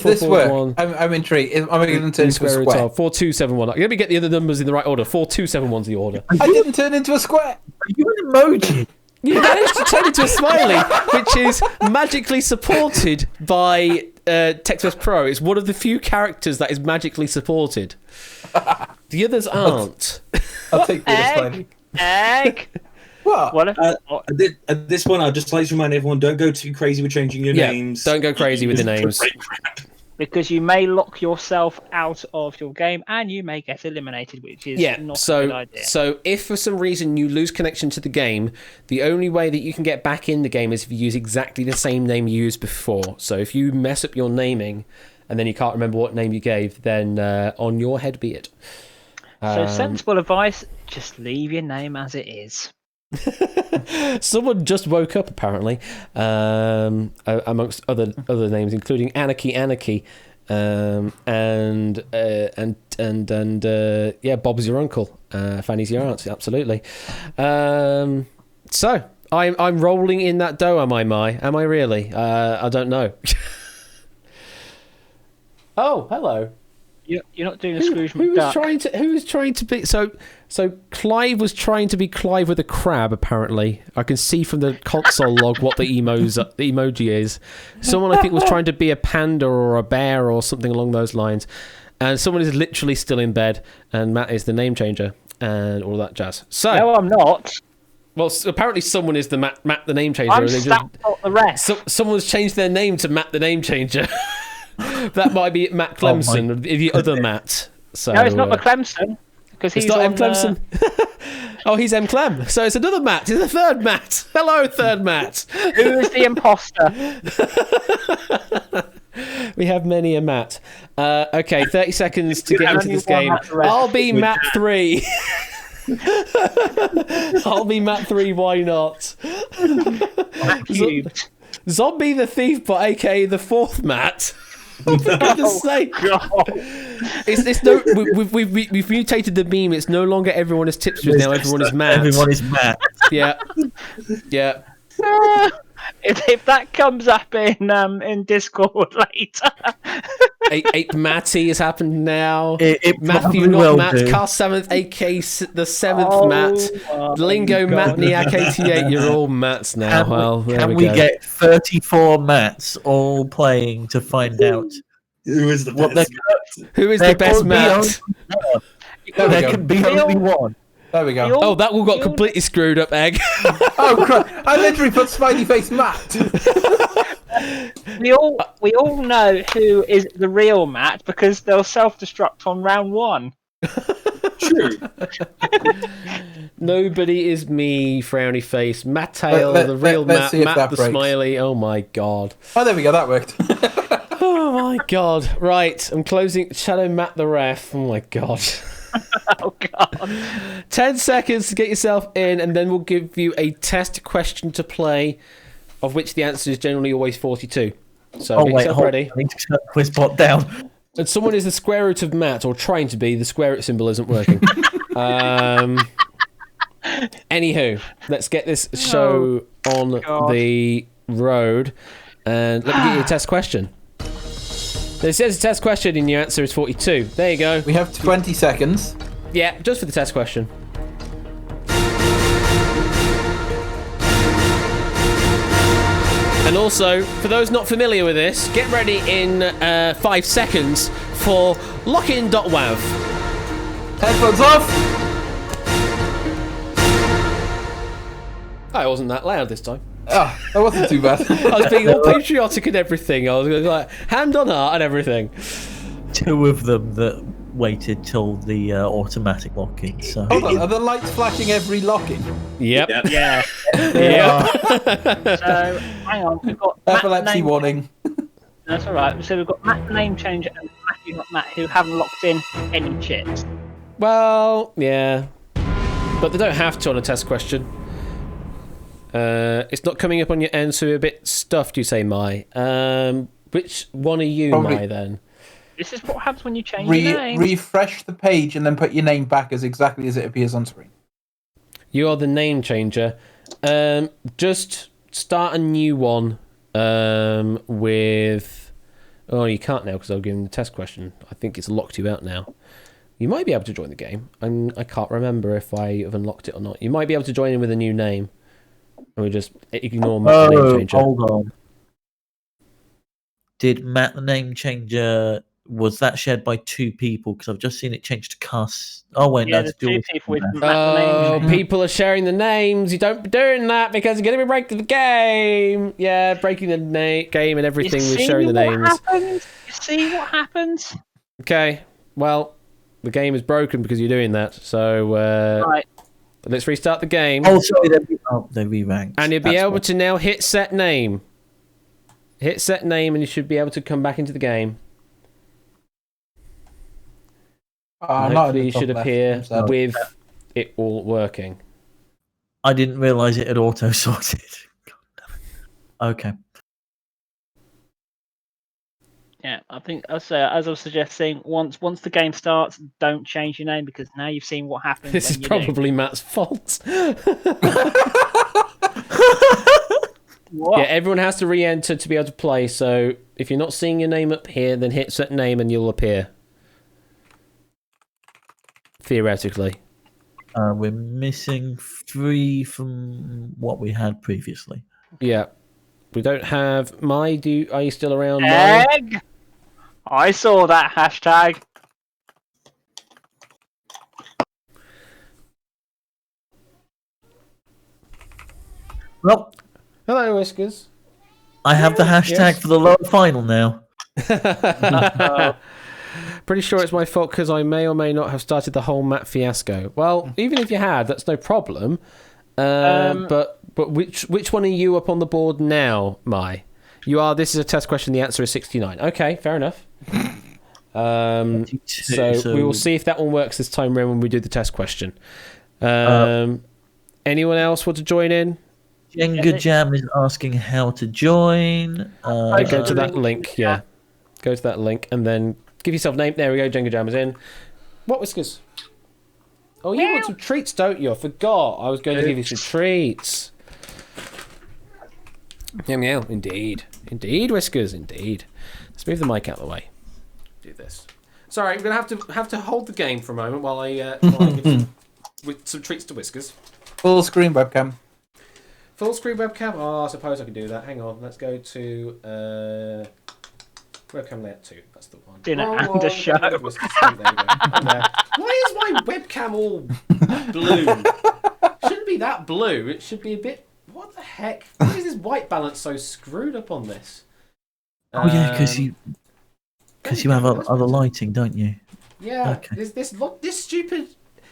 this work? I'm intrigued. Am I going to turn into a square?
4271. Let me get the other numbers in the right order. 4271's the order.
I didn't turn into a square.
Are you an emoji?
You managed to turn into a smiley, which is magically supported by TextBest Pro. It's one of the few characters that is magically supported. The others aren't.
I'll take the smiley.
Egg.
What?
At this point, I'd just like to remind everyone: don't go too crazy with changing your names.
Don't go crazy with the names.
Because you may lock yourself out of your game and you may get eliminated, which is not a good idea.
So if for some reason you lose connection to the game, the only way that you can get back in the game is if you use exactly the same name you used before. So if you mess up your naming and then you can't remember what name you gave, then on your head be it.
So sensible advice, just leave your name as it is.
Someone just woke up apparently, amongst other names, including Anarchy, and Bob's your uncle, Fanny's your aunt, absolutely. So I'm rolling in that dough, am I really? I don't know. Oh, hello.
You're not doing a Scrooge
who
McDuck.
Who was trying to be so Clive was trying to be Clive with a crab, apparently. I can see from the console log what the emoji is. Someone I think was trying to be a panda or a bear or something along those lines. And someone is literally still in bed, and Matt is the name changer and all that jazz. So
no, I'm not.
Well, apparently someone is the Matt the name changer.
I'm stacked up the rest.
Someone's changed their name to Matt the name changer. That might be Matt Clemson, the other Matt. So,
no, it's not McClemson. Because he's
not M. Clemson. Oh, he's M. Clem. So it's another Matt. It's the third Matt. Hello, third Matt.
Who is the imposter?
We have many a Matt. Okay, 30 seconds to get into this game. I'll be Matt 3. I'll be Matt 3, why not?
Matt Cubed.
Zombie the Thief, but aka the fourth Matt. For goodness sake. It's no. We've mutated the meme. It's no longer everyone is tipsters now. Everyone is Matt.
Everyone is Matt.
Yeah.
If that comes up in Discord later.
Eight Matty has happened now.
It
Matthew, not
will
Matt.
do.
Cast 7th, AK the 7th Matt. Lingo Matniak 88. You're all Matts now.
Can we get 34 Matts all playing to find out
Who is the best?
Who is the best Matt?
There can be only one.
There we go.
Oh, that one got completely screwed up, Egg.
Oh crap! I literally put smiley face Matt.
We all know who is the real Matt because they'll self-destruct on round 1.
True.
Nobody is me, frowny face. Matt Tail, the real Matt, Matt the
breaks.
smiley. Oh my god.
Oh, there we go. That worked.
Oh my god. Right, I'm closing Shadow Matt the ref. Oh my god.
Oh god.
10 seconds to get yourself in, and then we'll give you a test question to play, of which the answer is generally always 42. So get yourself ready.
I need to shut QuizBot down.
And someone is the square root of Matt, or trying to be. The square root symbol isn't working. Anywho, let's get this show on the road, and let me get you a test question. It says a test question and your answer is 42. There you go.
We have 20 seconds.
Yeah, just for the test question. And also, for those not familiar with this, get ready in 5 seconds for lockin.wav.
Headphones off.
I wasn't that loud this time.
Oh, that wasn't too bad.
I was being all patriotic and everything. I was like, hand on heart and everything.
2 of them that waited till the automatic lock-in. So.
Hold on, are the lights flashing every lock-in?
Yep.
Yeah.
Yeah.
So, hang on. We've got Matt
Epilepsy
name...
warning.
That's all right. So we've got Matt the name changer and Matthew Matt, who haven't locked in any chips.
Well, yeah. But they don't have to on a test question. It's not coming up on your end, so we're a bit stuffed, you say, Mai. Which one are you,
Probably-
Mai, then?
This is what happens when you change your name.
Refresh the page and then put your name back as exactly as it appears on screen.
You are the name changer. Just start a new one with... Oh, you can't now because I've given the test question. I think it's locked you out now. You might be able to join the game. I can't remember if I have unlocked it or not. You might be able to join in with a new name. And we just ignore Matt the name changer.
Hold on. Did Matt the name changer... Was that shared by 2 people? Because I've just seen it change to Cuss. Oh, wait,
Yeah,
that's
there's 2
Jules.
people with Matt the name
Oh,
changer.
people are sharing the names. You don't be doing that because you're going to be breaking the game. Yeah, breaking the game and everything with sharing the names.
Happens? You see what happens?
Okay, well, the game is broken because you're doing that. So
Right.
let's restart the game.
Oh, sorry, they re-ranked.
And you'll be
That's
able
why.
to now hit set name. Hit set name and you should be able to come back into the game.
Not
Hopefully
at
you
the top
should
left,
appear
I'm sad.
with it all working.
I didn't realise it had auto-sorted. Okay.
Yeah, I think as I was suggesting, once the game starts, don't change your name because now you've seen what happens.
This is
when you do.
probably Matt's fault.
What?
Yeah, everyone has to re-enter to be able to play. So if you're not seeing your name up here, then hit set name and you'll appear. Theoretically.
We're missing 3 from what we had previously.
Yeah. We don't have Mai. Are you still around, Mai?
Egg. I saw that hashtag.
Well,
Hello, Whiskers.
I have the hashtag
Yes.
for the lower final now.
Pretty sure it's my fault because I may or may not have started the whole Matt fiasco. Well, even if you had, that's no problem. But which one are you up on the board now, Mai? You are. This is a test question. The answer is 69. Okay, fair enough. So we will see if that one works this time around when we do the test question. Anyone else want to join in?
Jenga Jam is asking how to join.
Go to that link. Yeah, go to that link and then give yourself a name. There we go. Jenga Jam is in. What, Whiskers? Oh, you want some treats, don't you? I forgot. I was going to give you some treats. Meow meow. Indeed. Indeed, Whiskers. Indeed. Let's move the mic out of the way. Do this. Sorry, I'm going to have to hold the game for a moment while I give with some treats to Whiskers.
Full screen webcam.
Full screen webcam? Oh, I suppose I can do that. Hang on. Let's go to webcam layout 2. That's the one.
Dinner
Oh,
and
well,
a show.
there we go. I'm there. Why is my webcam all blue? It shouldn't be that blue. It should be a bit... What the heck? Why is this white balance so screwed up on this?
Oh yeah, because you have other lighting, don't you?
Yeah,
Okay.
this stupid...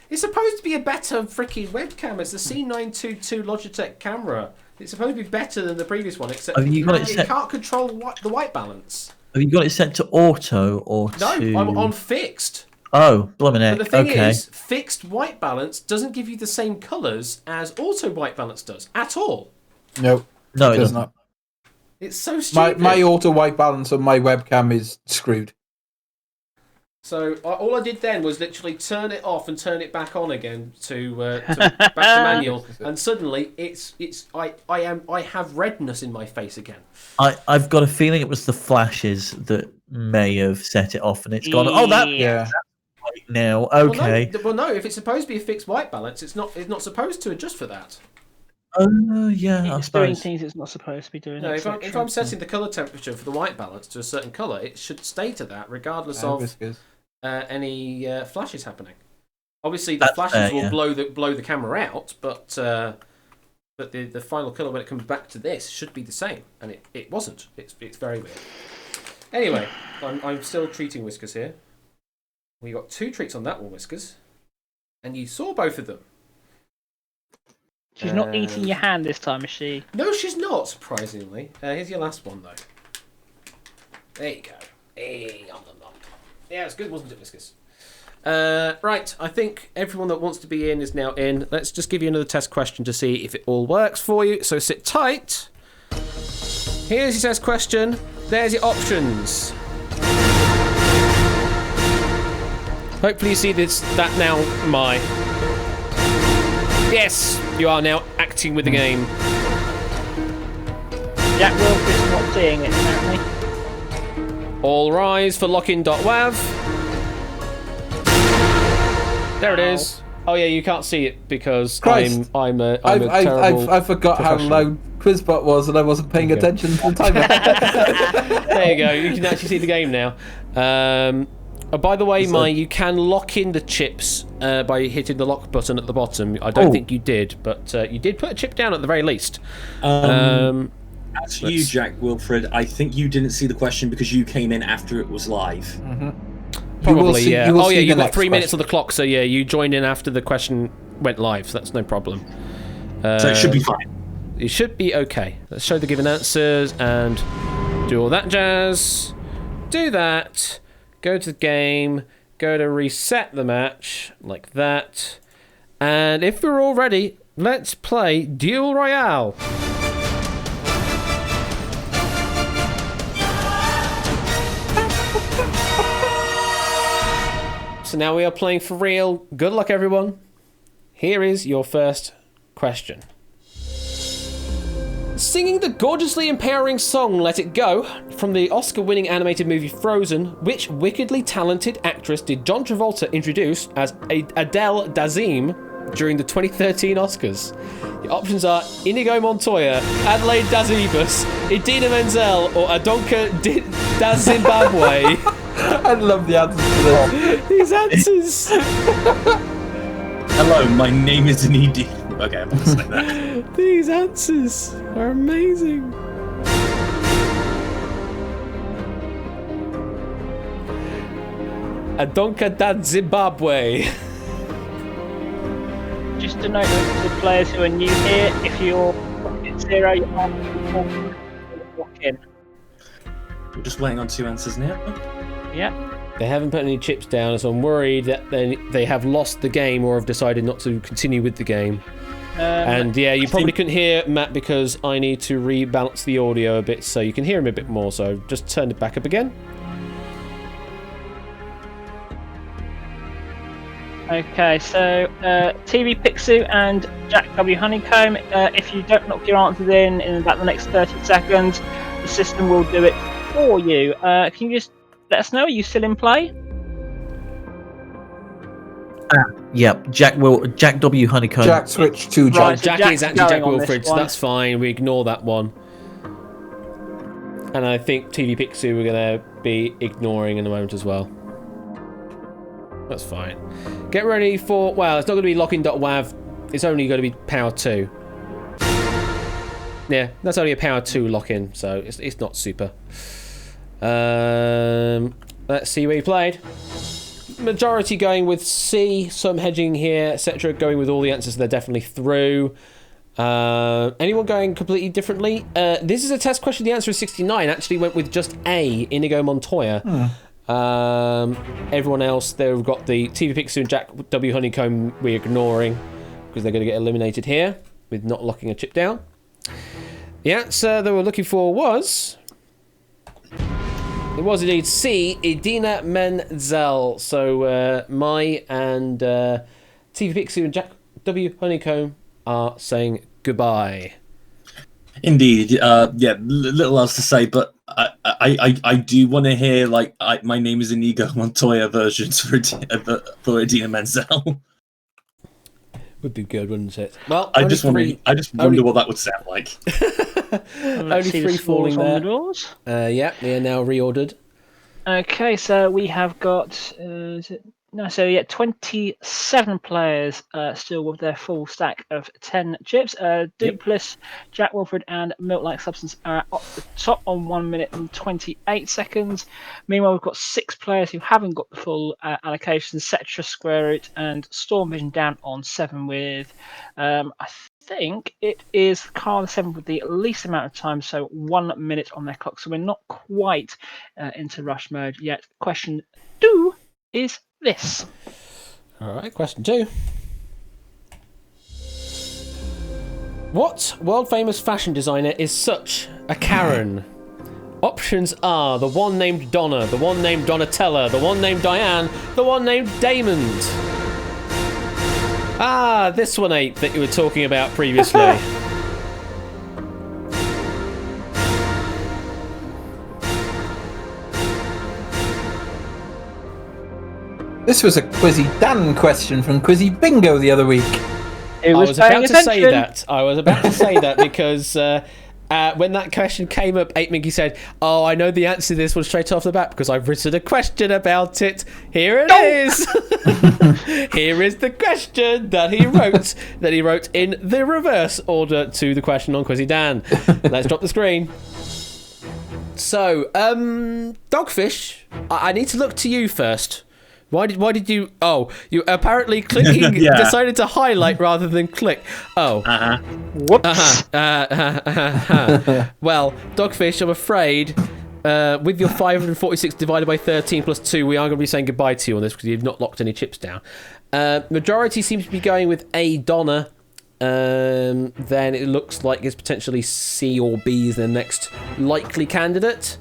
It's supposed to be a better freaking webcam. It's the C922 Logitech camera. It's supposed to be better than the previous one, except
Have you got it
it
set-
can't control the white balance.
Have you got it set to auto or
No,
to?
I'm on fixed.
Oh, blimmin'
But
heck.
the thing
Okay.
is, fixed white balance doesn't give you the same colours as auto white balance does at all.
No,
No,
it
it
does
doesn't.
not.
It's so stupid.
My auto white balance on my webcam is screwed.
So all I did then was literally turn it off and turn it back on again to back to manual, and suddenly I have redness in my face again.
I've got a feeling it was the flashes that may have set it off, and it's gone. Oh, that
Yeah.
now. Okay.
Well, no. If it's supposed to be a fixed white balance, it's not supposed to adjust for that.
Oh, yeah. I
It's doing
suppose.
things it's not supposed to be doing.
No, if
etc.
I'm setting the colour temperature for the white balance to a certain colour, it should stay to that regardless of
Whiskers.
any flashes happening. Obviously, the
That's
flashes
fair,
will
yeah.
blow the camera out, but the final colour when it comes back to this should be the same, and it wasn't. It's very weird. Anyway, I'm still treating Whiskers here. We got 2 treats on that one, Whiskers, and you saw both of them.
She's not eating your hand this time, is she?
No, she's not. Surprisingly, here's your last one though. There you go. Hey, nom, nom, nom. Yeah, it's good, wasn't it, Viscous? Right, I think everyone that wants to be in is now in. Let's just give you another test question to see if it all works for you. So sit tight. Here's your test question. There's your options. Hopefully you see that now, Mai. Yes, you are now acting with the game.
Jack Wilfred's not seeing it, apparently.
All rise for lockin.wav. There it is. Oh yeah, you can't see it because
Christ.
I'm a terrible.
I forgot how loud Quizbot was, and I wasn't paying attention to the timer.
There you go. You can actually see the game now. Oh, by the way, Mai, you can lock in the chips by hitting the lock button at the bottom. I don't think you did, but you did put a chip down at the very least.
As you, Jack Wilfred, I think you didn't see the question because you came in after it was live.
Mm-hmm.
Probably, yeah. Oh, yeah, you've got 3 minutes on the clock, so yeah, you joined in after the question went live, so that's no problem.
So it should be fine.
It should be okay. Let's show the given answers and do all that jazz. Do that. Go to the game. Go to reset the match, like that. And if we're all ready, let's play Duel Royale. So now we are playing for real. Good luck, everyone. Here is your first question. Singing the gorgeously empowering song Let It Go from the Oscar-winning animated movie Frozen, which wickedly talented actress did John Travolta introduce as Adele Dazeem during the 2013 Oscars? The options are Inigo Montoya, Adelaide Dazibus, Idina Menzel, or Adonka da Zimbabwe.
I love the answers to this.
These answers.
Hello, my name is Anidi. Okay, I'm not gonna say that.
These answers are amazing. Adonka da Zimbabwe.
Just to note to the players who are new here, if you're at 0, you can't walk in.
We're just waiting on 2 answers now.
Yeah.
They haven't put any chips down, so I'm worried that they have lost the game or have decided not to continue with the game. And yeah, you probably couldn't hear Matt because I need to rebalance the audio a bit so you can hear him a bit more, so just turn it back up again.
Okay, so TV Pixu and Jack W. Honeycomb, if you don't knock your answers in about the next 30 seconds, the system will do it for you. Can you just let us know, are you still in play?
Yep, Jack W. Honeycomb.
Jack switched to Jack.
Right, so
Jack is
Jack's
actually Jack
going on
Wilfred,
this
so
one.
that's fine. We ignore that one. And I think TV Pixu we're going to be ignoring in a moment as well. That's fine. Get ready for... Well, it's not going to be locking.wav. It's only going to be power 2. Yeah, that's only a power 2 lock-in, so it's not super. Let's see where you played. Majority going with C, some hedging here, etc. Going with all the answers, they're definitely through. Anyone going completely differently? This is a test question. The answer is 69. Actually went with just A, Inigo Montoya. Everyone else, they've got the TV Pixu and Jack W. Honeycomb we're ignoring because they're going to get eliminated here with not locking a chip down. The answer they were looking for was... It was indeed C, Idina Menzel. So Mai and TV Pixu and Jack W. Honeycomb are saying goodbye.
Indeed, yeah, little else to say, but I do want to hear my name is Inigo Montoya versions for Idina Menzel.
Would be good, wouldn't it? Well,
I just wonder what that would sound like.
Only 3 falling there. Yeah, they are now reordered.
Okay, so we have got is it No, so yeah, 27 players still with their full stack of 10 chips. Dupless, Jack Wilfred, and Milk Like Substance are at the top on 1 minute and 28 seconds. Meanwhile, we've got 6 players who haven't got the full allocation: Cetra, Square Root, and Storm Vision down on 7 with, I think it is Car the 7 with the least amount of time, so 1 minute on their clock. So we're not quite into rush mode yet. Question 2 is this.
All right, question 2. What world-famous fashion designer is such a Karen? Options are the one named Donna, the one named Donatella, the one named Diane, the one named Damond. Ah, this one, Ape, that you were talking about previously.
This was a Quizzy Dan question from Quizzy Bingo the other week.
I was
about to say that. I was about to say that because when that question came up, 8 Minky said, "Oh, I know the answer to this one straight off the bat because I've written a question about it. Here it is. Here is the question that he wrote. That he wrote in the reverse order to the question on Quizzy Dan. Let's drop the screen." So, Dogfish, I need to look to you first. Why did you? Oh, you apparently clicking decided to highlight rather than click. Oh.
Whoops.
Well, Dogfish, I'm afraid, with your 546 divided by 13 plus 2, we are going to be saying goodbye to you on this because you've not locked any chips down. Majority seems to be going with A, Donna. Then it looks like it's potentially C or B is the next likely candidate.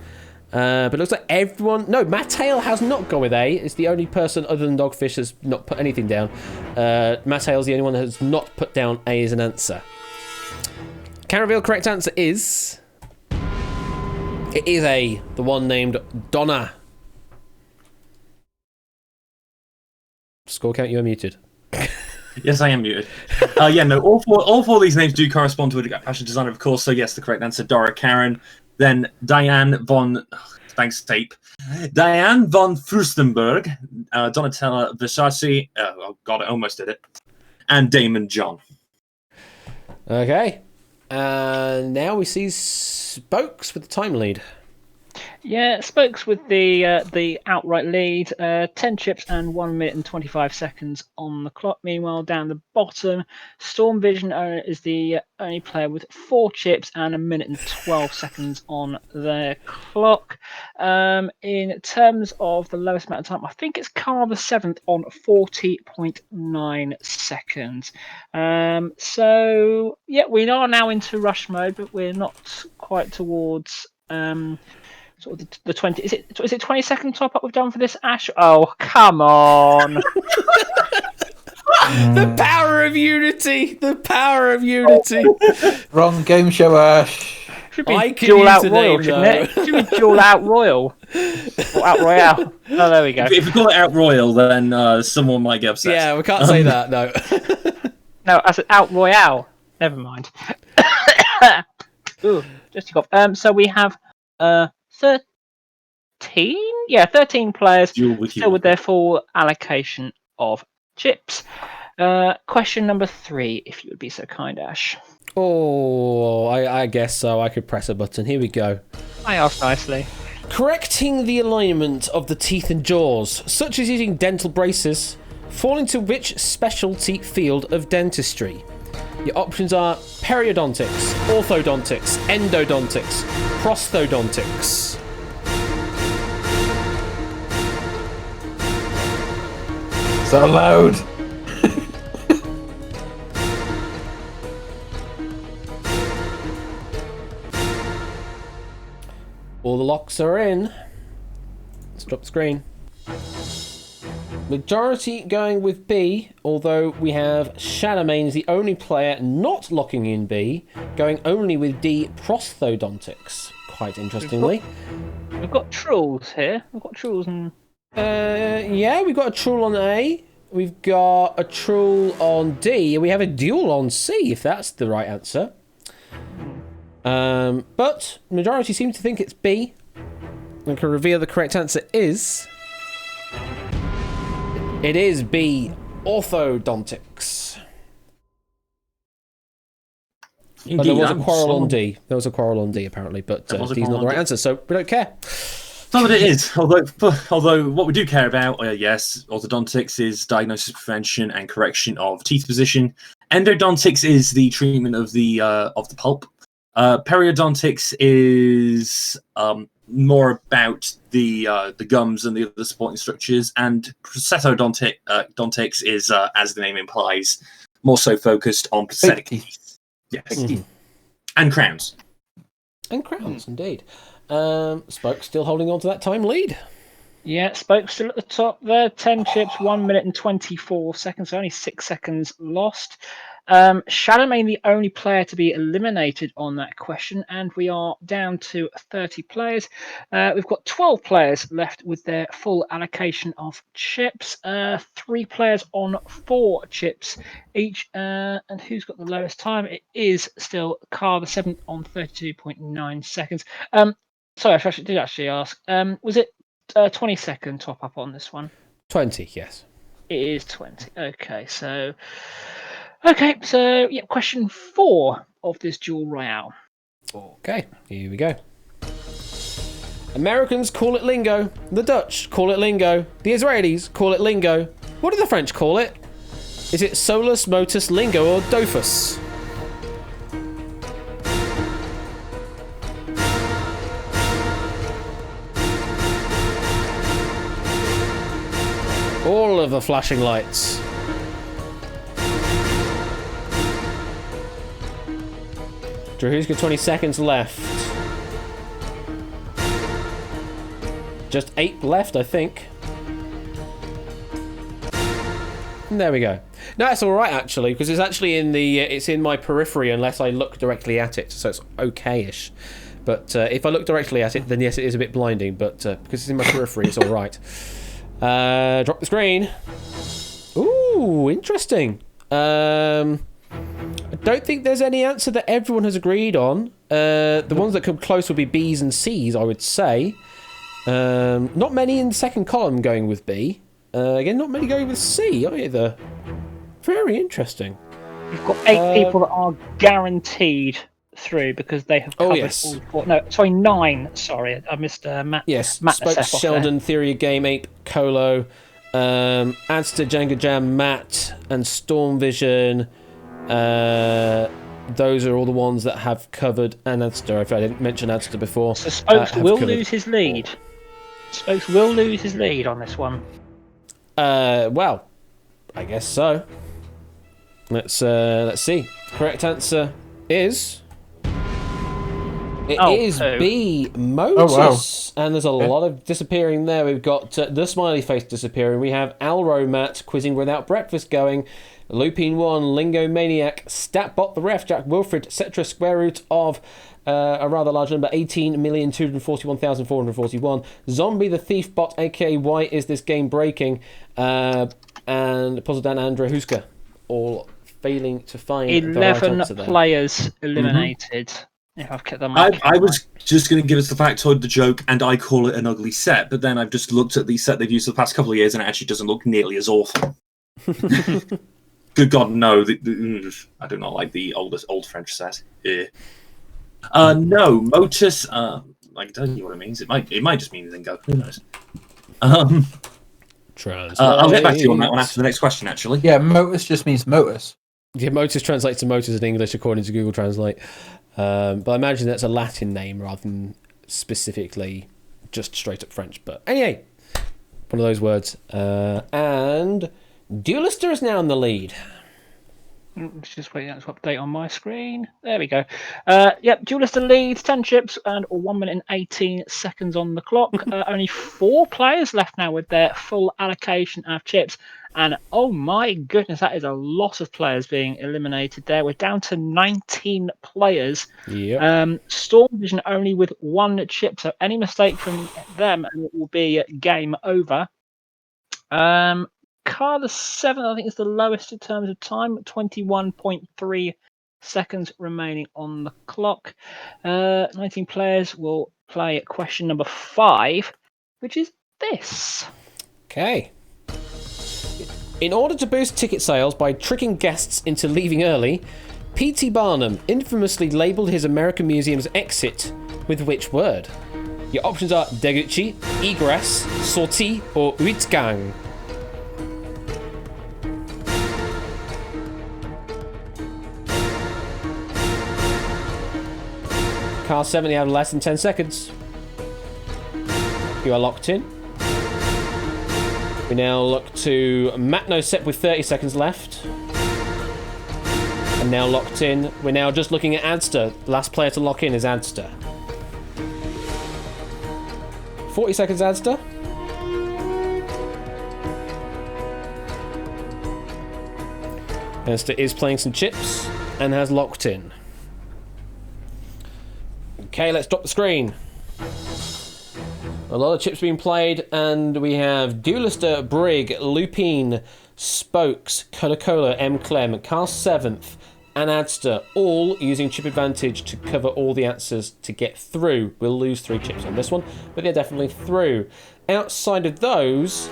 But it looks like everyone... No, Matt Hale has not gone with A. It's the only person other than Dogfish has not put anything down. Matt Hale's the only one that has not put down A as an answer. Can reveal correct answer is... It is A, the one named Donna. Score count, you are muted.
Yes, I am muted. All four of these names do correspond to a fashion designer, of course. So yes, the correct answer, Dora Karen. Then Diane von... thanks, tape. Diane von Furstenberg, Donatella Versace... oh, God, I almost did it. And Damon John.
Okay. And now we see Spokes with the time lead.
Yeah, Spokes with the outright lead, 10 chips and 1 minute and 25 seconds on the clock. Meanwhile, down the bottom, Storm Vision is the only player with 4 chips and 1 minute and 12 seconds on their clock. In terms of the lowest amount of time, I think it's Carl the 7th on 40.9 seconds. So, yeah, we are now into rush mode, but we're not quite towards... sort of the 20 is it 20-second top up we've done for this, Ash? Oh, come on.
The power of unity. The power of unity.
Wrong game show, Ash.
Should be Duel Out Royal, shouldn't it? Should be Duel Out Royal. Or Out Royale. Oh, there we go.
If we call it Out Royal, then someone might get upset.
Yeah, we can't say that, no.
No, I said Out Royale. Never mind. Ooh, just took off. So we have 13? Yeah, 13 players still with their full allocation of chips. Question number 3, if you would be so kind, Ash.
Oh, I guess so. I could press a button. Here we go.
I asked nicely.
Correcting the alignment of the teeth and jaws, such as using dental braces, fall into which specialty field of dentistry? Your options are periodontics, orthodontics, endodontics, prosthodontics.
So loud.
All the locks are in. Let's drop the screen. Majority going with B, although we have Shadowmane is the only player not locking in B, going only with D, prosthodontics. Quite interestingly.
We've got trolls here. We've got trolls and...
yeah, we've got a troll on A. We've got a troll on D. And we have a duel on C, if that's the right answer. But majority seem to think it's B. I can reveal the correct answer is... It is B, orthodontics.
Indeed,
But there was a
I'm
quarrel on
so-
D. There was a quarrel on D, apparently, but
There was a
D's not
quarrel
the
on
right
D.
answer, so we don't care.
So that it is. Although what we do care about, yes, orthodontics is diagnosis, prevention, and correction of teeth position. Endodontics is the treatment of the pulp. Periodontics is more about the gums and the other supporting structures, and prosthetics is, as the name implies, more so focused on prosthetic
Fake
teeth. Yes,
Mhm.
and crowns.
And crowns, indeed. Spoke still holding on to that time lead.
Yeah, Spoke still at the top there. 10 chips, 1 minute and 24 seconds. Only 6 seconds lost. Shadowmane, the only player to be eliminated on that question, and we are down to 30 players. We've got 12 players left with their full allocation of chips. 3 players on 4 chips each. And who's got the lowest time? It is still Carr, the 7th on 32.9 seconds. Sorry, I did actually ask. Was it 20-second top up on this one?
20, yes.
It is 20. Okay, so yeah, question 4 of this duel royale.
Okay, here we go. Americans call it lingo. The Dutch call it lingo. The Israelis call it lingo. What do the French call it? Is it solus, motus, lingo, or dofus? All of the flashing lights. Drew, 20 seconds left. Just 8 left, I think. And there we go. No, it's all right actually, because it's actually in the it's in my periphery unless I look directly at it, so it's okay-ish. But if I look directly at it, then yes, it is a bit blinding. But because it's in my periphery, it's all right. Drop the screen. Ooh, interesting. I don't think there's any answer that everyone has agreed on. The ones that come close would be B's and C's, I would say. Not many in the second column going with B. Again, not many going with C either. Very interesting.
We've got 8 people that are guaranteed through because they have covered all 4. No, sorry, 9. Sorry, I missed Matt.
Yes,
Matt
Spoke,
Nassef off
Sheldon, Theory of Game Ape, Colo, Adster, Jenga Jam, Matt, and Storm Vision. Those are all the ones that have covered, and Adster, if I didn't mention Adster before.
So Spokes will
covered.
lose his lead. Spokes will lose his lead on this one.
Well, I guess so. Let's see. Correct answer is. It is B, Motus. And there's a lot of disappearing there. We've got the smiley face disappearing. We have Alro Matt quizzing without breakfast going. Lupine 1, Lingo Maniac, Statbot the Ref, Jack Wilfred, etc. Square root of a rather large number, 18,241,441. Zombie the Thief Bot, aka Why Is This Game Breaking? And Puzzle Dan Andra Huska, all failing to find
11
the right
players eliminated. If I've kept them.
I was just going to give us the factoid, the joke, and I call it an ugly set, but then I've just looked at the set they've used for the past couple of years, and it actually doesn't look nearly as awful. Good God, no! I do not like the old French set. No, Motus. I don't know what it means. It might just mean lingo. Who knows? I'll get back to you on that one after the next question. Actually,
Yeah, Motus just means Motus.
Yeah, Motus translates to motors in English according to Google Translate. But I imagine that's a Latin name rather than specifically just straight up French. But anyway, one of those words. And Duelister is now in the lead.
Just waiting to update on my screen. There we go. Yep, Duelister leads 10 chips and 1 minute and 18 seconds on the clock. Only 4 players left now with their full allocation of chips. And oh my goodness, that is a lot of players being eliminated there. We're down to 19 players.
Yep.
Storm Vision only with 1 chip, so any mistake from them and it will be game over. Car the 7th, I think, is the lowest in terms of time, 21.3 seconds remaining on the clock. 19 players will play question number 5, which is this.
Okay. In order to boost ticket sales by tricking guests into leaving early, P.T. Barnum infamously labelled his American Museum's exit with which word? Your options are deguchi, egress, sortie, or uitgang. Car 7, you have less than 10 seconds. You are locked in. We now look to Matt Nosep with 30 seconds left. And now locked in. We're now just looking at Adster. Last player to lock in is Adster. 40 seconds, Adster. Adster is playing some chips and has locked in. Okay, let's drop the screen. A lot of chips being played, and we have Duelister, Brig, Lupine, Spokes, Coca-Cola, M. Clem, Carl Seventh, and Adster, all using chip advantage to cover all the answers to get through. We'll lose 3 chips on this one, but they're definitely through. Outside of those,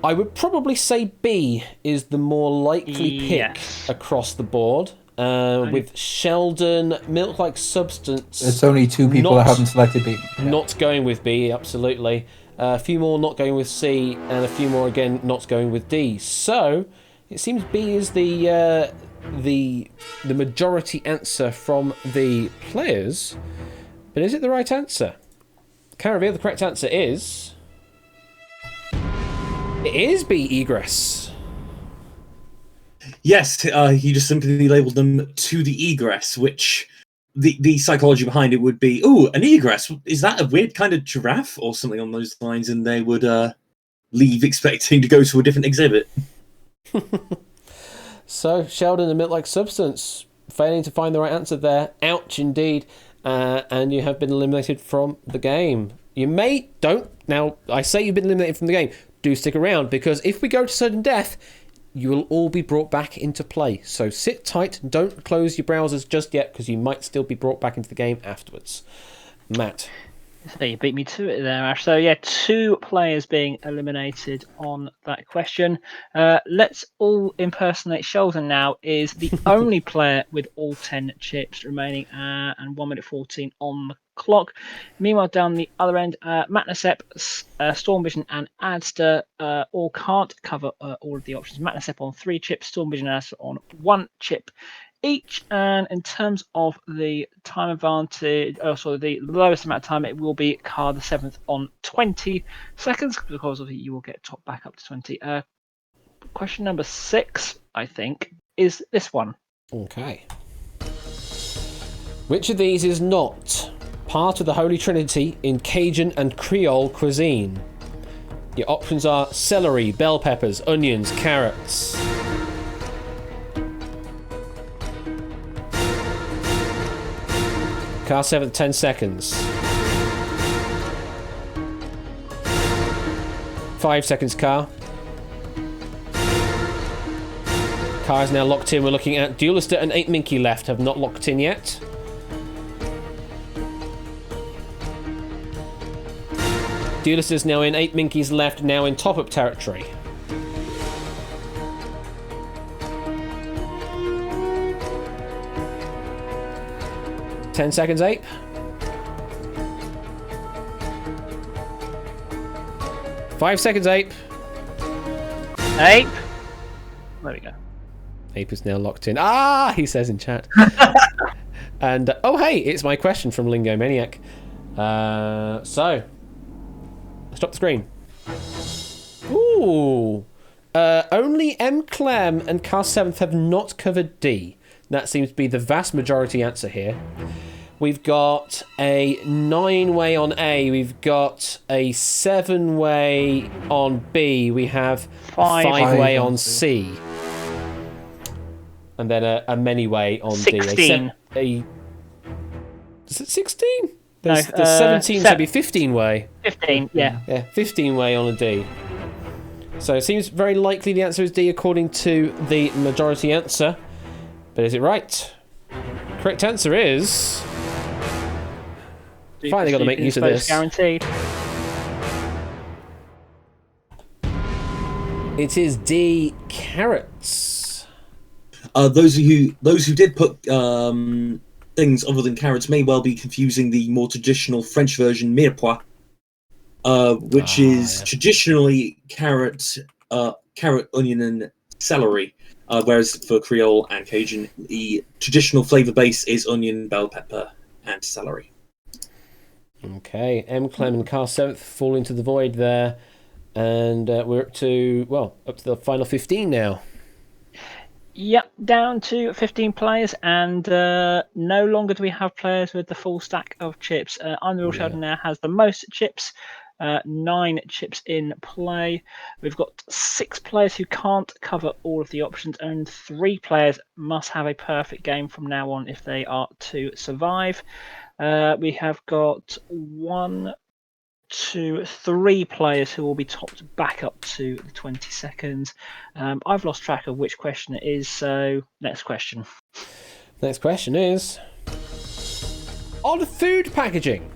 I would probably say B is the more likely pick across the board. With Sheldon, Milk-like Substance.
It's only 2 people that haven't selected B.
Not going with B, absolutely. A few more not going with C, and a few more again not going with D. So it seems B is the majority answer from the players. But is it the right answer? Can I reveal the correct answer is... It is B, egress.
Yes, he just simply labelled them to the egress, which the psychology behind it would be, oh, an egress, is that a weird kind of giraffe or something on those lines? And they would leave expecting to go to a different exhibit.
So, Sheldon and Milk-like Substance, failing to find the right answer there. Ouch, indeed. And you have been eliminated from the game. Now, I say you've been eliminated from the game. Do stick around, because if we go to sudden death, you will all be brought back into play. So sit tight, don't close your browsers just yet, because you might still be brought back into the game afterwards. Matt.
So you beat me to it there, Ash. So yeah, 2 players being eliminated on that question. Let's all impersonate Sheldon now. Is the only player with all 10 chips remaining, and 1 minute 14 on the clock. Meanwhile, down the other end, Matt Nasep, Stormvision, and Adster all can't cover all of the options. Matt Nasep on 3 chips, Stormvision and Adster on 1 chip each. And in terms of the time advantage, the lowest amount of time, it will be Car the 7th on 20 seconds, because of you will get top back up to 20. Question number 6, I think, is this one.
Okay. Which of these is not part of the Holy Trinity in Cajun and Creole cuisine? Your options are celery, bell peppers, onions, carrots. Car 7, 10 seconds. 5 seconds, Car. Car is now locked in. We're looking at Duelister and 8 Minky left. Have not locked in yet. Duelister's now in. 8 Minkies left, now in top-up territory. Ten seconds, Ape. 5 seconds, Ape.
Ape. There we go.
Ape is now locked in. He says in chat. And, oh, hey, it's my question from Lingo Maniac. So, stop the screen. Ooh. Only M. Clem and Car 7th have not covered D. That seems to be the vast majority answer here. We've got a 9-way on A. We've got a 7-way on B. We have 5-way on C. And then a many-way on
16.
D. Is it 16? There's 17, so it'd be 15-way.
15, yeah.
Yeah, 15-way on a D. So it seems very likely the answer is D according to the majority answer. But is it right? Correct answer is... Finally got to make use of this.
Guaranteed.
It is D, carrots.
Those who did put things other than carrots may well be confusing the more traditional French version mirepoix, which is traditionally carrot, onion, and celery. Whereas for Creole and Cajun, the traditional flavour base is onion, bell pepper, and celery.
Okay, M, Clem, and Car 7th fall into the void there. And we're up to the final 15 now.
Yep, down to 15 players, and no longer do we have players with the full stack of chips. Unreal Sheldon now has the most chips, 9 chips in play. We've got 6 players who can't cover all of the options, and 3 players must have a perfect game from now on if they are to survive. We have got 1, 2, 3 players who will be topped back up to the 20 seconds. I've lost track of which question it is, so next question.
Next question is... On food packaging,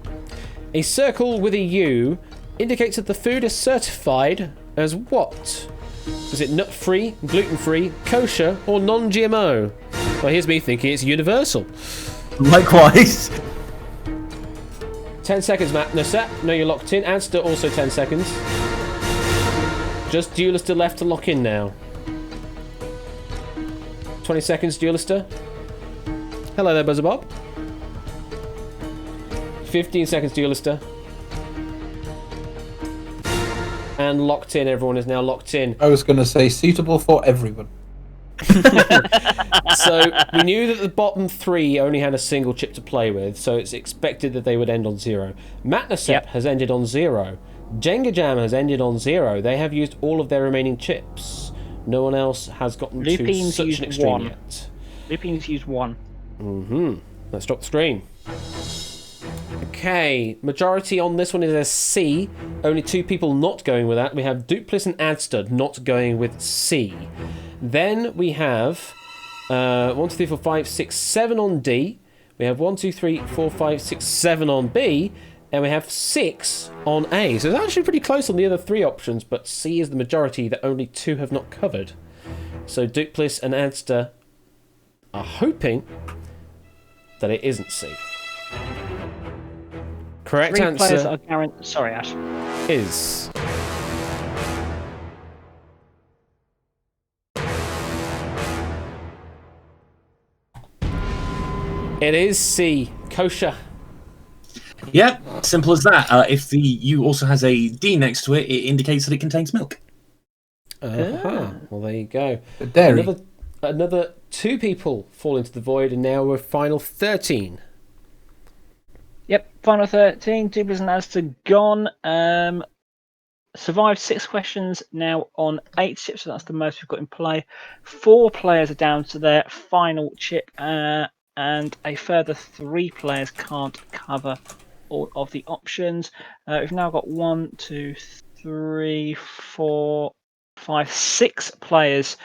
a circle with a U indicates that the food is certified as what? Is it nut-free, gluten-free, kosher, or non-GMO? Well, here's me thinking it's universal.
Likewise.
10 seconds, Matt. No, set. No, you're locked in. Adster, also 10 seconds. Just Duelister left to lock in now. 20 seconds, Duelister. Hello there, Buzzer Bob. 15 seconds, Duelister. And locked in. Everyone is now locked in.
I was going to say suitable for everyone.
So we knew that the bottom 3 only had a single chip to play with, so it's expected that they would end on 0. Matnasep has ended on 0. Jenga Jam has ended on 0. They have used all of their remaining chips. No one else has gotten to such an extreme yet.
Lupin's used 1.
Let's drop the screen. Okay, majority on this one is a C. Only 2 people not going with that. We have Duplis and Adster not going with C. Then we have 1, 2, 3, 4, 5, 6, 7 on D. We have 1, 2, 3, 4, 5, 6, 7 on B. And we have 6 on A. So it's actually pretty close on the other 3 options, but C is the majority that only 2 have not covered. So Duplis and Adster are hoping that it isn't C. Correct
3
answer
players are guaranteed. Sorry, Ash.
is... It is C, kosher.
Yep, simple as that. If the U also has a D next to it, it indicates that it contains milk.
Well, there you go.
The dairy.
Another 2 people fall into the void, and now we're final 13.
Yep, final 13. Duplis and Adster gone. Survived 6 questions, now on 8 chips, so that's the most we've got in play. 4 players are down to their final chip, and a further 3 players can't cover all of the options. We've now got 1, 2, 3, 4, 5, 6 players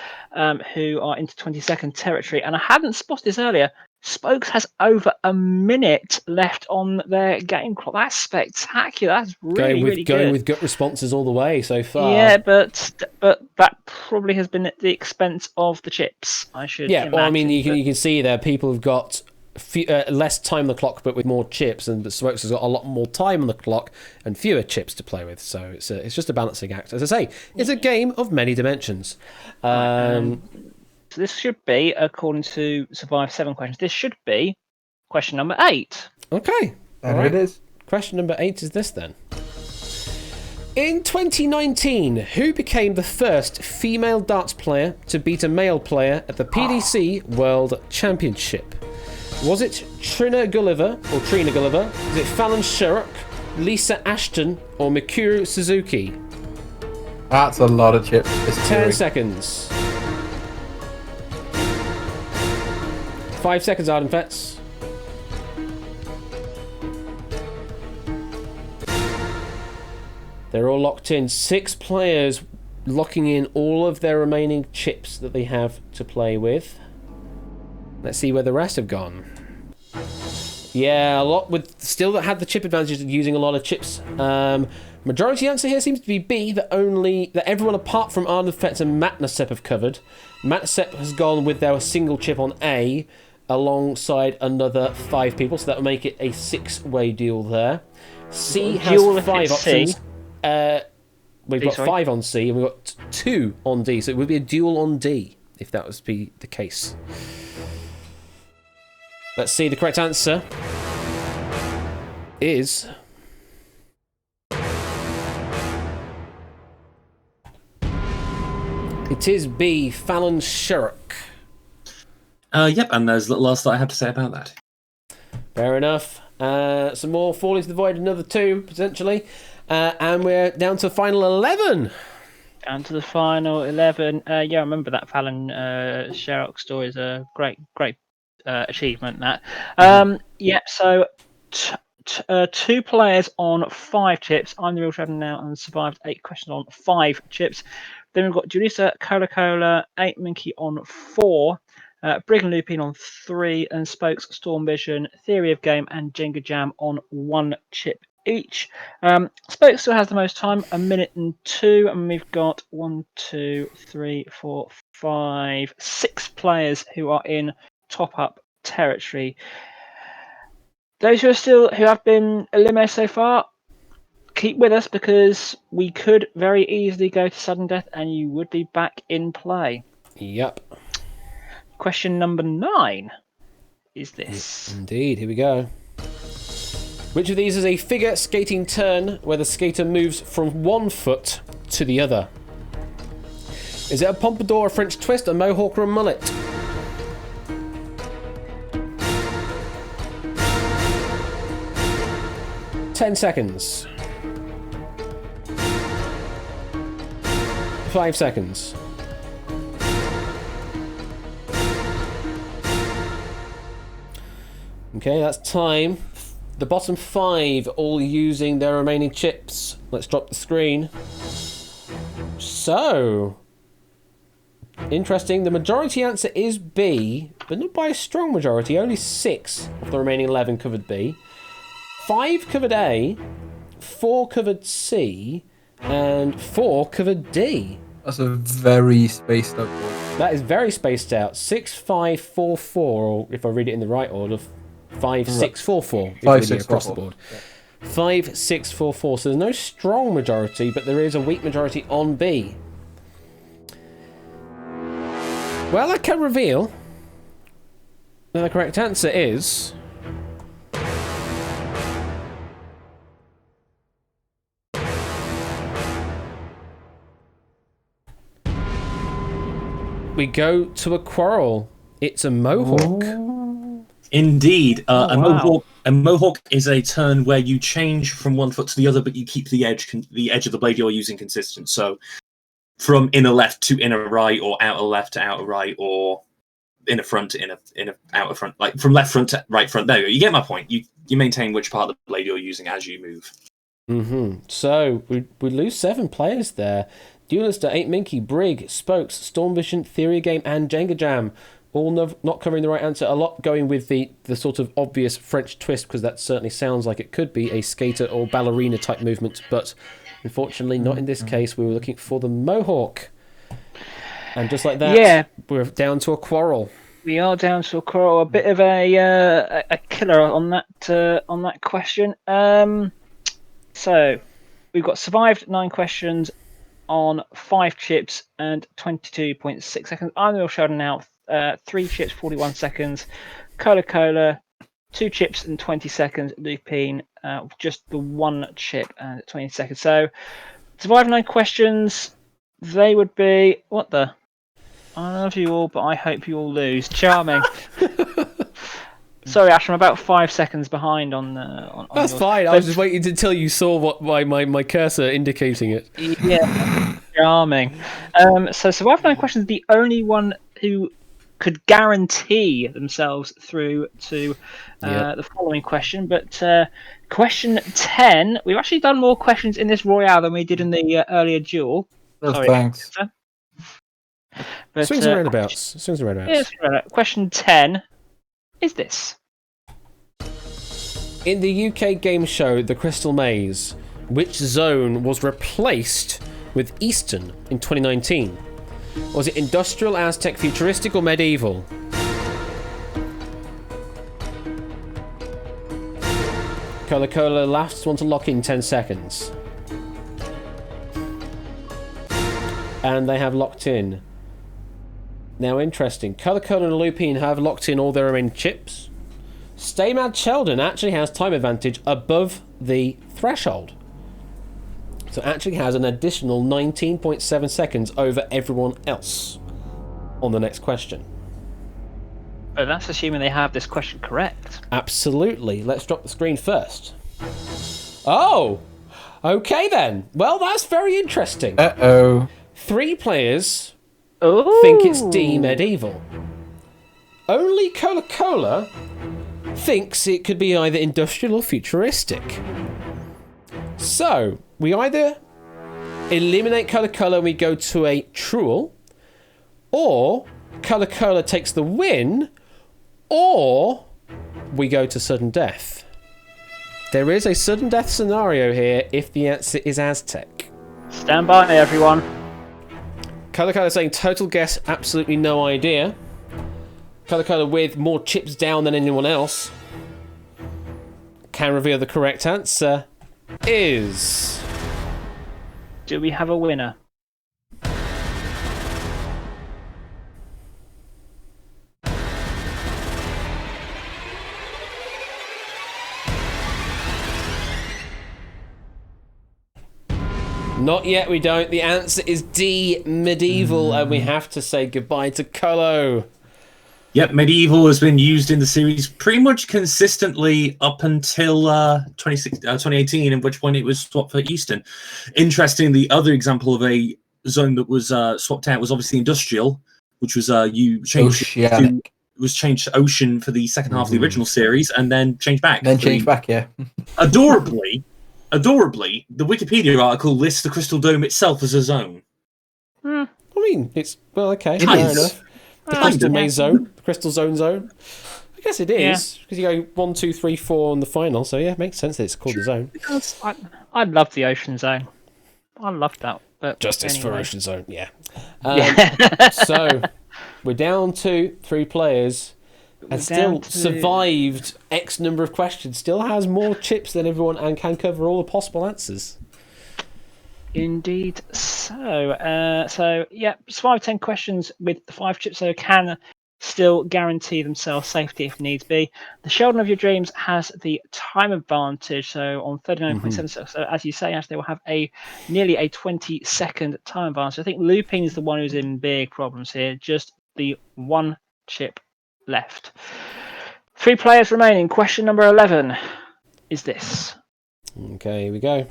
who are into 20-second territory, and I hadn't spotted this earlier. Spokes has over a minute left on their game clock. That's spectacular. That's really good.
Going with gut responses all the way so far.
Yeah, but that probably has been at the expense of the chips, I should imagine.
Well, I mean, you can see there people have got less time on the clock, but with more chips, and Smokes has got a lot more time on the clock and fewer chips to play with. So it's just a balancing act. As I say, it's a game of many dimensions.
So this should be, according to Survive 7 questions, this should be question number 8.
Okay.
There it is.
Question number 8 is this then. In 2019, who became the first female darts player to beat a male player at the PDC World Championship? Was it Trina Gulliver? Is it Fallon Sherrock, Lisa Ashton, or Mikuru Suzuki?
That's a lot of chips.
10 seconds. 5 seconds, Arden Fetz. They're all locked in. 6 players locking in all of their remaining chips that they have to play with. Let's see where the rest have gone. Yeah, a lot with still that had the chip advantage of using a lot of chips. Majority answer here seems to be B, that everyone apart from Arnold Fetz and Matnasep have covered. Matnasep has gone with their single chip on A, alongside another 5 people, so that will make it a 6-way deal there. C has
Duel if
5
it's
options.
C.
We've
D,
got
sorry.
5 on C, and we've got 2 on D, so it would be a duel on D, if that was be the case. Let's see, the correct answer is... It is B, Fallon Sherrock.
Yep, and there's little else that I have to say about that.
Fair enough. Some more Fall into the Void, another 2, potentially. And we're down to final 11.
Down to the final 11. Yeah, I remember that Fallon Sherrock story is a great achievement, that. Yeah, so 2 players on 5 chips. I'm the real shadow now and survived 8 questions on 5 chips. Then we've got Julissa, Cola, 8 Minky on 4. Brig and Lupine on 3, and Spokes, Storm Vision, Theory of Game, and Jenga Jam on 1 chip each. Spokes still has the most time, 1 minute and 2, and we've got 1, 2, 3, 4, 5, 6 players who are in top-up territory. Those who have been eliminated so far, keep with us because we could very easily go to sudden death, and you would be back in play.
Yep.
Question number 9 is this.
Indeed, here we go. Which of these is a figure skating turn where the skater moves from one foot to the other? Is it a pompadour, a French twist, a mohawk, or a mullet? Ten seconds. 5 seconds. Okay, that's time. The bottom 5 all using their remaining chips. Let's drop the screen. So, interesting. The majority answer is B, but not by a strong majority. Only 6 of the remaining 11 covered B. 5 covered A, 4 covered C, and 4 covered D.
That's a very spaced out board.
That is very spaced out. 6, 5, 4, 4, or if I read it in the right order, 5, 6, 4, 4.
5, 6,
across
4,
the board.
4.
5, 6, 4, 4. So there's no strong majority, but there is a weak majority on B. Well, I can reveal that the correct answer is... we go to a quarrel. It's a mohawk.
Indeed.
Wow.
A mohawk is a turn where you change from one foot to the other, but you keep the edge of the blade you're using consistent. So from inner left to inner right, or outer left to outer right, or inner front to inner outer front, like from left front to right front. There you go. You get my point. You maintain which part of the blade you're using as you move.
Mm-hmm. So we lose 7 players there. Duelista, 8 Minky, Brig, Spokes, Storm Vision, Theory Game, and Jenga Jam. All not covering the right answer. A lot going with the sort of obvious French twist, because that certainly sounds like it could be a skater or ballerina type movement, but unfortunately not in this case. We were looking for the mohawk. And just like that,
Yeah.
we're down to a quarrel.
We are down to a quarrel. A bit of a killer on that question. So we've got survived 9 questions on 5 chips and 22.6 seconds. I'm the real Sheldon now. 3 chips, 41 seconds. Cola, 2 chips and 20 seconds. Lupine, just the 1 chip and 20 seconds. So, survive 9 questions. They would be what the? I love you all, but I hope you all lose. Charming. Sorry, Ash, I'm about 5 seconds behind on.
That's
yours.
fine. I was just waiting until you saw what my cursor indicating it.
Yeah, charming. So survive 9 questions. The only one who could guarantee themselves through to the following question. But question 10, we've actually done more questions in this Royale than we did in the earlier duel.
Oh,
Sorry,
thanks.
but,
Swings and roundabouts. Swings and roundabouts.
yes, question 10 is this.
In the UK game show The Crystal Maze, Which zone was replaced with Eastern in 2019? Was it industrial, Aztec, futuristic, or medieval? Cola, last one to lock in 10 seconds. And they have locked in. Now, interesting. Cola and Lupine have locked in all their remaining chips. Stay Mad Sheldon actually has time advantage above the threshold. So actually has an additional 19.7 seconds over everyone else on the next question.
But that's assuming they have this question correct.
Absolutely. Let's drop the screen first. Oh! Okay then. Well, that's very interesting.
Uh-oh.
3 players
Oh.
think it's D medieval. Only Cola thinks it could be either industrial or futuristic. So, we either eliminate Cola and we go to a truel, or Cola takes the win, or we go to sudden death. There is a sudden death scenario here if the answer is Aztec.
Stand by, everyone.
Cola saying total guess, absolutely no idea. Cola with more chips down than anyone else can reveal the correct answer is...
Do we have a winner?
Not yet, we don't. The answer is D, medieval, and we have to say goodbye to Colo.
Yep, medieval has been used in the series pretty much consistently up until 2018, at which point it was swapped for Eastern. Interesting, the other example of a zone that was swapped out was obviously industrial, which was changed to ocean for the second half of the original series, and then changed back.
Yeah.
Adorably, the Wikipedia article lists the Crystal Dome itself as a zone.
I mean, it's... Well, okay,
It
fair
is.
enough. The Crystal Maze Zone. The Crystal Zone. I guess it is, because you go 1, 2, 3, 4 in the final, so yeah, it makes sense that it's called the zone.
Because I love the Ocean Zone. I love that. But
Justice for
anyway.
Ocean Zone, yeah.
Yeah.
So, we're down to 3 players, and still survived X number of questions. Still has more chips than everyone and can cover all the possible answers.
Indeed. So yeah, survive 10 questions with the 5 chips, so can still guarantee themselves safety if needs be. The Sheldon of your dreams has the time advantage, so on 39.7 seconds. So as you say, Ash, they will have nearly a 20-second time advantage. I think Lupin is the one who's in big problems here. Just the 1 chip left. 3 players remaining. Question number 11 is this.
Okay, here we go.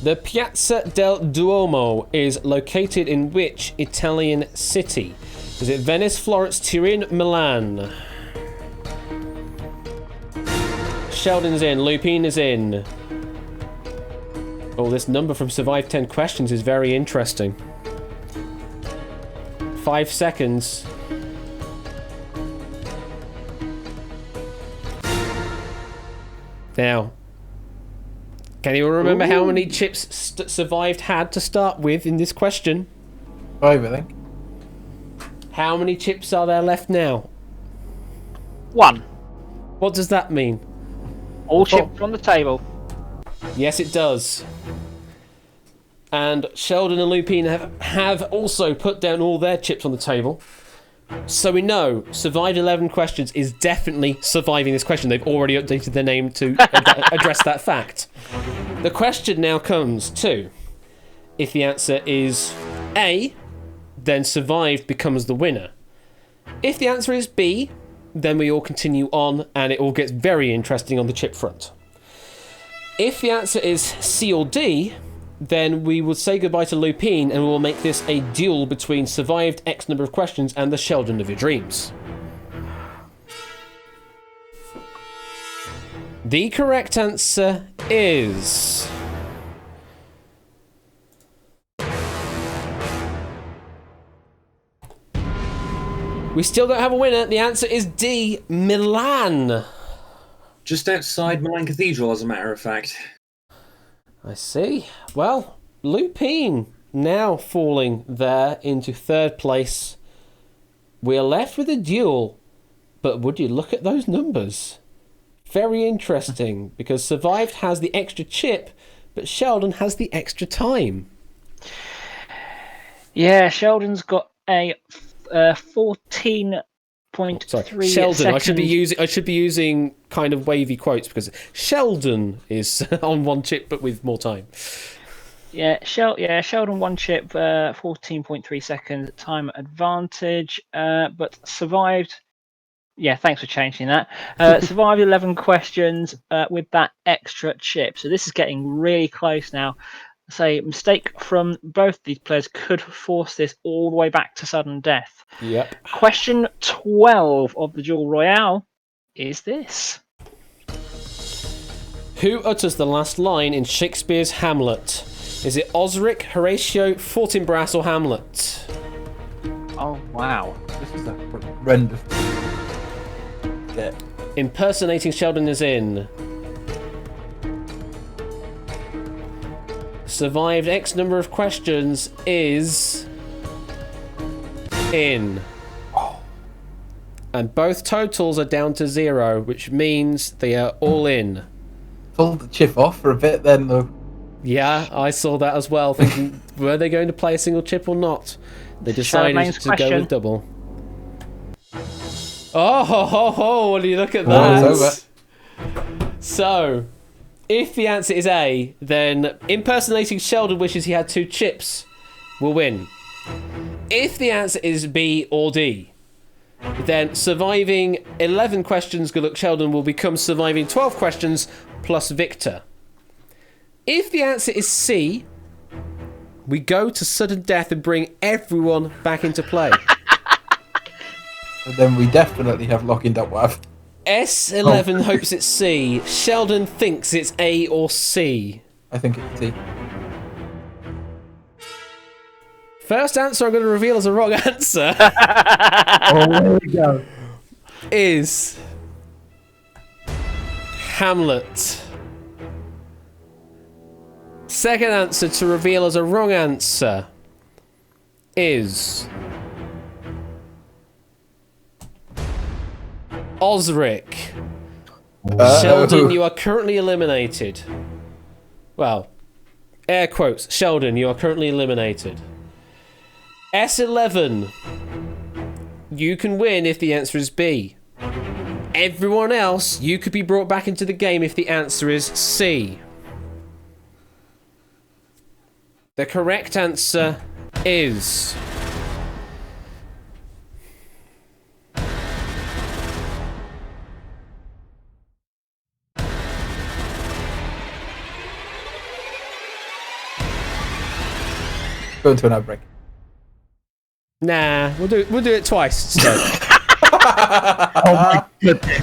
The Piazza del Duomo is located in which Italian city? Is it Venice, Florence, Turin, Milan? Sheldon's in, Lupine is in. Oh, this number from Survive 10 Questions is very interesting. 5 seconds. Now, can you remember how many chips Survived had to start with in this question?
5, I think.
How many chips are there left now?
1.
What does that mean?
All chips on the table.
Yes, it does. And Sheldon and Lupine have also put down all their chips on the table. So we know Survived 11 Questions is definitely surviving this question. They've already updated their name to address that fact. The question now comes to, if the answer is A, then Survived becomes the winner. If the answer is B, then we all continue on and it all gets very interesting on the chip front. If the answer is C or D, then we will say goodbye to Lupine and we'll make this a duel between Survived X number of questions and the Sheldon of your dreams. The correct answer is... We still don't have a winner. The answer is D, Milan.
Just outside Milan Cathedral, as a matter of fact.
I see. Well, Lupine now falling there into third place. We're left with a duel, but would you look at those numbers? Very interesting, because Survived has the extra chip, but Sheldon has the extra time.
Yeah, Sheldon's got a 14.3
Sheldon.
seconds.
I should be using kind of wavy quotes because Sheldon is on one chip but with more time.
Sheldon one chip, 14.3 seconds time advantage, but Survived. Yeah, thanks for changing that. Survived 11 questions with that extra chip. So this is getting really close now. Say mistake from both these players could force this all the way back to sudden death.
Yep.
Question 12 of the Duel Royale is this.
Who utters the last line in Shakespeare's Hamlet? Is it Osric, Horatio, Fortinbras, or Hamlet?
Oh, wow.
This is a horrendous. Yeah.
Impersonating Sheldon is in. Survived X number of questions is in. And both totals are down to 0, which means they are all in.
Pulled the chip off for a bit then, though.
Yeah, I saw that as well, thinking, were they going to play a single chip or not? They decided to go with double. Oh, ho, ho, ho, what do you look at that?
It's
over. So, if the answer is A, then impersonating Sheldon wishes he had 2 chips will win. If the answer is B or D, then surviving 11 questions, good luck Sheldon, will become surviving 12 questions plus Victor. If the answer is C, we go to sudden death and bring everyone back into play.
But then we definitely have lock-in Dotwav.
S11 hopes it's C. Sheldon thinks it's A or C.
I think it's C.
First answer I'm going to reveal as a wrong answer
Oh, there we go.
is Hamlet. Second answer to reveal as a wrong answer is Osric. Sheldon, you are currently eliminated. Well, air quotes, Sheldon, you are currently eliminated. S11, you can win if the answer is B. Everyone else, you could be brought back into the game if the answer is C. The correct answer is...
Go into an outbreak.
Nah, we'll do it twice instead.
Oh my goodness.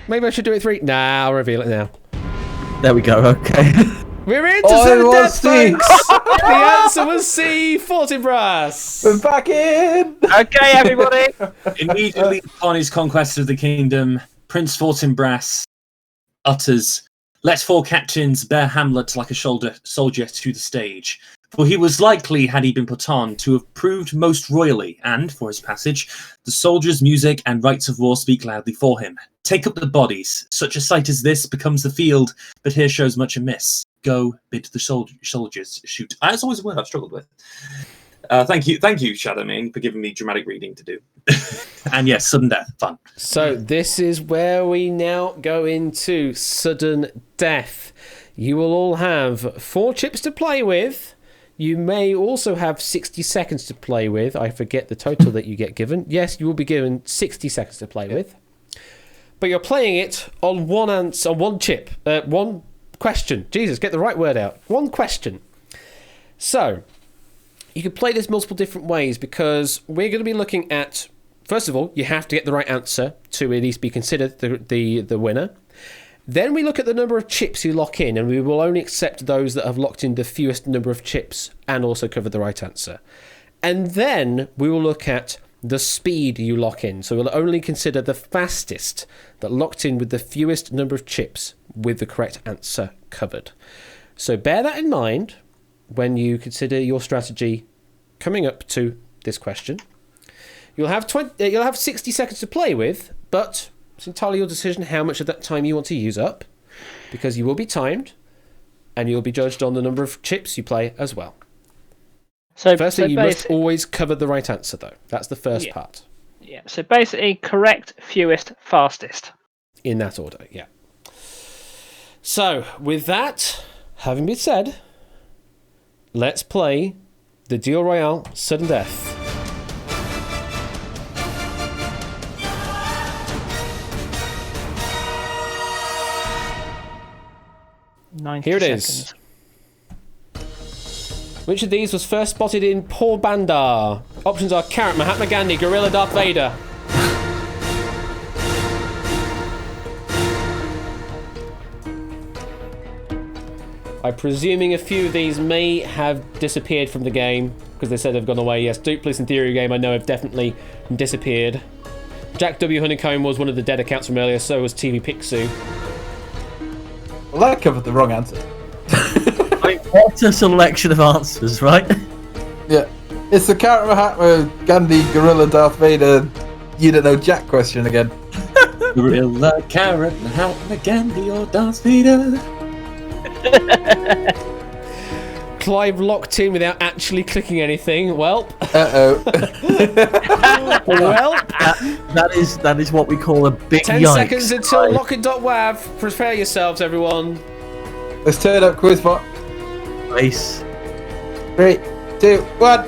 Maybe I should do it 3. Nah, I'll reveal it now.
There we go, okay.
We're into
Oh,
sudden
it was
death,
C.
folks! The answer was C, Fortinbras.
We're back in!
Okay, everybody.
Immediately upon his conquest of the kingdom, Prince Fortinbras utters, "Let 4 captains bear Hamlet like a soldier to the stage. For he was likely, had he been put on, to have proved most royally, and, for his passage, the soldiers' music and rites of war speak loudly for him. Take up the bodies. Such a sight as this becomes the field, but here shows much amiss. Go, bid the soldiers shoot." That's always a word I've struggled with. Thank you, Shadowmane, for giving me dramatic reading to do. And yes, sudden death, fun.
So this is where we now go into sudden death. You will all have 4 chips to play with. You may also have 60 seconds to play with. I forget the total that you get given. Yes, you will be given 60 seconds to play with. But you're playing it on one chip. One question. Jesus, get the right word out. One question. So, you can play this multiple different ways because we're going to be looking at, first of all, you have to get the right answer to at least be considered the winner. Then we look at the number of chips you lock in, and we will only accept those that have locked in the fewest number of chips and also covered the right answer. And then we will look at the speed you lock in. So we'll only consider the fastest that locked in with the fewest number of chips with the correct answer covered. So bear that in mind when you consider your strategy coming up to this question. You'll have 60 seconds to play with, but it's entirely your decision how much of that time you want to use up, because you will be timed, and you'll be judged on the number of chips you play as well. Firstly, you must always cover the right answer, though. That's the first part.
Yeah, so basically, correct, fewest, fastest.
In that order, yeah. So, with that having been said, let's play the Duel Royale Sudden Death.
90
Here it
seconds.
is. Which of these was first spotted in Porbandar? Options are Carrot, Mahatma Gandhi, Gorilla, Darth Vader. I'm presuming a few of these may have disappeared from the game because they said they've gone away. Yes, Dupless and Theory Game I know have definitely disappeared. Jack W. Honeycomb was one of the dead accounts from earlier, so was TV Pixu.
Well, that covered the wrong answer.
What a selection of answers, right?
Yeah. It's the Carrot, Mahatma Gandhi, Gorilla, Darth Vader, you don't know Jack question again.
Gorilla, Carrot, Mahatma Gandhi, or Darth Vader.
Clive locked in without actually clicking anything. Well.
Uh-oh.
Well.
That is what we call a big
10
yikes.
seconds until lock.wav. Prepare yourselves, everyone.
Let's turn up Quizbot.
Nice.
3, 2, 1.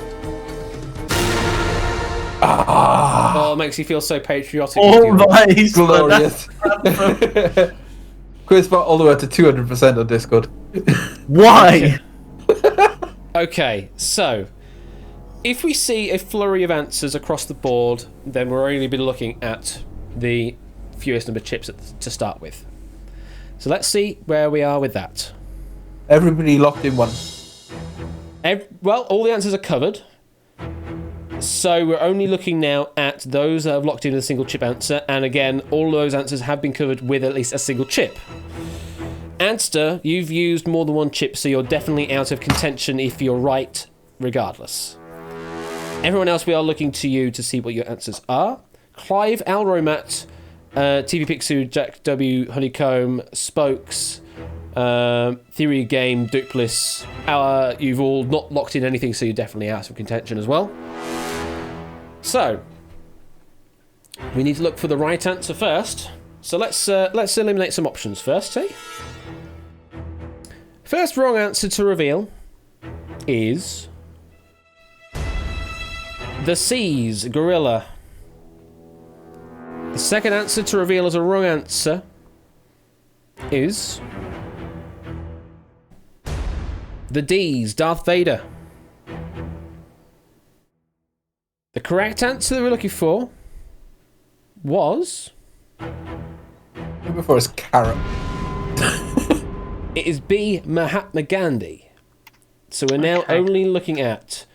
Ah,
Oh, it makes you feel so patriotic.
Oh, nice.
glorious. Quizbot all the way to 200% on Discord.
Why?
Okay, so if we see a flurry of answers across the board, then we're only be looking at the fewest number of chips to start with. So let's see where we are with that.
Everybody locked in one.
Well, all the answers are covered. So we're only looking now at those that have locked in a single chip answer, and again, all those answers have been covered with at least a single chip. Anster, you've used more than one chip, so you're definitely out of contention if you're right, regardless. Everyone else, we are looking to you to see what your answers are. Clive, Alromat, TV Pixu, Jack W, Honeycomb, Spokes, Theory Game, Dupless. You've all not locked in anything, so you're definitely out of contention as well. So, we need to look for the right answer first. So let's eliminate some options first, see? First wrong answer to reveal is the C's, Gorilla. The second answer to reveal as a wrong answer is the D's, Darth Vader. The correct answer that we're looking for was...
Before it's Carrot.
It is B, Mahatma Gandhi. So we're now only looking at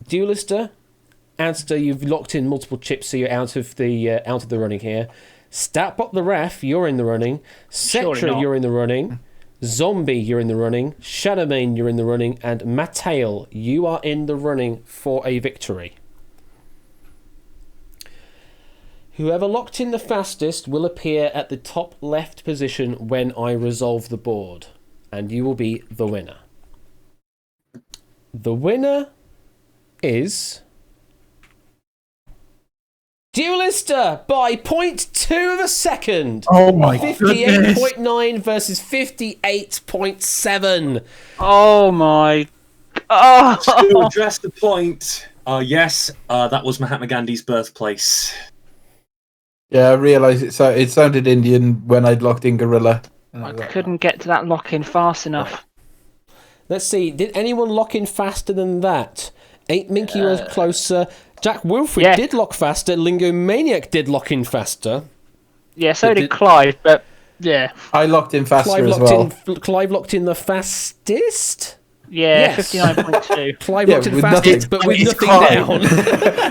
Duelister, Adster, you've locked in multiple chips, so you're out of the running here. Statbot the Ref, you're in the running. Sectra, you're in the running. Zombie, you're in the running. Shadowmane, you're in the running. And Matale, you are in the running for a victory. Whoever locked in the fastest will appear at the top left position when I resolve the board. And you will be the winner. The winner is... Duelister by 0.2 of a second.
Oh my goodness.
58.9 versus 58.7.
Oh my... Oh!
To address the point, yes, that was Mahatma Gandhi's birthplace.
Yeah, I realised it sounded Indian when I'd locked in Gorilla.
I couldn't get to that lock-in fast enough.
Let's see, did anyone lock in faster than that? 8 Minky was closer. Jack Wilfred did lock faster. Lingo Maniac did lock in faster.
Yeah, so did Clive, but yeah.
I locked in faster as well.
Clive locked in the fastest?
Yeah,
Yes.
59.2.
Clive
Yeah,
looked at the
with
fastest,
nothing.
but with
He's
nothing
Clive.
down.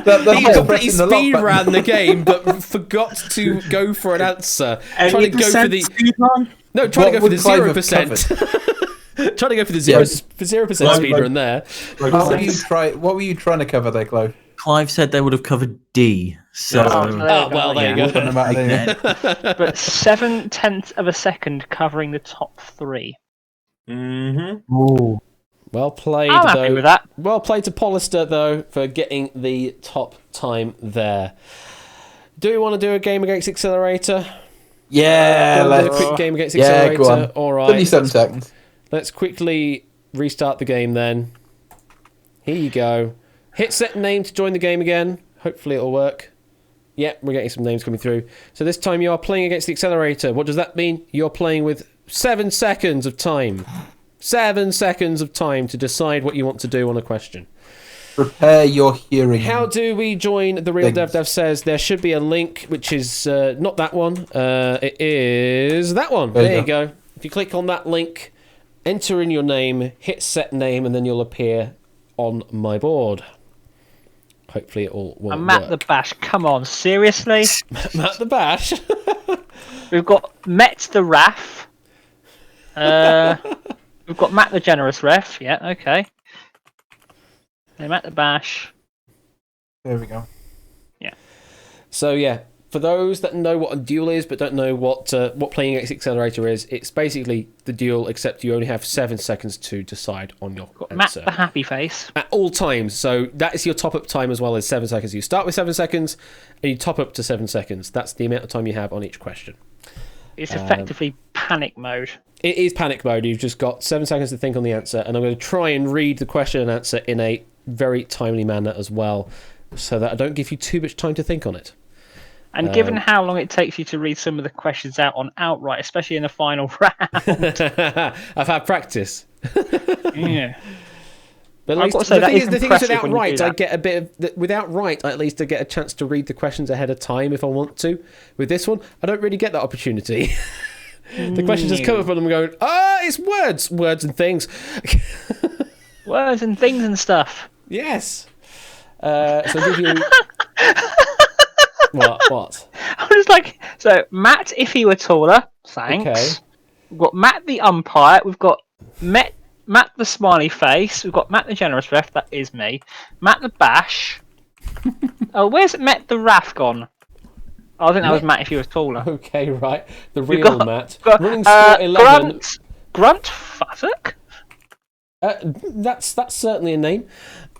That's
He
why I'm
completely
pressing the lock
speed
button.
ran the game, but forgot to go for an answer.
Any
Trying to go for
percent
the
speed run?
no, trying to
What
go for the
would Clive have
0%. Trying to go for the 0% speed
Right.
run there.
What were you trying to cover there, Clive?
Clive said they would have covered D. So,
Oh, there you
Oh
go.
well, there you
Wouldn't have
go.
mattered anyway.
But 7/10 of a second covering the top 3.
Mm-hmm.
Ooh.
Well played,
I'm
though.
happy with that.
Well played to Pollister, though, for getting the top time there. Do we want to do a game against Accelerator?
Yeah,
Do you wanna do a
let's.
quick game against
Yeah,
Accelerator.
go on.
All right.
27 seconds.
Let's quickly restart the game then. Here you go. Hit set name to join the game again. Hopefully it'll work. Yep, we're getting some names coming through. So this time you are playing against the Accelerator. What does that mean? You're playing with 7 seconds of time. 7 seconds of time to decide what you want to do on a question.
Prepare your hearing.
How do we join the Real
Things.
Dev says there should be a link, which is not that one. It is that one. There you go. If you click on that link, enter in your name, hit set name, and then you'll appear on my board. Hopefully it all will
And Matt the
work.
Bash, come on, seriously?
Matt the Bash.
We've got Met the Raff. We've got Matt the Generous Ref. Yeah, okay. And Matt the Bash.
There we go.
So yeah, for those that know what a duel is but don't know what playing against Accelerator is, it's basically the duel, except you only have 7 seconds to decide on your
Got Matt
answer.
the Happy Face.
At all times. So that is your top-up time as well as 7 seconds. You start with 7 seconds and you top up to 7 seconds. That's the amount of time you have on each question.
It's effectively panic mode.
It is panic mode. You've just got 7 seconds to think on the answer, and I'm going to try and read the question and answer in a very timely manner as well, so that I don't give you too much time to think on it.
And given how long it takes you to read some of the questions out on outright, especially in the final round.
I've had practice.
Yeah.
But at
I've
least,
got to say
the
that
thing
is
is, without
impressive when you
right,
do
I
that.
get a bit of without right. At least I get a chance to read the questions ahead of time if I want to. With this one, I don't really get that opportunity. The questions just come up and I'm going, it's words and things.
Words and things and stuff.
Yes. So I'll give you. What?
I was like, so Matt, if he were taller, thanks.
Okay.
We've got Matt the umpire. We've got Matt the smiley face. We've got Matt the generous ref. That is me. Matt the bash. Oh, where's Matt the Raff gone? Oh, I think that was Matt if he was taller.
Okay, right. The
We've
real Matt.
got,
Running score 11.
Grunt Futtock?
That's certainly a name.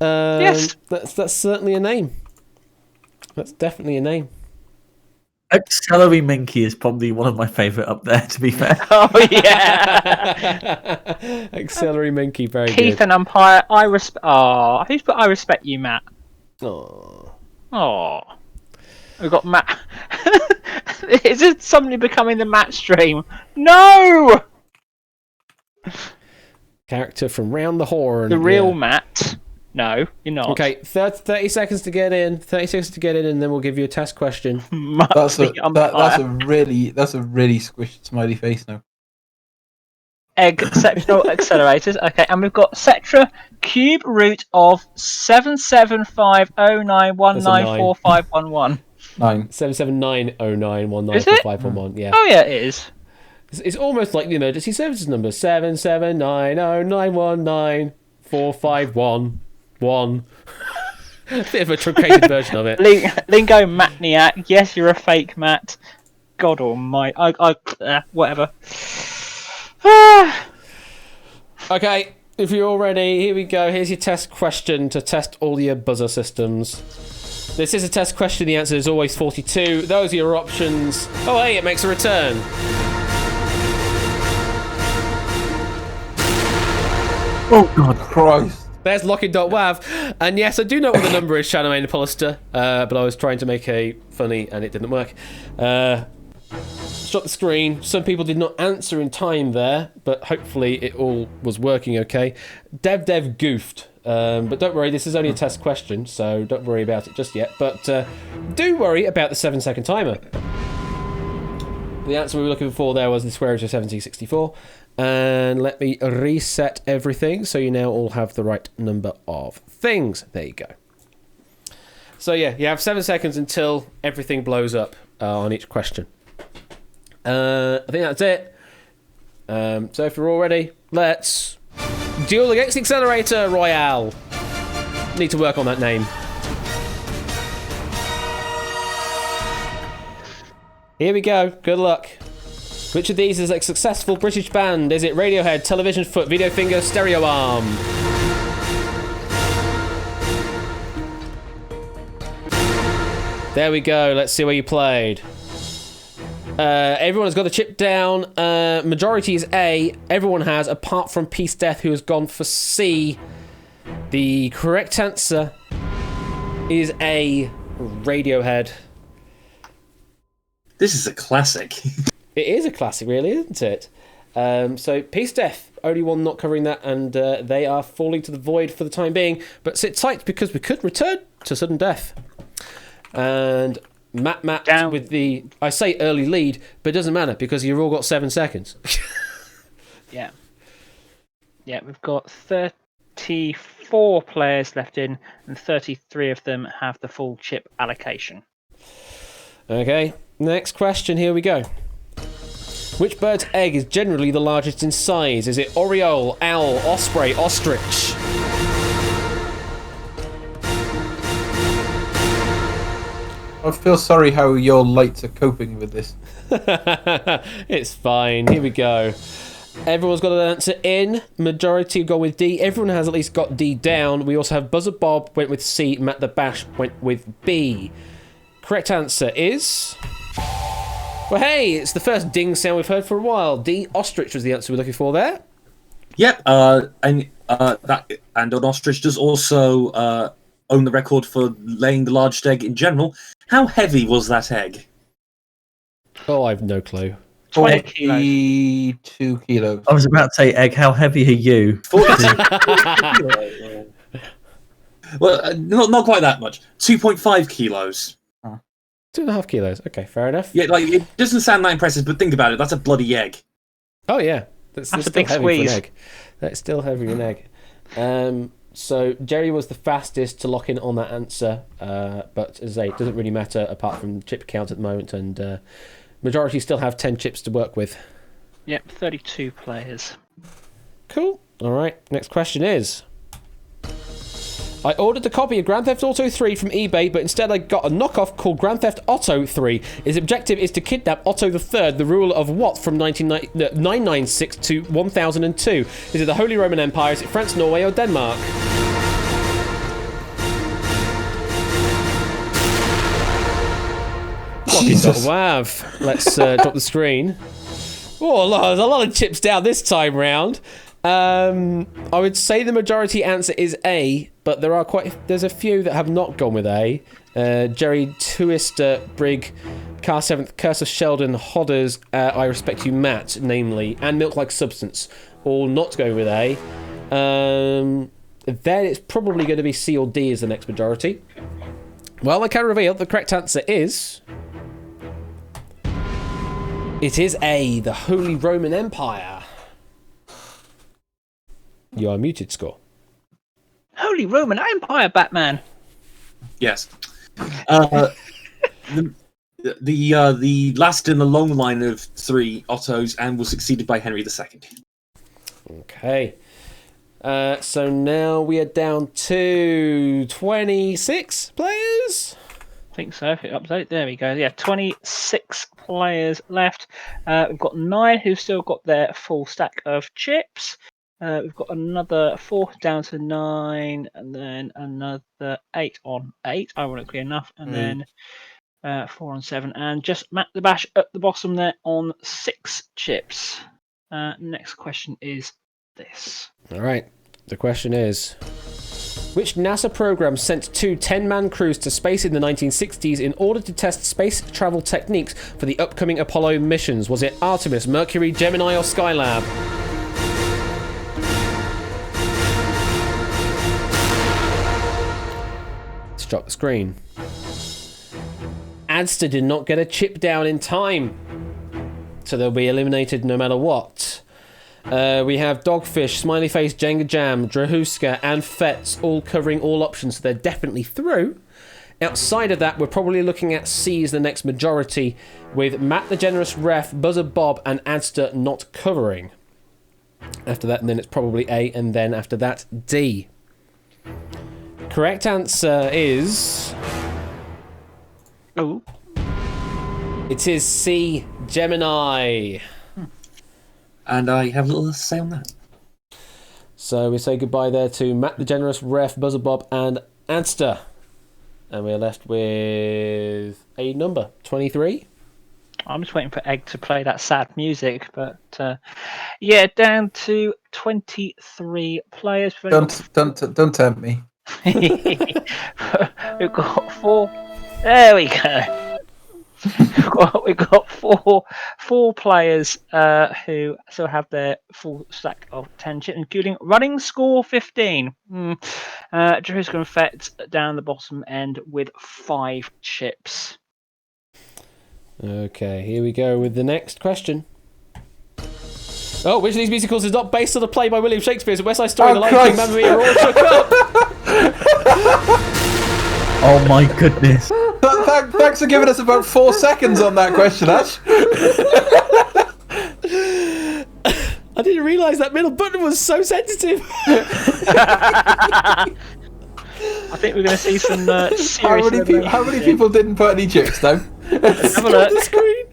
Yes.
That's certainly a name. That's definitely a name.
Celery Minky is probably one of my favourite up there, to be fair.
Oh, yeah.
Auxiliary Minky, very
Keith
good.
and umpire. I respect. Oh, who's put I respect you, Matt?
Aw.
Oh. We've got Matt. Is it suddenly becoming the Matt stream? No!
Character from Round the Horn.
The real
yeah.
Matt. No, you're not.
Okay, 30 seconds to get in. 30 seconds to get in, and then we'll give you a test question.
Matt
That's
the
a
umpire.
really squished smiley face now.
Egg sectional accelerators. Okay, and we've got Cetra cube root of 77509194511.
9.
77909194511. Yeah.
Oh yeah, it is.
It's almost like the emergency services number. 77909194511. Bit of a truncated version of it.
Lingo Matniak. Yes, you're a fake Matt. God almighty. Whatever.
Okay, if you're all ready, here we go. Here's your test question to test all your buzzer systems. This is a test question. The answer is always 42. Those are your options. Oh, hey, it makes a return.
Oh, God.
Christ.
There's Locking.wav. And yes, I do know what the number is, Shannamain and Pollister, but I was trying to make a funny and it didn't work. Stop the screen. Some people did not answer in time there, but hopefully it all was working okay. Dev goofed. But don't worry, this is only a test question, so don't worry about it just yet. But do worry about the 7-second timer. The answer we were looking for there was the square root of 1764. And let me reset everything so you now all have the right number of things. There you go. So yeah, you have 7 seconds until everything blows up on each question. I think that's it. So if you're all ready, let's duel against the Accelerator Royale. Need to work on that name. Here we go. Good luck. Which of these is a successful British band? Is it Radiohead, Television Foot, Video Finger, Stereo Arm? There we go. Let's see where you played. Everyone has got the chip down. Majority is A. Everyone has, apart from Peace Death, who has gone for C. The correct answer is A. Radiohead.
This is a classic.
It is a classic, really, isn't it? So Peace Death, only one not covering that, and they are falling to the void for the time being. But sit tight, because we could return to sudden death. And Matt
Down.
with the, I say early lead, but it doesn't matter because you've all got 7 seconds.
Yeah. Yeah, we've got 34 players left in, and 33 of them have the full chip allocation.
Okay, next question, here we go. Which bird's egg is generally the largest in size? Is it oriole, owl, osprey, ostrich?
I feel sorry how your lights are coping with this.
It's fine. Here we go. Everyone's got an answer in. Majority go with D. Everyone has at least got D down. We also have Buzzer Bob went with C. Matt the Bash went with B. Correct answer is... Well, hey, it's the first ding sound we've heard for a while. D. Ostrich was the answer we're looking for there.
Yep, and an ostrich does also own the record for laying the largest egg in general. How heavy was that egg?
Oh, I've no clue.
20 kilos.
42 kilos.
I was about to say, Egg, how heavy are you?
42 kilos. Well, not quite that much. 2.5 kilos.
2.5 kilos. Okay, fair enough.
Yeah, like it doesn't sound that impressive, but think about it. That's a bloody egg.
Oh, yeah. That's
a
still
big
heavy for an
squeeze.
egg. That's still heavy for an egg. So Jerry was the fastest to lock in on that answer, but as I say, it doesn't really matter apart from chip count at the moment, and majority still have 10 chips to work with.
Yep, 32 players.
Cool. All right. Next question is: I ordered a copy of Grand Theft Auto 3 from eBay, but instead I got a knockoff called Grand Theft Auto 3. His objective is to kidnap Otto III, the ruler of what from 996 to 1002? Is it the Holy Roman Empire? Is it France, Norway, or Denmark?
Jesus.
Wow. Let's drop the screen. Oh, there's a lot of chips down this time round. I would say the majority answer is A, but there's a few that have not gone with A. Jerry, Twister, Brig, Car 7th, Curse of Sheldon, Hodders, I Respect You, Matt, namely, and Milk Like Substance, all not going with A. Then it's probably going to be C or D as the next majority. Well, I can reveal the correct answer is... It is A, the Holy Roman Empire. You are muted, Score.
Holy Roman Empire, Batman!
Yes. The last in the long line of 3 Ottos and was succeeded by Henry II.
Okay. So now we are down to 26 players.
I think so. If it update, there we go. Yeah, 26 players left. We've got 9 who've still got their full stack of chips. We've got another 4 down to 9, and then another 8 on 8, ironically enough, and then 4 on 7, and just Matt the Bash at the bottom there on 6 chips. Next question is this.
All right. The question is, which NASA program sent 2 10-man crews to space in the 1960s in order to test space travel techniques for the upcoming Apollo missions? Was it Artemis, Mercury, Gemini, or Skylab? Let's drop the screen. Adster did not get a chip down in time. so they'll be eliminated no matter what. We have Dogfish, Smiley Face, Jenga Jam, Drahuska, and Fets all covering all options, so they're definitely through. Outside of that, we're probably looking at C as the next majority, with Matt the Generous Ref, Buzzer Bob, and Adster not covering. After that, and then it's probably A, and then after that, D. Correct answer is...
Oh.
It is C, Gemini.
And I have a little to say on that.
So we say goodbye there to Matt the Generous Ref, Buzzer Bob, and Adster. And we're left with a number, 23.
I'm just waiting for Egg to play that sad music, but yeah, down to 23 players.
Don't tempt me.
We've got 4. There we go. We've got four players who still have their full stack of 10 chips, including running score 15. Jerusalem and Fett down the bottom end with 5 chips.
Okay, here we go with the next question. Oh, which of these musicals is not based on a play by William Shakespeare's West Side Story, The Lion King, Mamma Mia, all shook up?
Oh my goodness.
Thanks for giving us about 4 seconds on that question, Ash.
I didn't realise that middle button was so sensitive.
I think we're going to see some serious...
How many people didn't put any chips down?
Have a look.
The screen.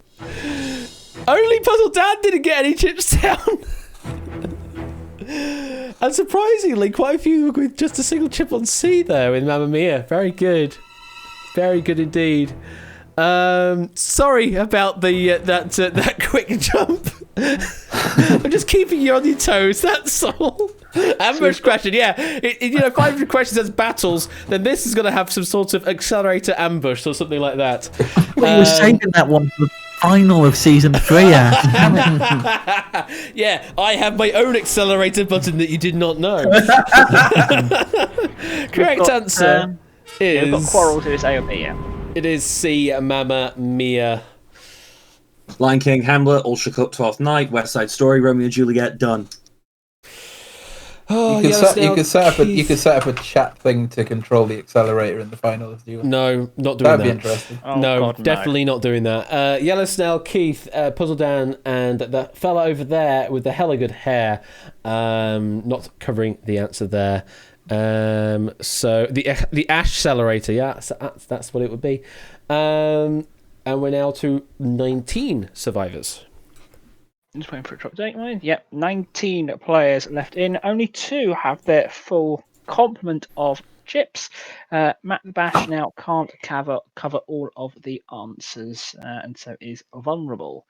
Only Puzzle Dan didn't get any chips down. And surprisingly, quite a few with just a single chip on C there with Mamma Mia. Very good. Very good indeed. Sorry about the that quick jump. I'm just keeping you on your toes, that's all. Ambush question, yeah. 500 questions as battles, then this is going to have some sort of accelerator ambush or something like that.
Well, you were saving that one for the final of season 3, Ash.
Yeah, I have my own accelerator button that you did not know. Correct answer is...
we've got Quarrel to this A or B, yeah.
It is C, Mamma Mia.
Lion King, Hamlet, All Shook Up, 12th Night, West Side Story, Romeo and Juliet, done.
Oh,
you could set up a chat thing to control the accelerator in the final if you want.
No, not doing
That'd
that.
be interesting.
Oh,
No,
God,
definitely not doing that. Yellow Snail, Keith, Puzzle Dan, and the fella over there with the hella good hair, not covering the answer there. So the Ash accelerator, yeah, that's what it would be. And we're now to 19 survivors.
Just waiting for a drop date, right? Yep, 19 players left in. Only 2 have their full complement of chips. Matt the Bash now can't cover all of the answers, and so is vulnerable.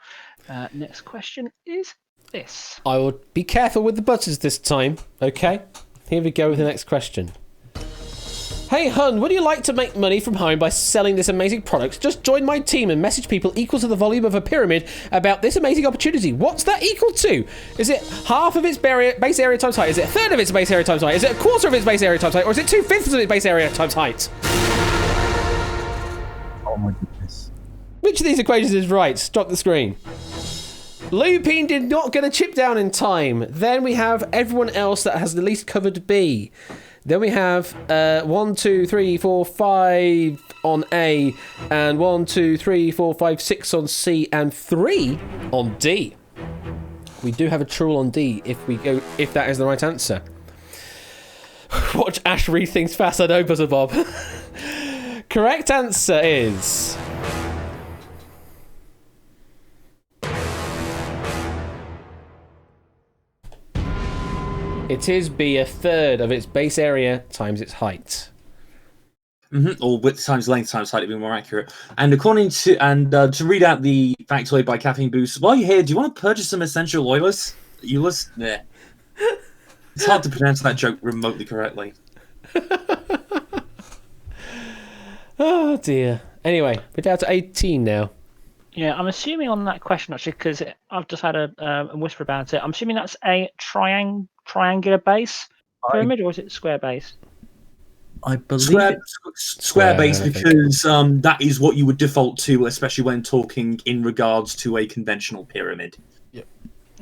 Next question is this.
I will be careful with the buttons this time, okay? Here we go with the next question. Hey hun, would you like to make money from home by selling this amazing product? Just join my team and message people equal to the volume of a pyramid about this amazing opportunity. What's that equal to? Is it half of its base area times height? Is it a third of its base area times height? Is it a quarter of its base area times height? Or is it 2/5 of its base area times height?
Oh my goodness.
Which of these equations is right? Stop the screen. Lupine did not get a chip down in time. Then we have everyone else that has the least covered B. Then we have 1, 2, 3, 4, 5 on A, and 1, 2, 3, 4, 5, 6 on C, and 3 on D. We do have a true on D if that is the right answer. Watch Ash read things fast, I know, Buzzer Bob. Correct answer is... It is B, a third of its base area times its height.
Or width times length times height to be more accurate. And according to to read out the factoid by Caffeine Boost, while you're here, do you want to purchase some essential oilers? Eulers? Yeah. It's hard to pronounce that joke remotely correctly.
Oh dear. Anyway, we're down to 18 now.
Yeah, I'm assuming on that question actually, because I've just had a whisper about it. I'm assuming that's a triangular base pyramid, or is it square base?
I believe
Square base,
I think.
because that is what you would default to, especially when talking in regards to a conventional pyramid.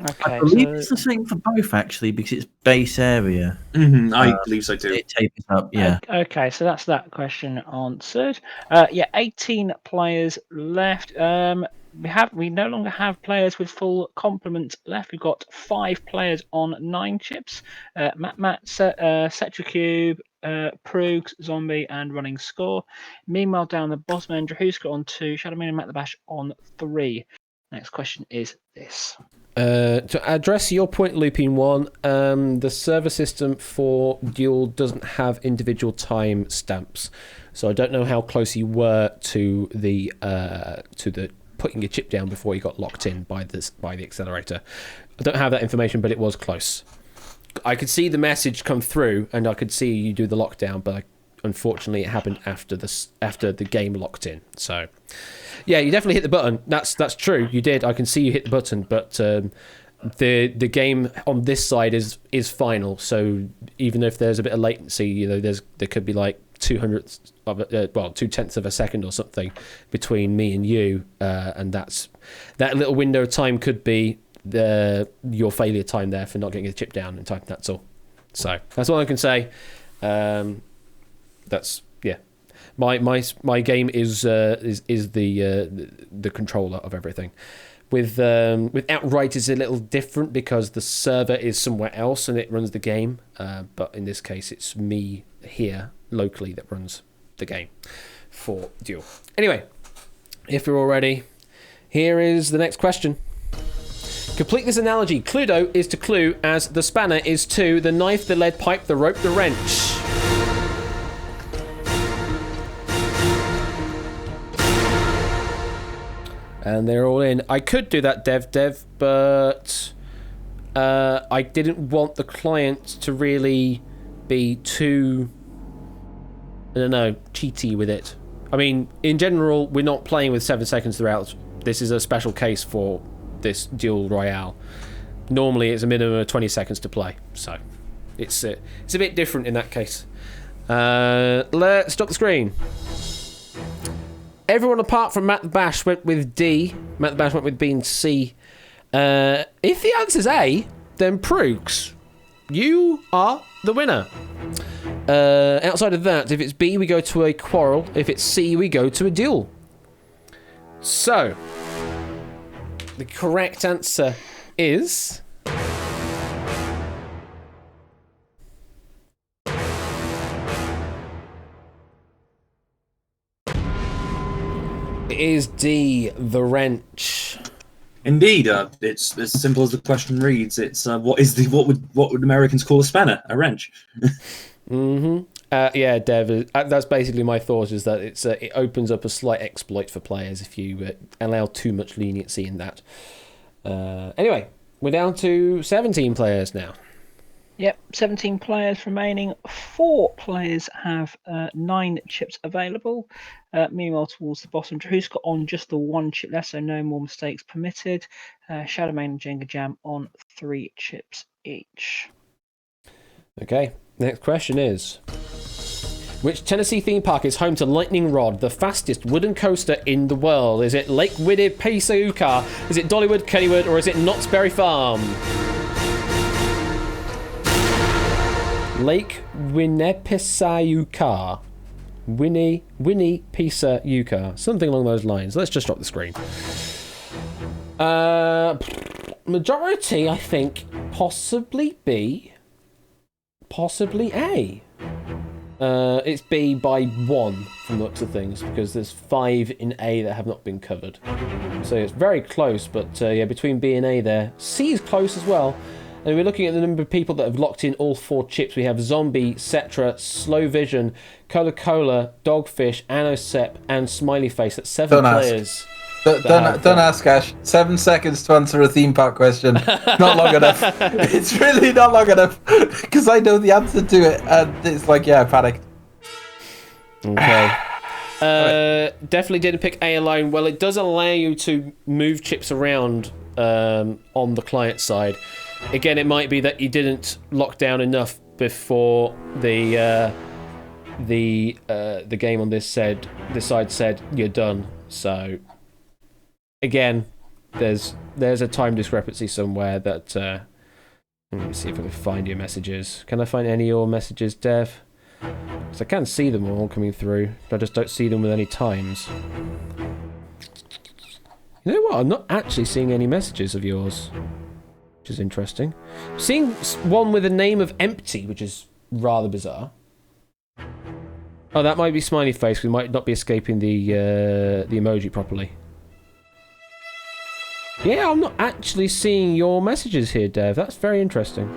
Okay,
I believe
so
it's the same for both actually, because it's base area.
I believe so too.
It tapers up. Yeah.
okay, so that's that question answered. 18 players left. We no longer have players with full complement left. We've got 5 players on 9 chips. Cetracube, Proogs, Zombie, and Running Score. Meanwhile, down the bottom end, Drahuska on 2, Shadowman and Matt the Bash on 3. Next question is this.
To address your point, Looping One, the server system for Duel doesn't have individual time stamps, so I don't know how close you were to the putting your chip down before you got locked in by the accelerator. I don't have that information, but it was close. I could see the message come through, and I could see you do the lockdown, but unfortunately, it happened after the game locked in. So, yeah, you definitely hit the button. That's true. You did. I can see you hit the button, but the game on this side is final. So even if there's a bit of latency, there could be like 2/10 of a second or something between me and you, and that little window of time could be your failure time there for not getting the chip down in time. That's all. So that's all I can say. That's my game is the controller of everything. With Outright is a little different because the server is somewhere else and it runs the game, but in this case it's me here locally that runs the game for Duel. Anyway, if you're all ready, here is the next question. Complete this analogy. Cluedo is to clue as the spanner is to the knife, the lead pipe, the rope, the wrench. And they're all in. I could do that, Dev, but I didn't want the client to really be too, I don't know, cheaty with it. I mean, in general, we're not playing with 7 seconds throughout. This is a special case for this Duel Royale. Normally, it's a minimum of 20 seconds to play, so it's a bit different in that case. Let's stop the screen. Everyone apart from Matt the Bash went with D. Matt the Bash went with B and C. If the answer's A, then Proogs, you are the winner. Outside of that, if it's B, we go to a quarrel. If it's C, we go to a duel. So, the correct answer is... It is D, the wrench.
Indeed, it's as simple as the question reads. It's what would Americans call a spanner? A wrench.
Yeah, Dev. That's basically my thought. Is that it opens up a slight exploit for players if you allow too much leniency in that. Anyway, we're down to 17 players now.
Yep, 17 players remaining. 4 players have 9 chips available. Meanwhile, towards the bottom, Drew's got on just the 1 chip left, so no more mistakes permitted. Shadowman and Jenga Jam on 3 chips each.
Okay, next question is... Which Tennessee theme park is home to Lightning Rod, the fastest wooden coaster in the world? Is it Lake Winnipesaukee? Is it Dollywood, Kennywood, or is it Knott's Berry Farm? Lake Winnipesaukee. Winnipesaukee. Something along those lines. Let's just drop the screen. Majority, I think, possibly B. Possibly A. It's B by 1 from the looks of things, because there's 5 in A that have not been covered. So it's very close, but yeah, between B and A there. C is close as well. And we're looking at the number of people that have locked in all 4 chips. We have Zombie, Cetra, Slow Vision, Cola, Dogfish, Anosep, and Smiley Face. That's 7 players.
Don't ask, Ash. 7 seconds to answer a theme park question. Not long enough. It's really not long enough. Because I know the answer to it. And it's like, yeah, I panicked.
Okay. Definitely didn't pick A alone. Well, it does allow you to move chips around on the client side. Again, it might be that you didn't lock down enough before the the game on this side said you're done. So again, there's a time discrepancy somewhere that. Let me see if I can find your messages. Can I find any of your messages, Dev? Because I can see them all coming through, but I just don't see them with any times. You know what? I'm not actually seeing any messages of yours, which is interesting. I'm seeing one with a name of empty, which is rather bizarre. Oh, that might be smiley face. We might not be escaping the emoji properly. Yeah, I'm not actually seeing your messages here, Dev. That's very interesting.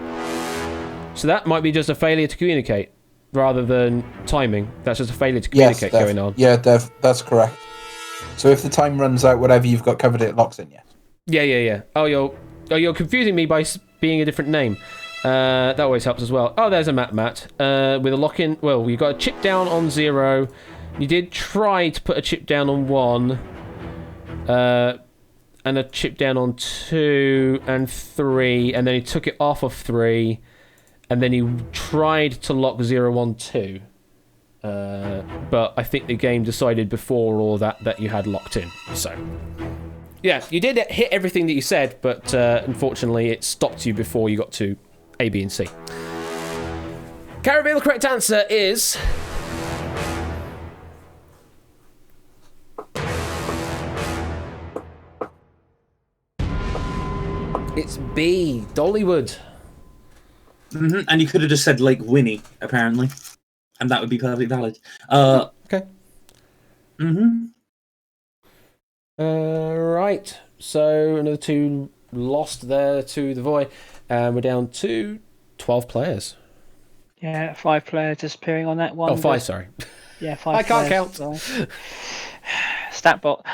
So that might be just a failure to communicate, rather than timing. That's just a failure to communicate going on.
Yeah, Dev, that's correct. So if the time runs out, whatever you've got covered, it locks in, yeah.
Yeah. Oh, you're confusing me by being a different name. That always helps as well. Oh, there's a Matt. With a lock-in... Well, you got a chip down on 0. You did try to put a chip down on 1. And a chip down on 2 and 3, and then he took it off of 3, and then he tried to lock 0, 1, 2. But I think the game decided before all that you had locked in. So, yeah, you did hit everything that you said, but unfortunately it stopped you before you got to A, B, and C. Can I reveal the correct answer is... It's B, Dollywood.
Mm-hmm. And you could have just said Lake Winnie, apparently. And that would be perfectly valid.
Okay.
Mm-hmm.
Right. So another 2 lost there to the void. And we're down to 12 players.
Yeah, 5 players disappearing on that one.
Oh, 5, sorry.
Yeah, 5
I can't
players.
count.
Statbot.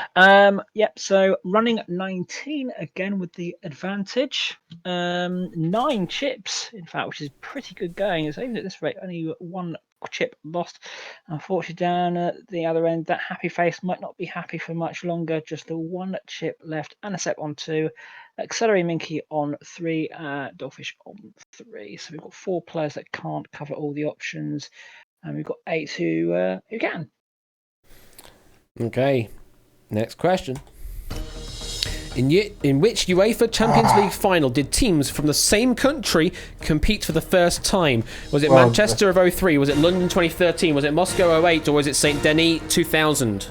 Yep, so running 19 again with the advantage. 9 chips, in fact, which is pretty good going. It's even at this rate, only 1 chip lost. Unfortunately, down at the other end, that happy face might not be happy for much longer. Just the 1 chip left. Anisep on 2. Accelerate Minky on 3. Dogfish on 3. So we've got 4 players that can't cover all the options. And we've got 8 who can.
Okay, next question. In which UEFA Champions League final did teams from the same country compete for the first time? Was it Manchester of 03? Was it London 2013? Was it Moscow 08? Or was it St. Denis 2000?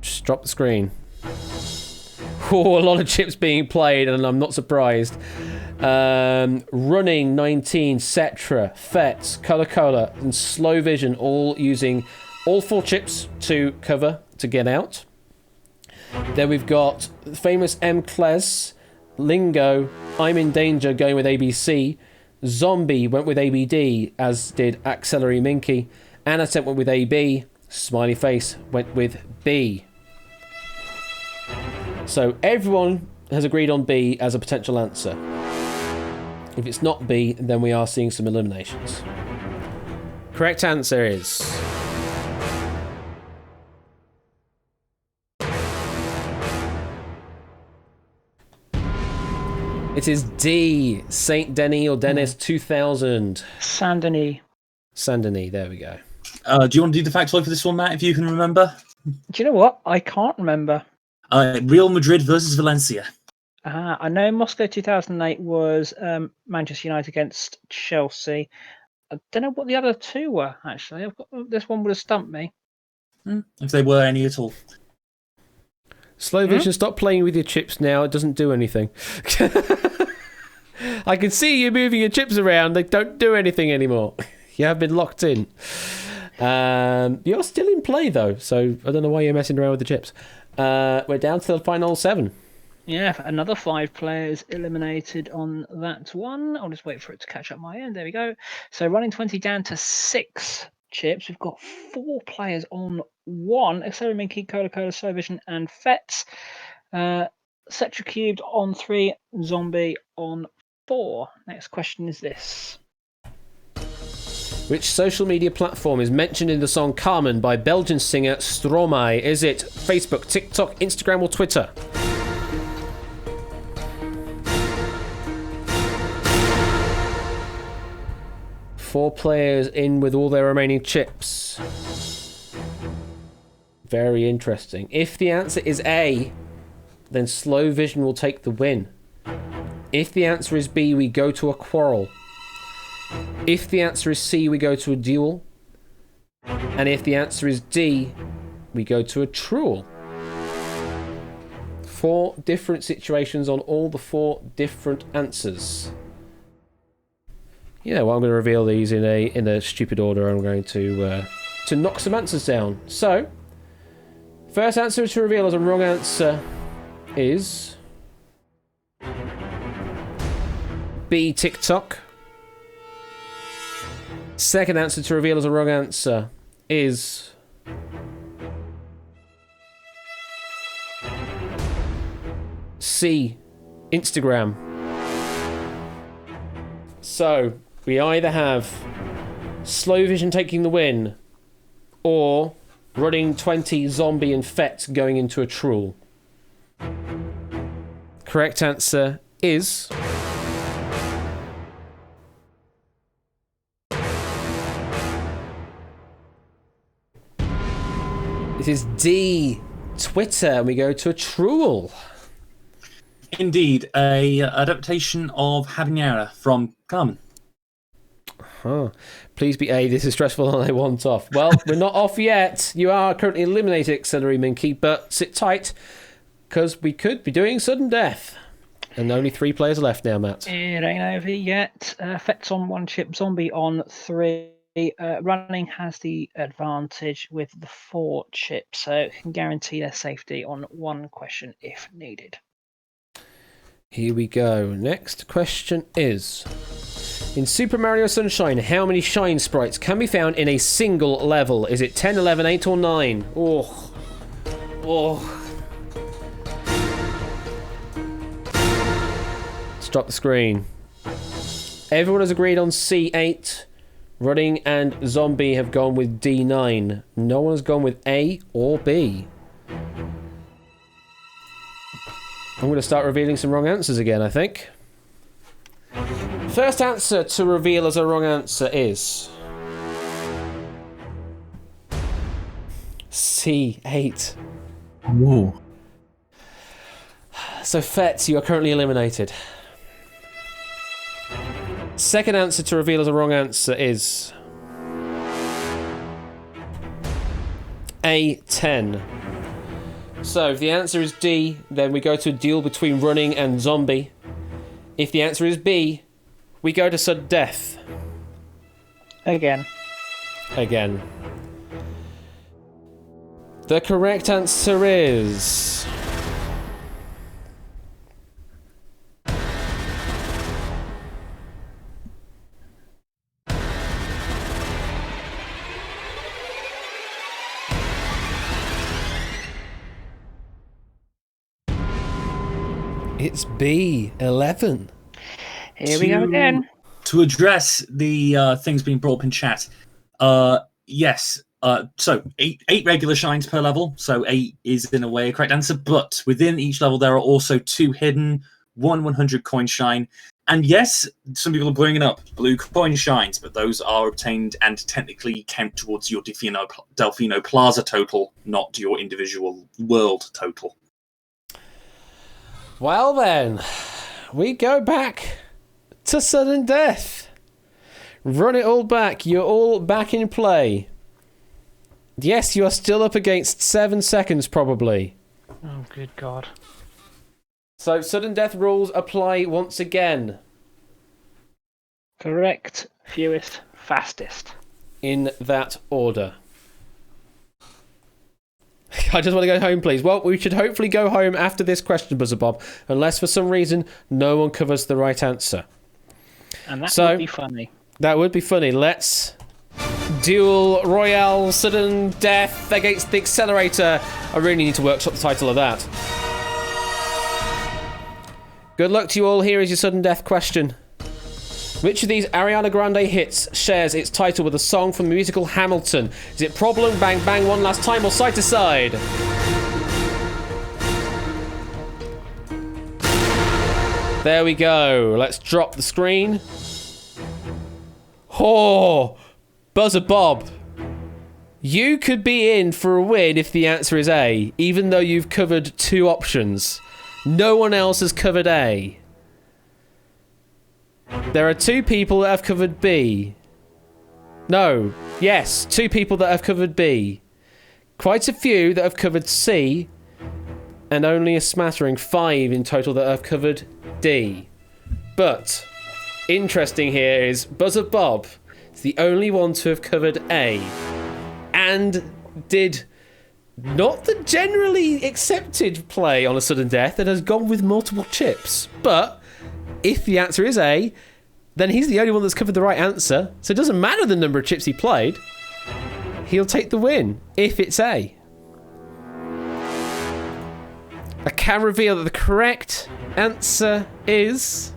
Just drop the screen. Oh, a lot of chips being played, and I'm not surprised. Running 19, Cetra, Fets, Coca-Cola, and Slow Vision, all using all 4 chips to cover to get out. Then we've got famous M. Kles, Lingo, I'm in Danger going with ABC, Zombie went with ABD, as did Axelary Minky, Anasent went with AB, Smiley Face went with B. So everyone has agreed on B as a potential answer. If it's not B, then we are seeing some eliminations. Correct answer is... It is D, Saint Denis or Denis 2000.
Saint-Denis.
Saint-Denis, there we go.
Do you want to do the factoid for this one, Matt, if you can remember?
Do you know what? I can't remember.
Real Madrid versus Valencia.
I know Moscow 2008 was Manchester United against Chelsea. I don't know what the other 2 were, actually. This one would have stumped me.
If they were any at all.
Slow Vision, stop playing with your chips now. It doesn't do anything. I can see you moving your chips around. They don't do anything anymore. You have been locked in. You're still in play, though, so I don't know why you're messing around with the chips. We're down to the final 7.
Yeah, another 5 players eliminated on that one. I'll just wait for it to catch up my end. There we go. So running 20 down to 6 chips. We've got 4 players on 1. Accelerate Minky, Coca-Cola, Slow Vision, and Fets. Cetra Cubed on 3. Zombie on 4. Next question is this.
Which social media platform is mentioned in the song Carmen by Belgian singer Stromae? Is it Facebook, TikTok, Instagram, or Twitter? 4 players in with all their remaining chips. Very interesting. If the answer is A, then slow vision will take the win. If the answer is B, we go to a quarrel. If the answer is C, we go to a duel. And if the answer is D, we go to a truel. 4 different situations on all the 4 different answers. Yeah, well, I'm going to reveal these in a stupid order. I'm going to knock some answers down. So, first answer to reveal as a wrong answer is B, TikTok. Second answer to reveal as a wrong answer is C, Instagram. So, we either have slow vision taking the win or running 20 zombie and Fett going into a truel. Correct answer is it is D, Twitter, and we go to a truel.
Indeed, a adaptation of Habanera from Carmen.
Huh. Please be A, this is stressful and I want off. Well, we're not off yet. You are currently eliminated, Auxiliary Minky, but sit tight, because we could be doing sudden death. And only 3 players are left now, Matt.
It ain't over yet. Fett's on 1 chip, Zombie on 3. Running has the advantage with the 4 chips, so can guarantee their safety on 1 question if needed.
Here we go. Next question is: in Super Mario Sunshine, how many shine sprites can be found in a single level? Is it 10, 11, 8, or 9? Oh. Stop the screen. Everyone has agreed on C8. Running and Zombie have gone with D9. No one has gone with A or B. I'm going to start revealing some wrong answers again, I think. First answer to reveal as a wrong answer is C8.
Whoa.
So, Fett, you are currently eliminated. Second answer to reveal as a wrong answer is A10. So, if the answer is D, then we go to a duel between Running and Zombie. If the answer is B, we go to sudden death.
Again.
The correct answer is it's B11.
Here we go again.
To address the things being brought up in chat, yes. So eight regular shines per level. So 8 is in a way a correct answer. But within each level, there are also 2 hidden, 1 100 coin shine. And yes, some people are bringing up blue coin shines, but those are obtained and technically count towards your Delfino Plaza total, not your individual world total.
Well then, we go back to sudden death. Run it all back. You're all back in play. Yes, you are still up against 7 seconds, probably.
Oh, good God.
So, sudden death rules apply once again.
Correct. Fewest, fastest.
In that order. I just want to go home, please. Well, we should hopefully go home after this question, Buzzer Bob, unless for some reason no one covers the right answer.
And that would be funny.
That would be funny. Let's duel Royale Sudden Death against the Accelerator. I really need to workshop the title of that. Good luck to you all. Here is your sudden death question. Which of these Ariana Grande hits shares its title with a song from the musical Hamilton? Is it Problem, Bang Bang, One Last Time, or Side to Side? There we go. Let's drop the screen. Oh, Buzzer Bob. You could be in for a win if the answer is A, even though you've covered 2 options. No one else has covered A. There are 2 people that have covered B. No. Yes, 2 people that have covered B. Quite a few that have covered C. And only a smattering, 5 in total, that have covered D. But, interesting here is Buzzer Bob is the only one to have covered A. And did not the generally accepted play on a sudden death and has gone with multiple chips. But if the answer is A, then he's the only one that's covered the right answer. So it doesn't matter the number of chips he played. He'll take the win if it's A. I can reveal that the correct answer is...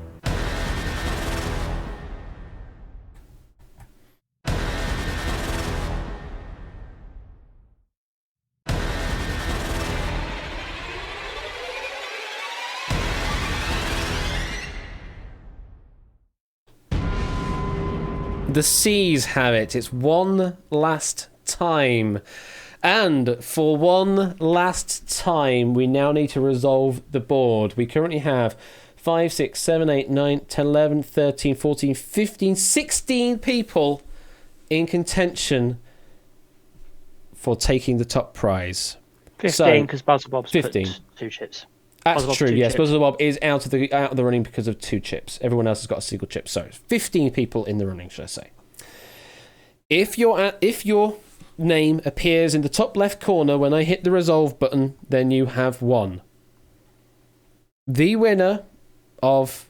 The C's have it. It's one last time. And for one last time, we now need to resolve the board. We currently have 5, 6, 7, 8, 9, 10, 11, 13, 14, 15, 16 people in contention for taking the top prize.
15, because Buzzer Bob's
15.
put 2 chips.
That's
Buzzer Bob's
true,
2
yes.
chips.
Buzzer Bob is out of the running because of 2 chips. Everyone else has got a single chip. So 15 people in the running, should I say. If your name appears in the top left corner when I hit the resolve button, then you have won. The winner of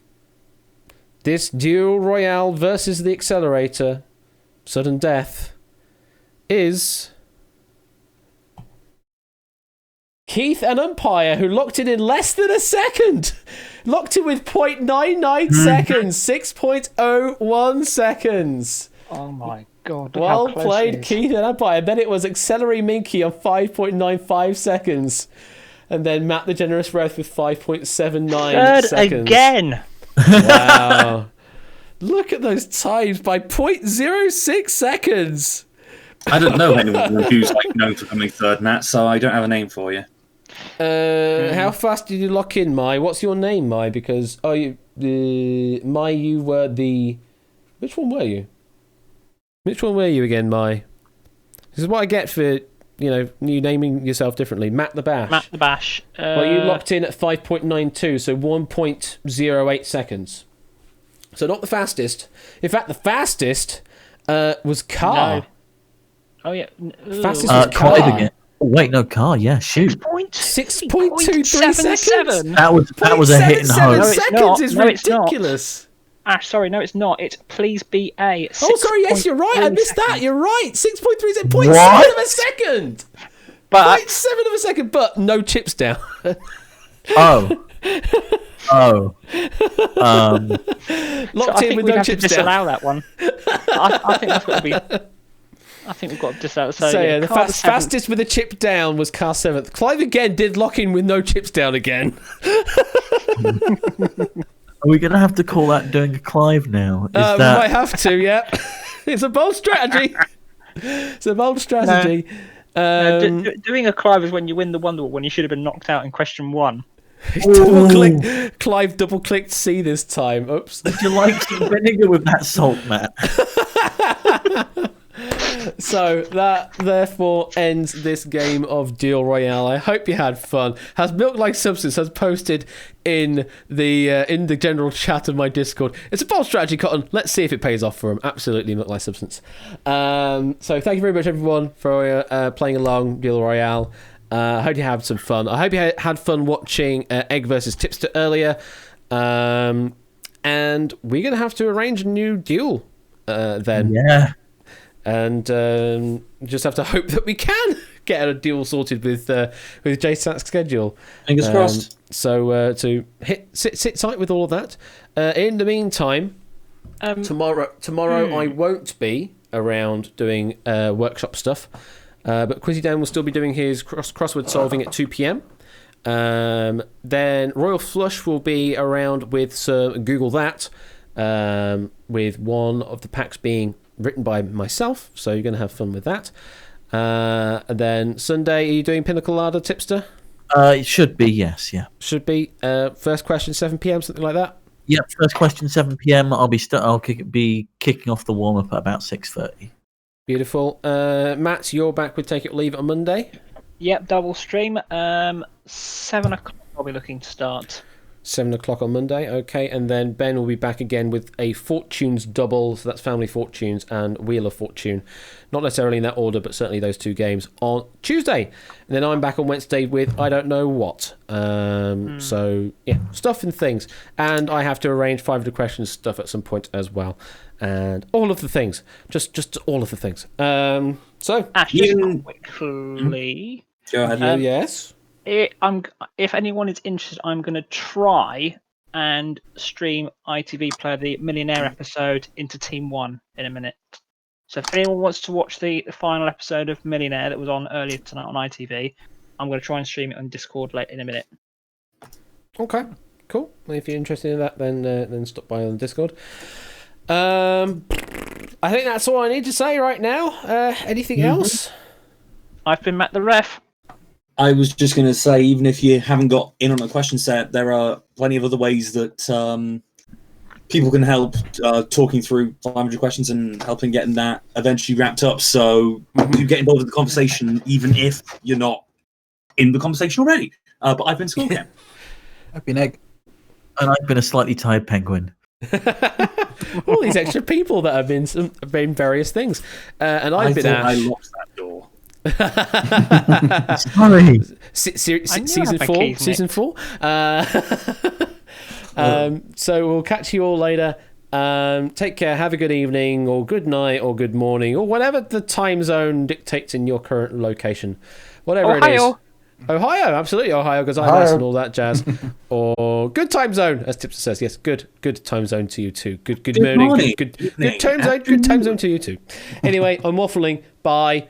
this Duel Royale versus the Accelerator sudden death is Keith and Umpire, who locked it in less than a second. Locked it with 0.99 seconds, 6.01 seconds.
Oh my god. Look
Well
how close
played,
it is.
Keith and Umpire. Then it was Accelerate Minky on 5.95 seconds. And then Matt the Generous Breath with 5.79
Third
seconds.
again.
Wow. Look at those times by 0.06 seconds.
I don't know anyone who's known for coming third, Matt, so I don't have a name for you.
How fast did you lock in, Mai? What's your name, Mai? Because you were the... Which one were you? Which one were you again, Mai? This is what I get for, you naming yourself differently. Matt the Bash.
Matt the Bash.
Well, you locked in at 5.92, so 1.08 seconds. So not the fastest. In fact, the fastest was Car.
No. Oh, yeah.
Fastest was Car.
Clive again. Oh, wait, no, car. Yeah, shoot.
6.23 seconds.
That was a hit and
0.77
hope.
No, it's
seconds
not.
is
No, it's not.
ridiculous.
Ash, sorry, no, it's not. It's Please Be A.
Oh, sorry, yes, you're right. I missed that. You're right. 6.3 seconds. 0.7
What?
of a second.
But
0.7 of a second, but no chips down.
Oh. Oh.
Locked
I
in
think
with
we
no
have to
chips down.
disallow that one. I think that's got to be... I think we've got to disallow.
So yeah, the
Car was seventh.
fastest with a chip down was Car 7th. Clive again did lock in with no chips down again.
Are we going to have to call that doing a Clive now?
We might have to, yeah. It's a bold strategy. It's a bold strategy.
Doing a Clive is when you win the Wonderwall when you should have been knocked out in question 1.
Clive double clicked C this time. Oops.
Would you like some vinegar with that salt, Matt?
So that therefore ends this game of Duel Royale. I hope you had fun. Has Milk Like Substance has posted in the general chat of my Discord. It's a bold strategy, Cotton. Let's see if it pays off for him. Absolutely, Milk Like Substance. So thank you very much, everyone, for playing along Duel Royale. I hope you had some fun. I hope you had fun watching Egg versus Tipster earlier. And we're going to have to arrange a new duel then.
Yeah.
And just have to hope that we can get a deal sorted with JSAT's schedule.
Fingers crossed.
So to sit tight with all of that. In the meantime, tomorrow I won't be around doing workshop stuff, but Quizzy Dan will still be doing his crossword solving at 2 p.m. Then Royal Flush will be around with some Google That, with one of the packs being written by myself, so you're going to have fun with that. And then Sunday, are you doing Pina Colada Tipster?
It should be, yes, yeah.
Should be. First question, 7 p.m, something like that?
Yep, first question, 7 p.m. I'll be kicking off the warm up at about 6:30.
Beautiful. Matt, you're back with Take It or Leave It on Monday.
Yep, double stream. 7 o'clock. I'll be looking to start.
7 o'clock on Monday, okay, and then Ben will be back again with a Fortunes double, so that's Family Fortunes and Wheel of Fortune. Not necessarily in that order, but certainly those two games on Tuesday. And then I'm back on Wednesday with I don't know what. So, yeah, stuff and things. And I have to arrange 500 questions stuff at some point as well. And all of the things. Just all of the things. So,
Ash, just quickly.
Go ahead.
yes.
If anyone is interested, I'm going to try and stream ITV Player the Millionaire episode into Team 1 in a minute. So if anyone wants to watch the final episode of Millionaire that was on earlier tonight on ITV, I'm going to try and stream it on Discord in a minute.
Okay, cool. If you're interested in that, then stop by on Discord. I think that's all I need to say right now. Anything else?
I've been Matt the Ref.
I was just going to say, even if you haven't got in on a question set, there are plenty of other ways that people can help talking through 500 questions and helping getting that eventually wrapped up. So you get involved in the conversation, even if you're not in the conversation already. But I've been Skullcap.
I've been Egg.
And I've been a slightly tired penguin.
All these extra people that have been various things. And I've been Ash.
I locked that door.
Sorry.
Season 4. So we'll catch you all later. Take care, have a good evening or good night or good morning or whatever the time zone dictates in your current location, whatever it is. Ohio, absolutely Ohio, because I'm and all that jazz. Or good time zone, as Tipster says. Yes, good time zone to you too. Good morning. Good time zone to you too. Anyway, I'm waffling. Bye.